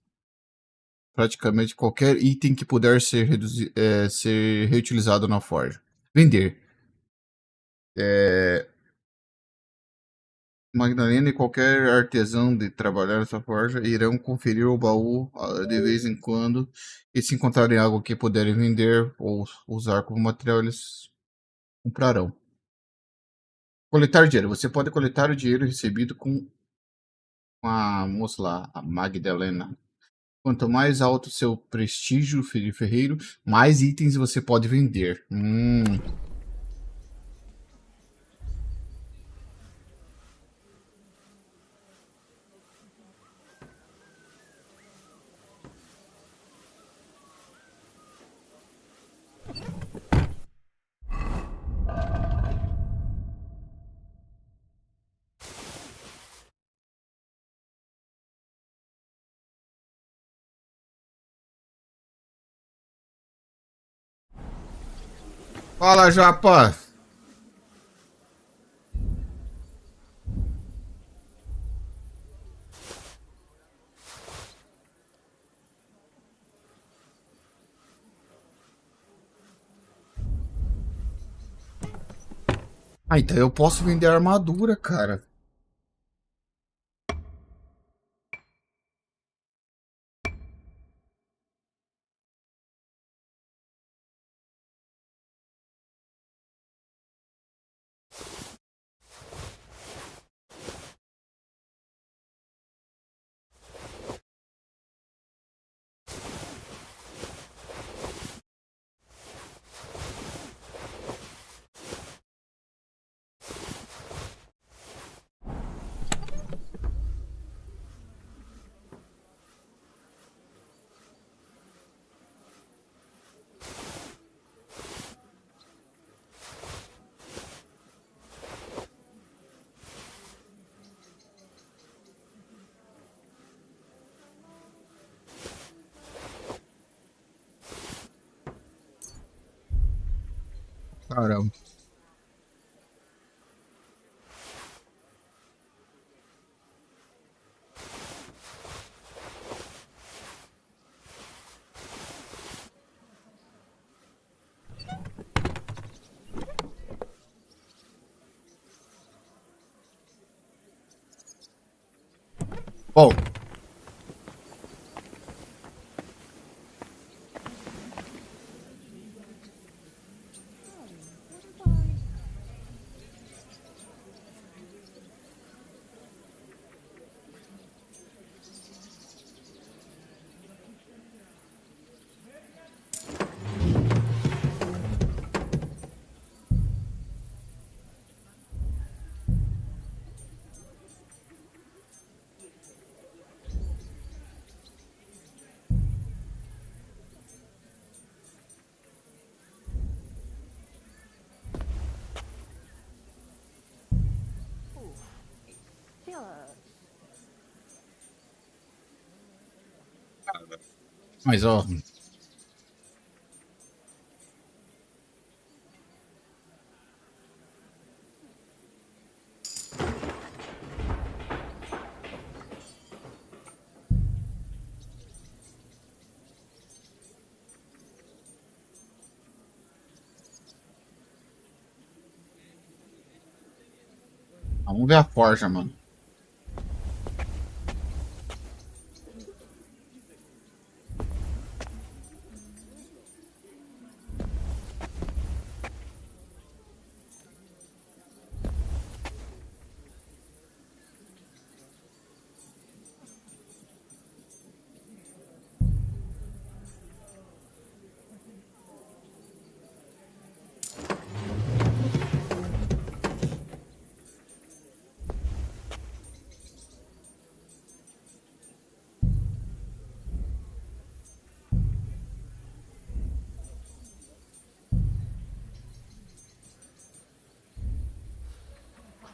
praticamente qualquer item que puder ser reutilizado na forja. Vender. Magdalena e qualquer artesão de trabalhar nessa forja irão conferir o baú de vez em quando e se encontrarem algo que puderem vender ou usar como material, eles comprarão. Coletar dinheiro. Você pode coletar o dinheiro recebido com a moça lá, a Magdalena. Quanto mais alto seu prestígio de ferreiro, mais itens você pode vender. Fala, Japa! Ah, então eu posso vender armadura, cara. Caramba. Bom. Mas ó. Vamos ver a forja, mano.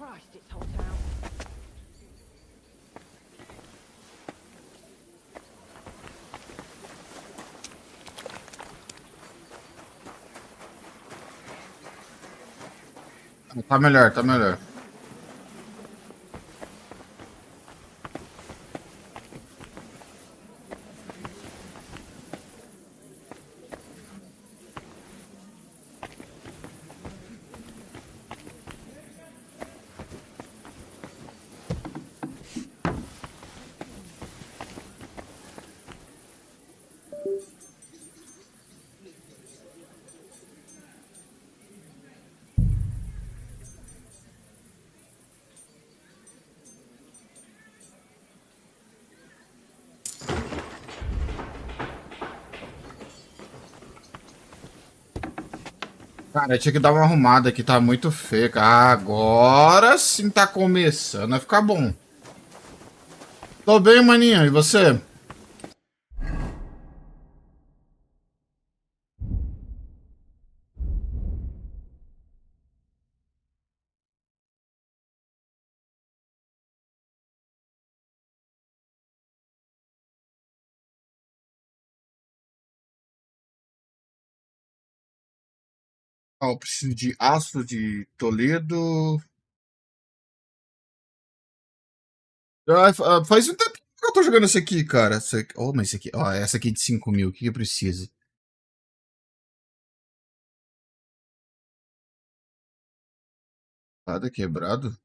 Christ, it's hot out. Tá melhor, tá melhor. Cara, eu tinha que dar uma arrumada aqui, tá muito feio. Agora sim tá começando a ficar bom. Tô bem, maninho, e você? Ó, eu preciso de aço de Toledo. Faz um tempo que eu tô jogando esse aqui, cara. Oh, mas esse aqui, ó, essa aqui de 5.000, o que eu preciso? Nada quebrado?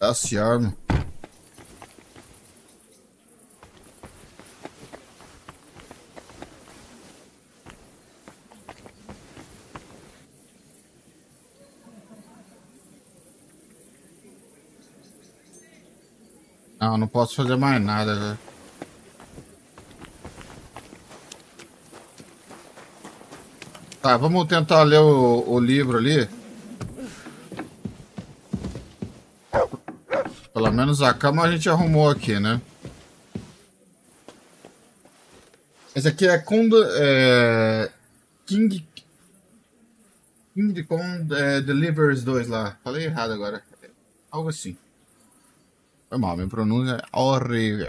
Aço e arma. Não, não posso fazer mais nada, velho. Tá, vamos tentar ler o livro ali. Pelo menos a cama a gente arrumou aqui, né? Esse aqui é King de Delivers 2 lá. Falei errado agora. Algo assim. Foi mal, minha pronúncia é horrível.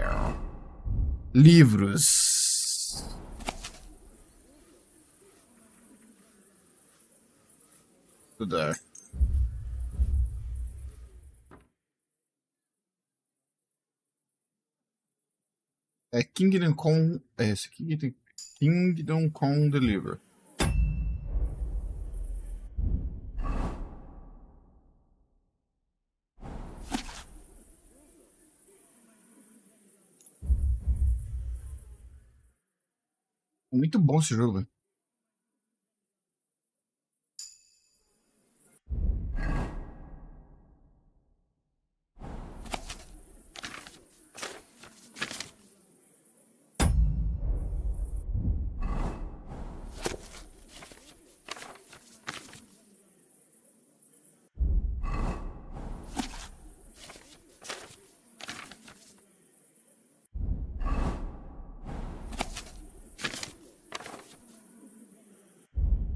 Livros. Estudar. É Kingdom Come. É esse aqui tem Kingdom Come Deliver. Muito bom esse jogo, velho.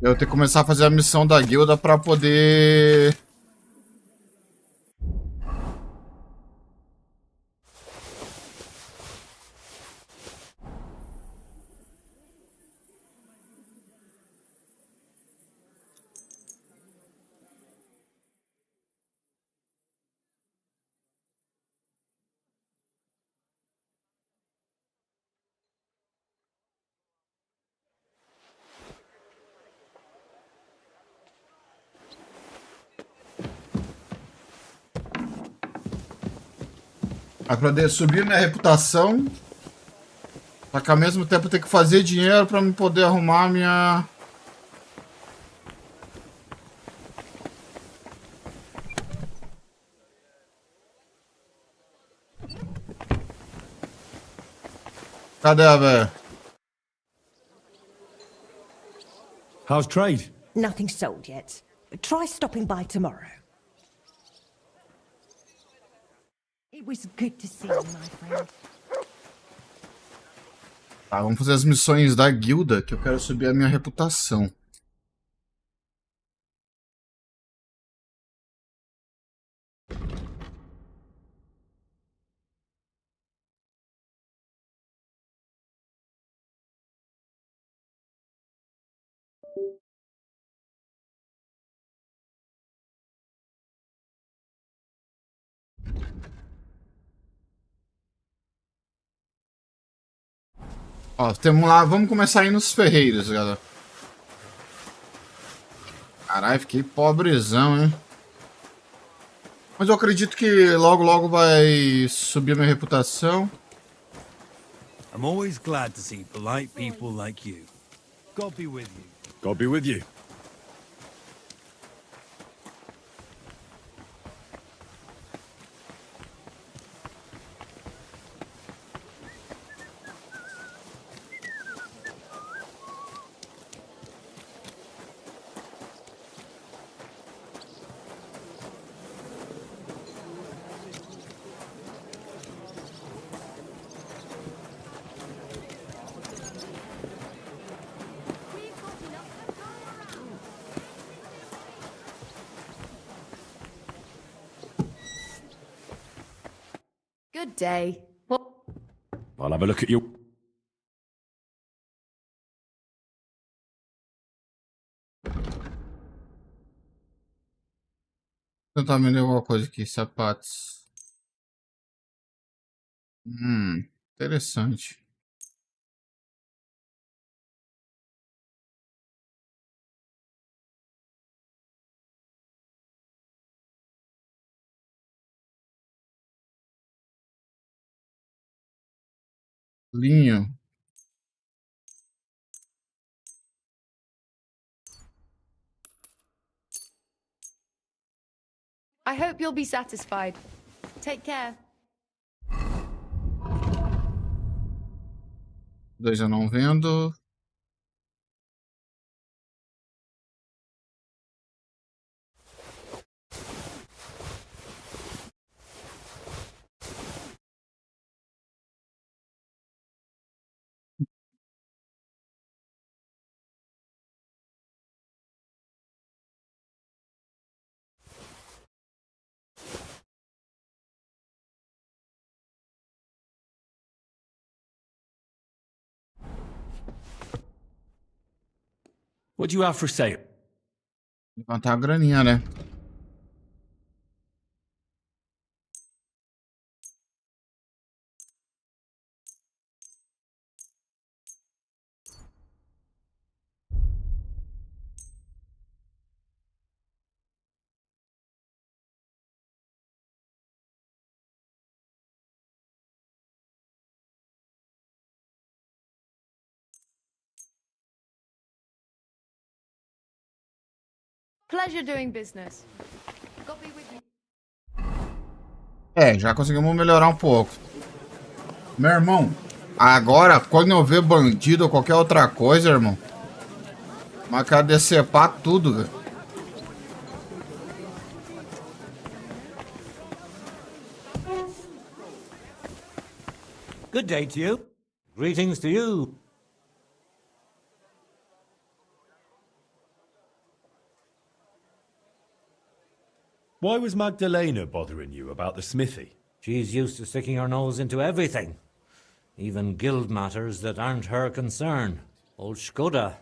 Eu tenho que começar a fazer a missão da guilda pra poder... Pra poder subir minha reputação. Só que ao mesmo tempo eu tenho que fazer dinheiro pra me poder arrumar minha... Cadê a velha? How's trade? Nothing sold yet. Try stopping by tomorrow. It was good to see you, my friend. Tá, vamos fazer as missões da guilda, que eu quero subir a minha reputação. Ó, temos lá, vamos começar aí nos ferreiros, galera. Caralho, fiquei pobrezão, hein? Mas eu acredito que logo, logo vai subir a minha reputação. I'm always glad to see polite people like you. God be with you. God be with you. Good day. What? I'll have a look at you. Tentar vender alguma coisa aqui, sapatos. Interessante. Linho. I hope you'll be satisfied. Take care. 2 eu não vendo. What do you have for sale? Levantar a graninha, né? Pleasure doing business. God be with you. Já conseguimos melhorar um pouco. Meu irmão, agora, quando eu ver bandido ou qualquer outra coisa, irmão, mas quero decepar tudo, velho. Good day to you. Greetings to you. Why was Magdalena bothering you about the smithy? She's used to sticking her nose into everything. Even guild matters that aren't her concern. Old Skoda,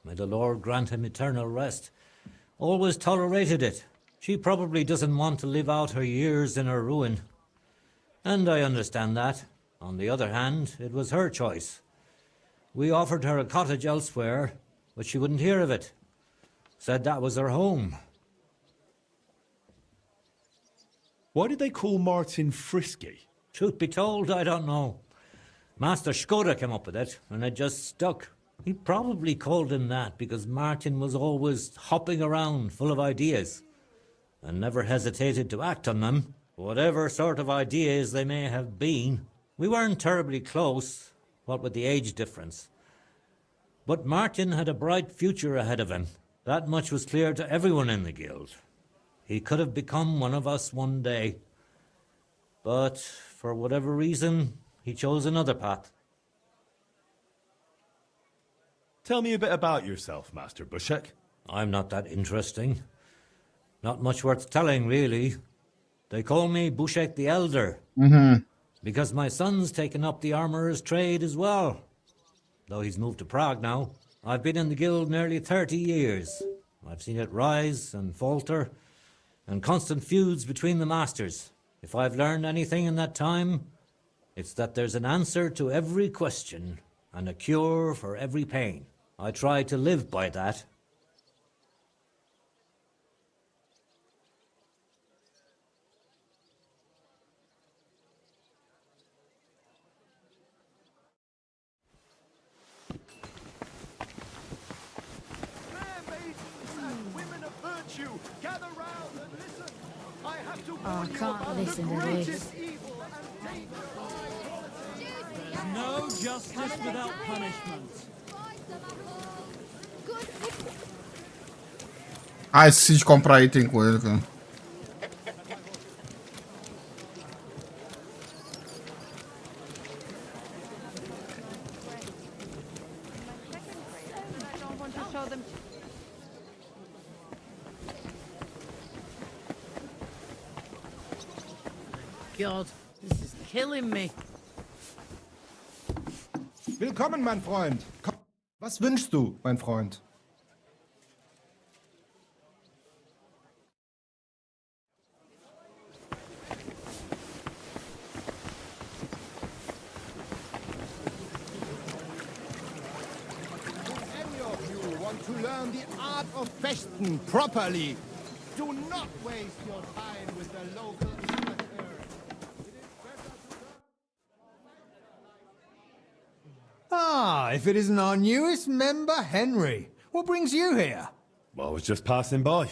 may the Lord grant him eternal rest, always tolerated it. She probably doesn't want to live out her years in her ruin. And I understand that. On the other hand, it was her choice. We offered her a cottage elsewhere, but she wouldn't hear of it. Said that was her home. Why did they call Martin Frisky? Truth be told, I don't know. Master Skoda came up with it, and it just stuck. He probably called him that because Martin was always hopping around, full of ideas, and never hesitated to act on them, whatever sort of ideas they may have been. We weren't terribly close, what with the age difference. But Martin had a bright future ahead of him. That much was clear to everyone in the guild. He could have become one of us one day. But for whatever reason, he chose another path. Tell me a bit about yourself, Master Bushek. I'm not that interesting. Not much worth telling, really. They call me Bushek the Elder. Because my son's taken up the armourer's trade as well. Though he's moved to Prague now. I've been in the guild nearly 30 years. I've seen it rise and falter, and constant feuds between the masters. If I've learned anything in that time, it's that there's an answer to every question and a cure for every pain. I try to live by that. Gather round and listen. I have to Oh, I warn you can't about listen the to greatest this. evil and danger. No justice without punishment. Ah, esqueci de comprar item com ele, cara. God, this is killing me. Willkommen, mein Freund. Komm. Was wünschst du, mein Freund? If any of you want to learn the art of fechten properly, do not waste your time with the local amateur. Ah, if it isn't our newest member, Henry. What brings you here? Well, I was just passing by,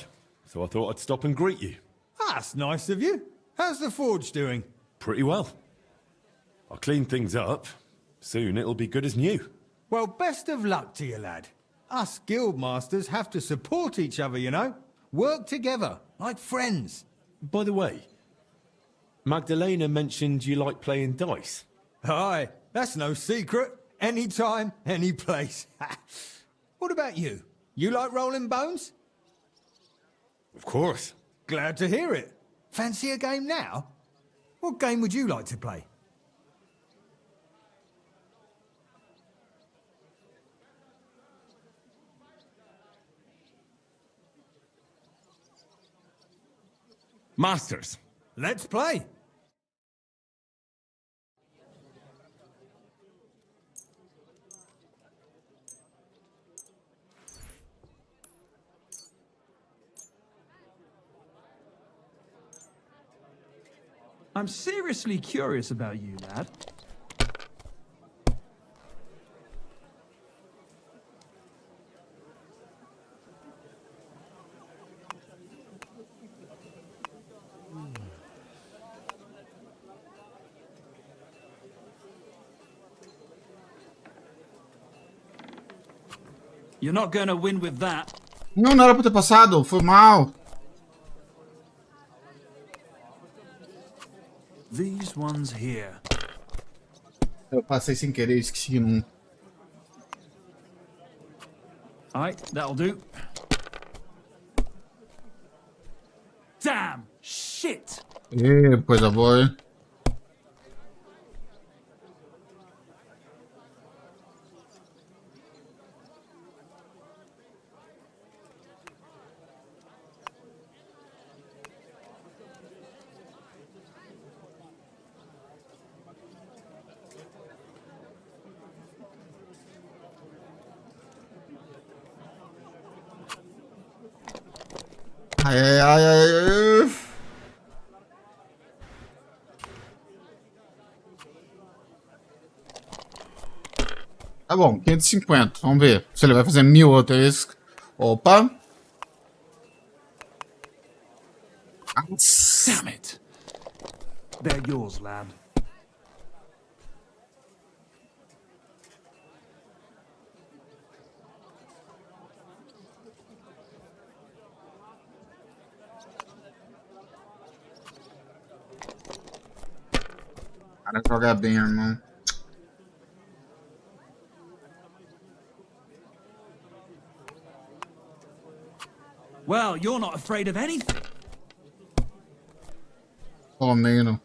so I thought I'd stop and greet you. That's nice of you. How's the forge doing? Pretty well. I'll clean things up. Soon it'll be good as new. Well, best of luck to you, lad. Us guildmasters have to support each other, you know? Work together, like friends. By the way, Magdalena mentioned you like playing dice. Aye, that's no secret. Anytime, any place. What about you? You like rolling bones? Of course. Glad to hear it. Fancy a game now? What game would you like to play? Masters. Let's play. I'm seriously curious about you, lad. You're not going to win with that. Não, não era pra ter passado. Foi mal. These ones here. Eu passei sem querer, esqueci um. Aye, that'll do. Damn! Shit! Coisa boa, hein? Ai, ai, ai, ai. Tá bom, 550. Vamos ver se ele vai fazer 1000 outra vez. Opa. Damn it! They're yours, lad. Cara, joga bem, irmão. Well, you're not afraid of anything. Pelo menos.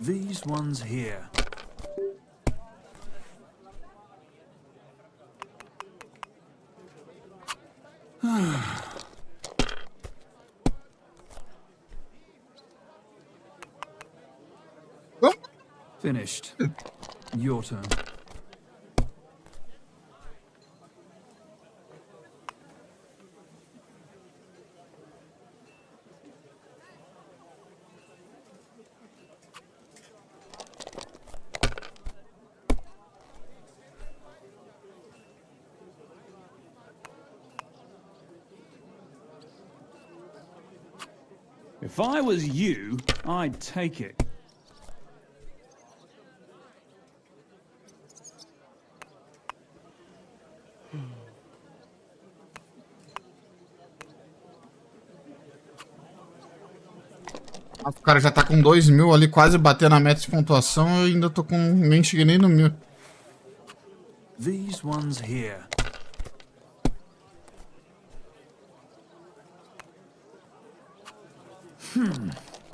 These ones here. Finished. Your turn. If I was you, I'd take it. O cara já tá com 2.000 ali, quase batendo a meta de pontuação. Eu ainda tô com... nem cheguei nem no 1.000. These ones here.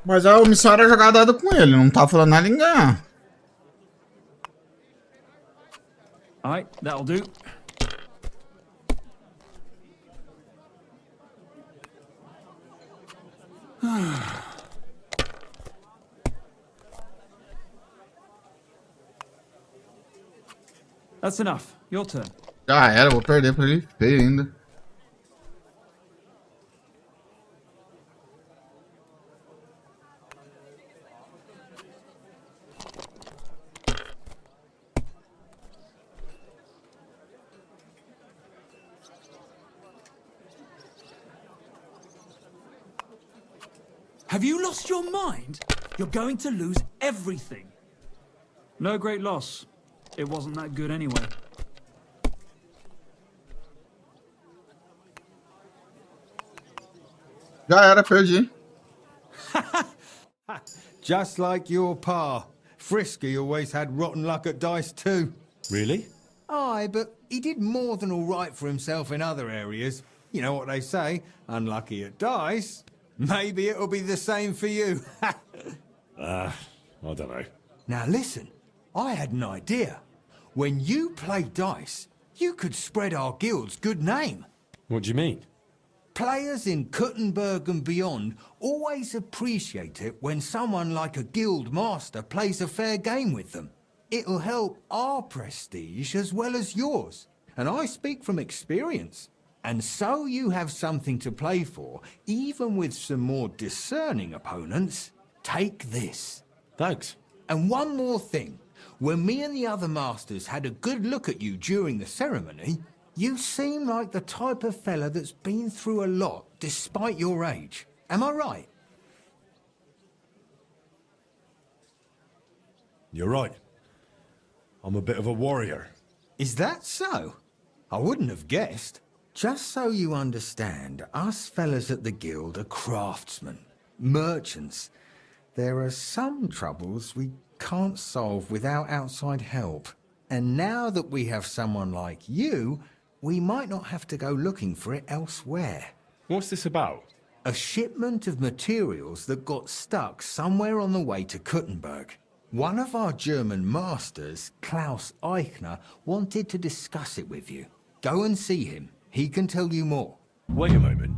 Mas a missão era jogar dado com ele, não tá falando nada em ganhar. Alright, that'll do. That's enough. Your turn. Já era, vou perder pra ele feio ainda. Have you lost your mind? You're going to lose everything. No great loss. It wasn't that good anyway. Já era, perdi. Just like your pa. Frisky always had rotten luck at dice too. Really? Aye, but he did more than all right for himself in other areas. You know what they say, unlucky at dice. Maybe it'll be the same for you. I don't know. Now listen, I had an idea. When you play dice, you could spread our guild's good name. What do you mean? Players in Kuttenberg and beyond always appreciate it when someone like a guild master plays a fair game with them. It'll help our prestige as well as yours. And I speak from experience. And so you have something to play for, even with some more discerning opponents. Take this. Thanks. And one more thing. When me and the other masters had a good look at you during the ceremony, you seem like the type of fella that's been through a lot, despite your age. Am I right? You're right. I'm a bit of a warrior. Is that so? I wouldn't have guessed. Just so you understand, us fellas at the guild are craftsmen, merchants. There are some troubles we can't solve without outside help. And now that we have someone like you, we might not have to go looking for it elsewhere. What's this about? A shipment of materials that got stuck somewhere on the way to Kuttenberg. One of our German masters, Klaus Eichner, wanted to discuss it with you. Go and see him. He can tell you more. Wait a moment.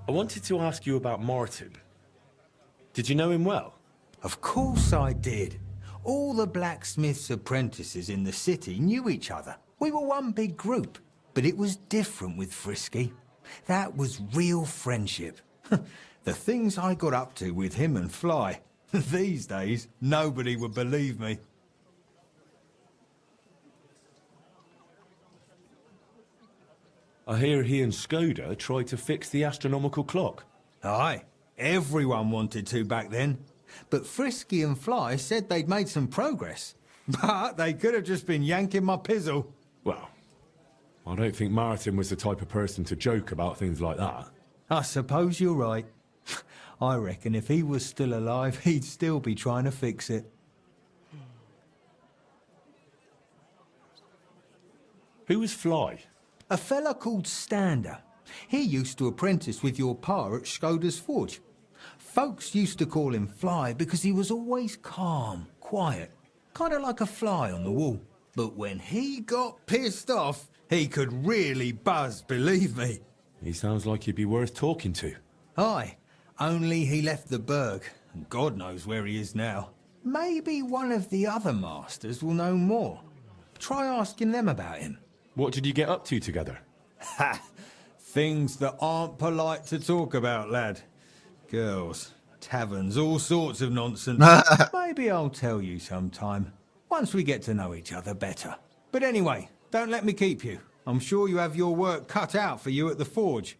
I wanted to ask you about Martin. Did you know him well? Of course I did. All the blacksmith's apprentices in the city knew each other. We were one big group, but it was different with Frisky. That was real friendship. The things I got up to with him and Fly. These days, nobody would believe me. I hear he and Skoda tried to fix the astronomical clock. Aye, everyone wanted to back then. But Frisky and Fly said they'd made some progress. But they could have just been yanking my pizzle. Well, I don't think Martin was the type of person to joke about things like that. I suppose you're right. I reckon if he was still alive, he'd still be trying to fix it. Who was Fly? A fella called Stander. He used to apprentice with your pa at Skoda's Forge. Folks used to call him Fly because he was always calm, quiet, kind of like a fly on the wall. But when he got pissed off, he could really buzz, believe me. He sounds like he'd be worth talking to. Aye, only he left the burg, and God knows where he is now. Maybe one of the other masters will know more. Try asking them about him. What did you get up to together? Ha! Things that aren't polite to talk about, lad. Girls, taverns, all sorts of nonsense. Maybe I'll tell you sometime, once we get to know each other better. But anyway, don't let me keep you. I'm sure you have your work cut out for you at the forge.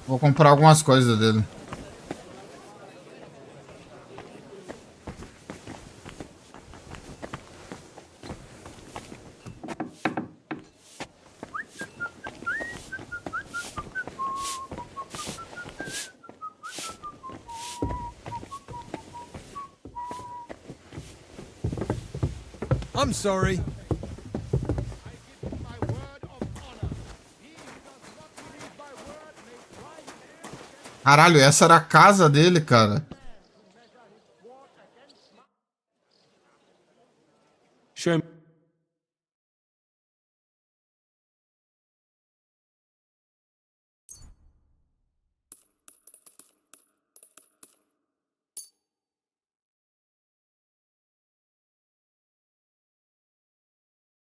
Vou comprar algumas coisas dele. I'm sorry. Caralho, essa era a casa dele, cara. Show.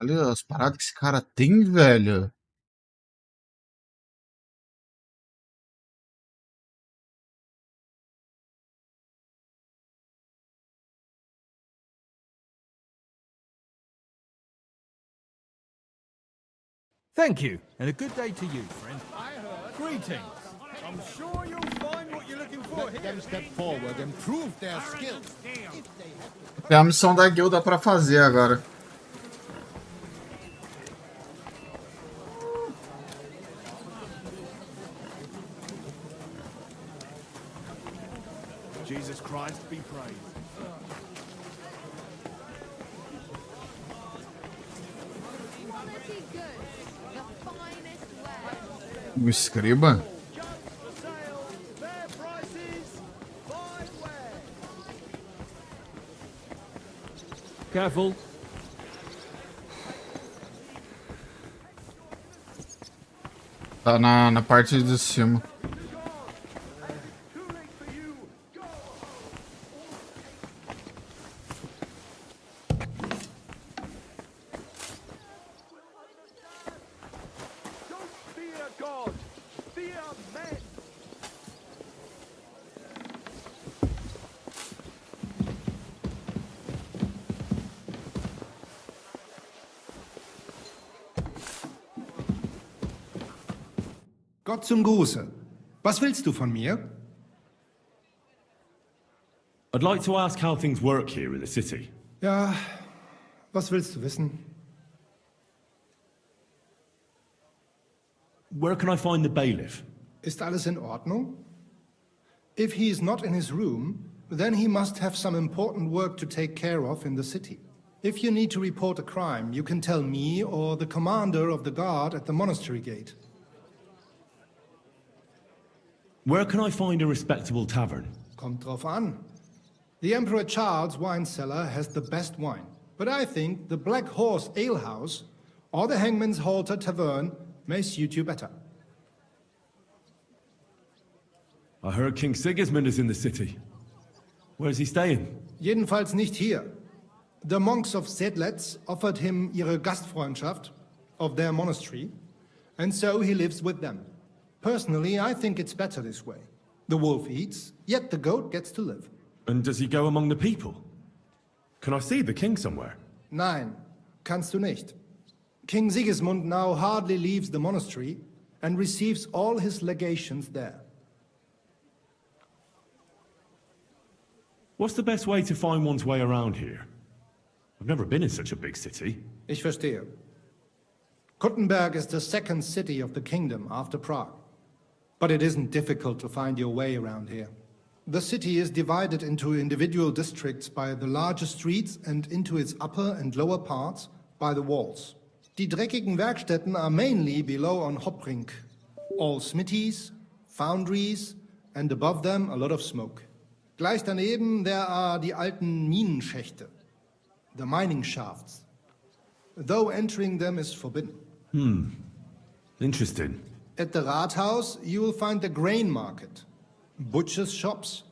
Olha as paradas que esse cara tem, velho. Thank you, and a good day to you, friend. Greetings. I'm sure you'll find what you're looking for Let them step forward and prove their skills. Tem a missão da guilda pra fazer agora. Jesus Christ be praised. Quality goods, the finest way. O escriba? Careful. Tá na parte de cima. Gott zum Gruße. Was willst du von mir? I'd like to ask how things work here in the city. Ja, was willst du wissen? Where can I find the bailiff? Ist alles in Ordnung? If he is not in his room, then he must have some important work to take care of in the city. If you need to report a crime, you can tell me or the commander of the guard at the monastery gate. Where can I find a respectable tavern? Kommt drauf an. The Emperor Charles' wine cellar has the best wine, but I think the Black Horse Ale House or the Hangman's Halter Tavern may suit you better. I heard King Sigismund is in the city. Where's he staying? Jedenfalls nicht hier. The monks of Sedlitz offered him ihre Gastfreundschaft of their monastery, and so he lives with them. Personally, I think it's better this way. The wolf eats, yet the goat gets to live. And does he go among the people? Can I see the king somewhere? Nein, kannst du nicht. King Sigismund now hardly leaves the monastery and receives all his legations there. What's the best way to find one's way around here? I've never been in such a big city. Ich verstehe. Kuttenberg is the second city of the kingdom after Prague. But it isn't difficult to find your way around here. The city is divided into individual districts by the larger streets and into its upper and lower parts by the walls. Die dreckigen Werkstätten are mainly below on Hopbrink. All smithies, foundries, and above them a lot of smoke. Gleich daneben there are die alten Minenschächte, the mining shafts, though entering them is forbidden. Interesting. At the Rathaus, you will find the grain market, butchers' shops,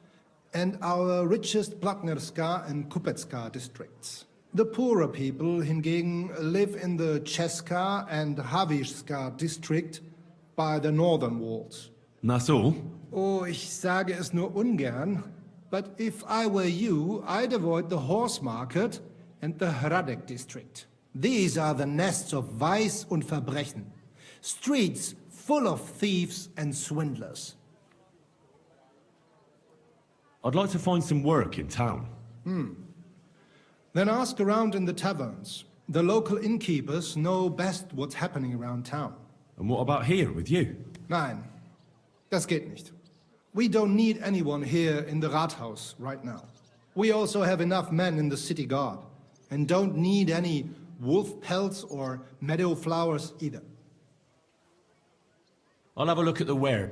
and our richest Platnerska and Kupecka districts. The poorer people, hingegen, live in the Česká and Havířská district by the northern walls. That's all? Oh, ich sage es nur ungern, but if I were you, I'd avoid the horse market and the Hradec district. These are the nests of Vice und Verbrechen. Streets full of thieves and swindlers. I'd like to find some work in town. Then ask around in the taverns. The local innkeepers know best what's happening around town. And what about here with you? Nein, das geht nicht. We don't need anyone here in the Rathaus right now. We also have enough men in the city guard, and don't need any wolf pelts or meadow flowers either. I'll have a look at the ware.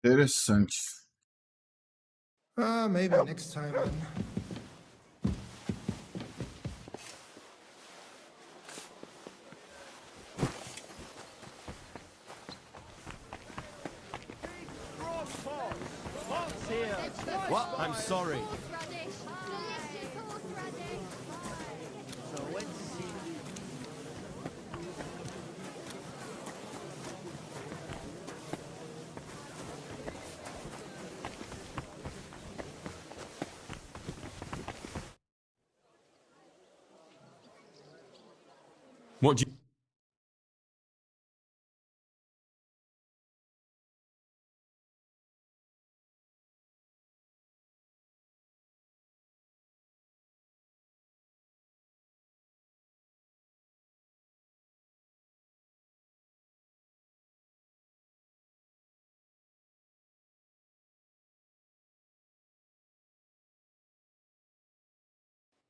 Interessante. Maybe next time then. What? I'm sorry. What do you...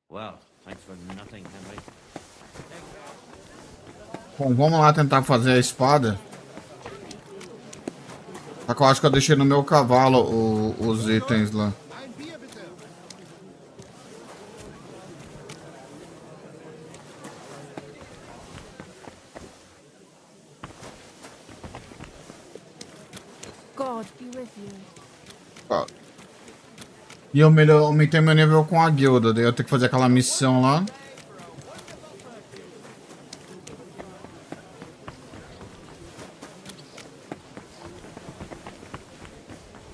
Well, thanks for nothing, Henry. Bom, vamos lá tentar fazer a espada. Só que eu acho que eu deixei no meu cavalo os itens lá. God be with you. Ó. E eu aumentei meu nível com a guilda, daí eu tenho que fazer aquela missão lá.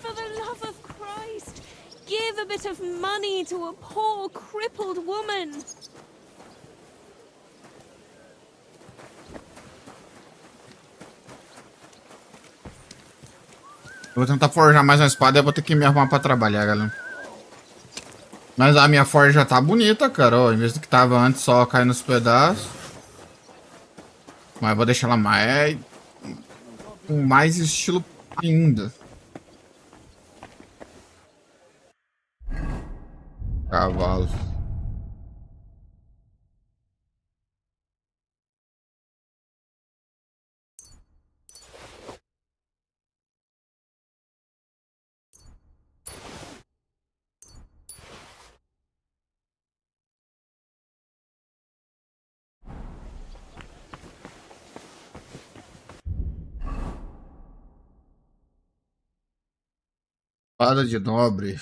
For the love of Christ, give a bit of money to a poor, crippled woman. Eu vou tentar forjar mais uma espada e eu vou ter que me arrumar pra trabalhar, galera. Mas a minha forja já tá bonita, cara. Ó, em vez do que tava antes só cair nos pedaços. Mas eu vou deixar ela mais... com mais estilo ainda. Cavalo. Espada de nobre.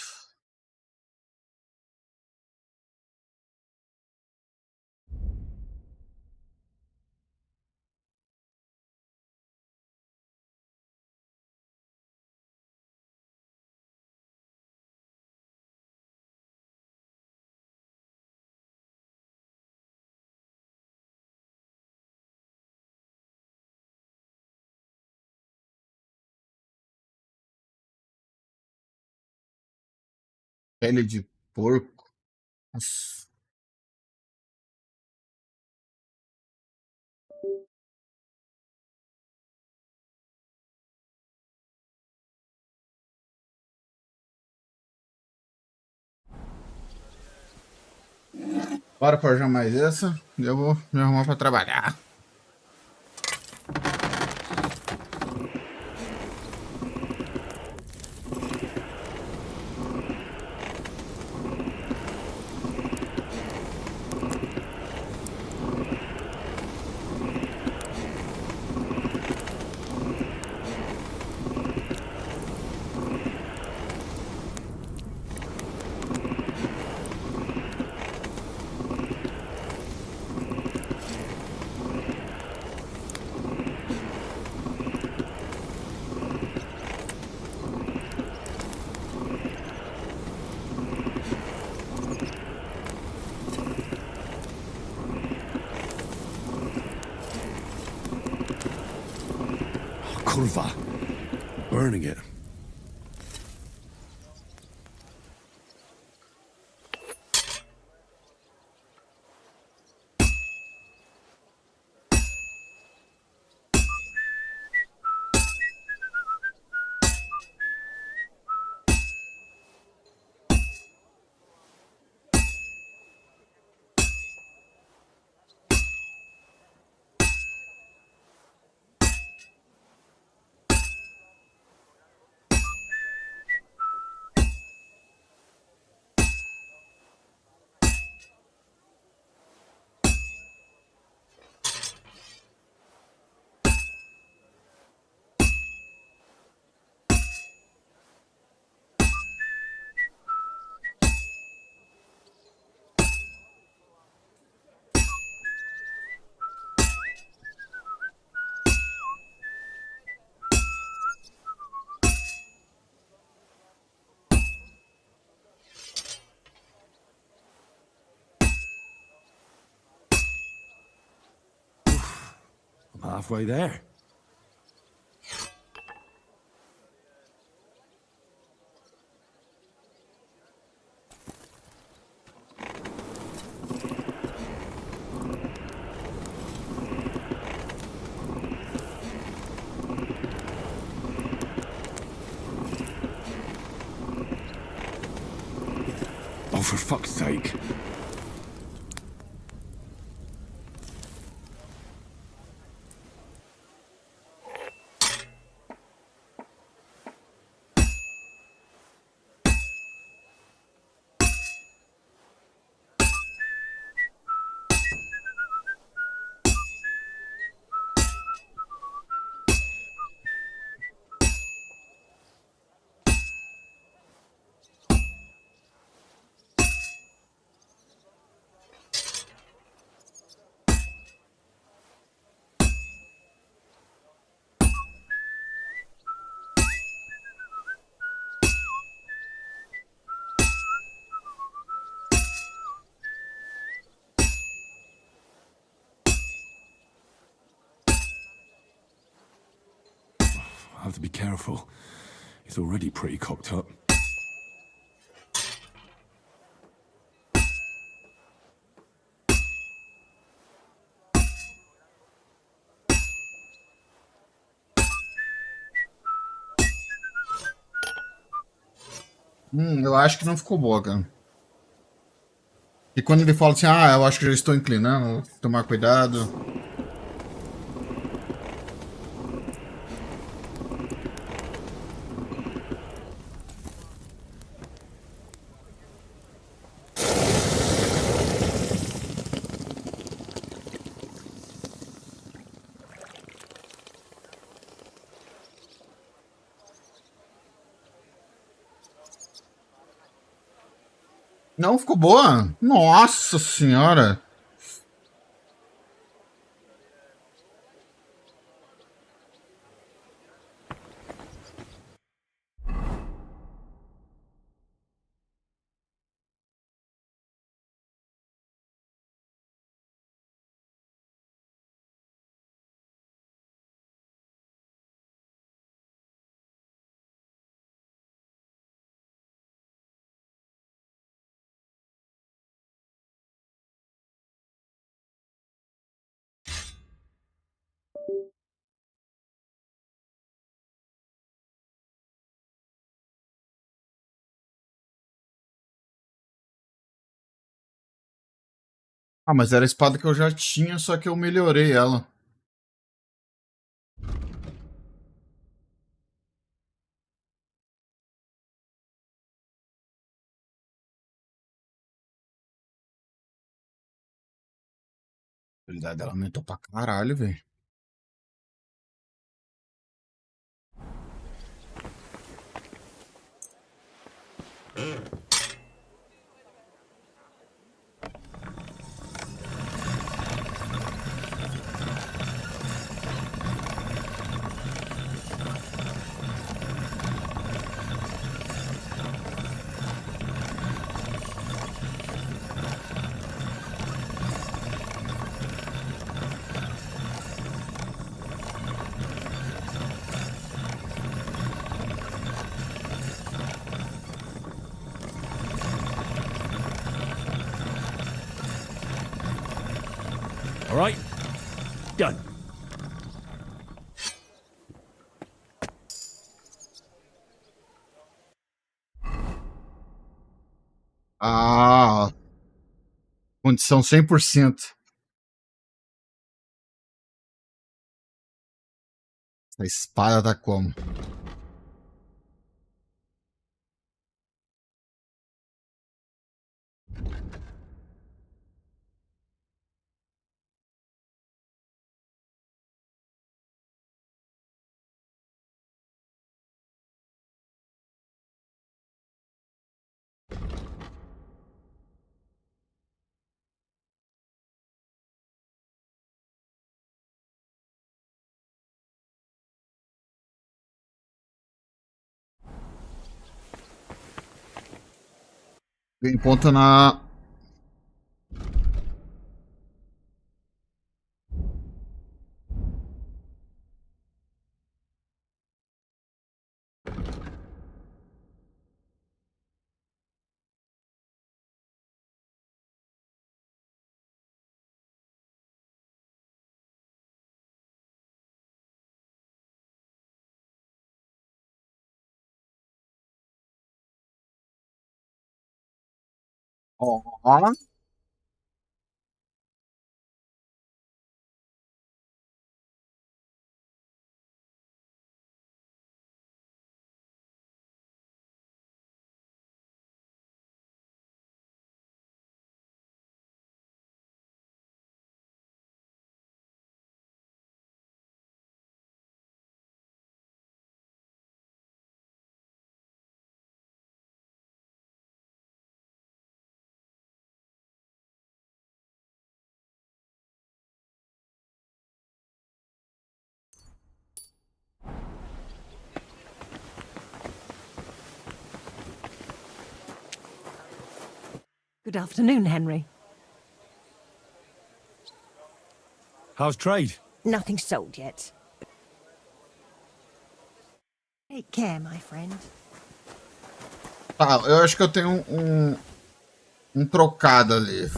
Pele de porco. Nossa. Bora forjar mais essa. Eu vou me arrumar pra trabalhar. curva. Burning it. I'm halfway there. Oh, for fuck's sake. I have to be careful. He's already pretty cocked up. Eu acho que não ficou boa, cara. E quando ele fala assim, ah, eu acho que já estou inclinando, vou tomar cuidado. Não ficou boa? Nossa senhora! Ah, mas era a espada que eu já tinha, só que eu melhorei ela. A habilidade dela aumentou pra caralho, velho. Ah, condição 100%. Essa espada tá como? Ganhei ponto na... Ó. Good afternoon, Henry. How's trade? Nothing sold yet. Take care, my friend. Tá, eu acho que eu tenho um trocado ali.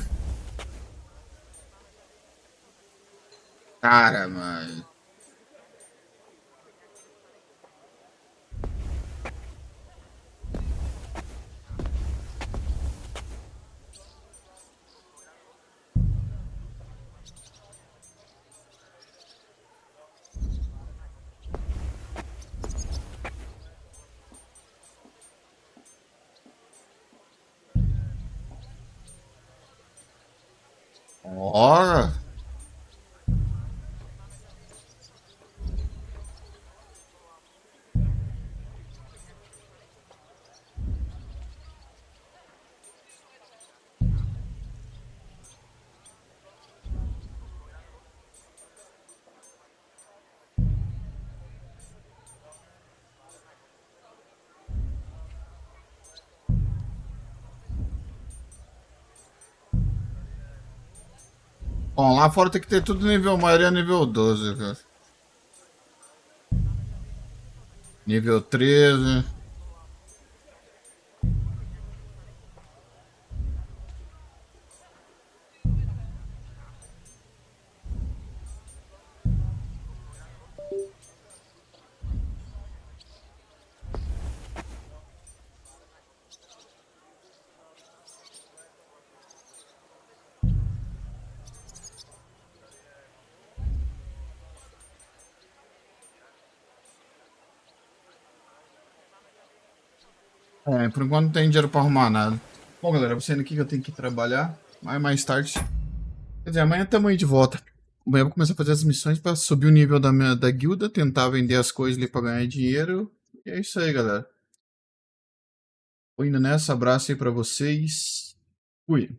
Cara, mano. Ora. Bom, lá fora tem que ter tudo nível, a maioria nível 12, cara. Nível 13. É, por enquanto não tem dinheiro pra arrumar nada. Bom, galera, eu vou saindo aqui que eu tenho que trabalhar. Mas mais tarde. Quer dizer, amanhã estamos aí de volta. Amanhã eu vou começar a fazer as missões pra subir o nível da guilda, tentar vender as coisas ali pra ganhar dinheiro. E é isso aí, galera. Vou indo nessa, abraço aí pra vocês. Fui.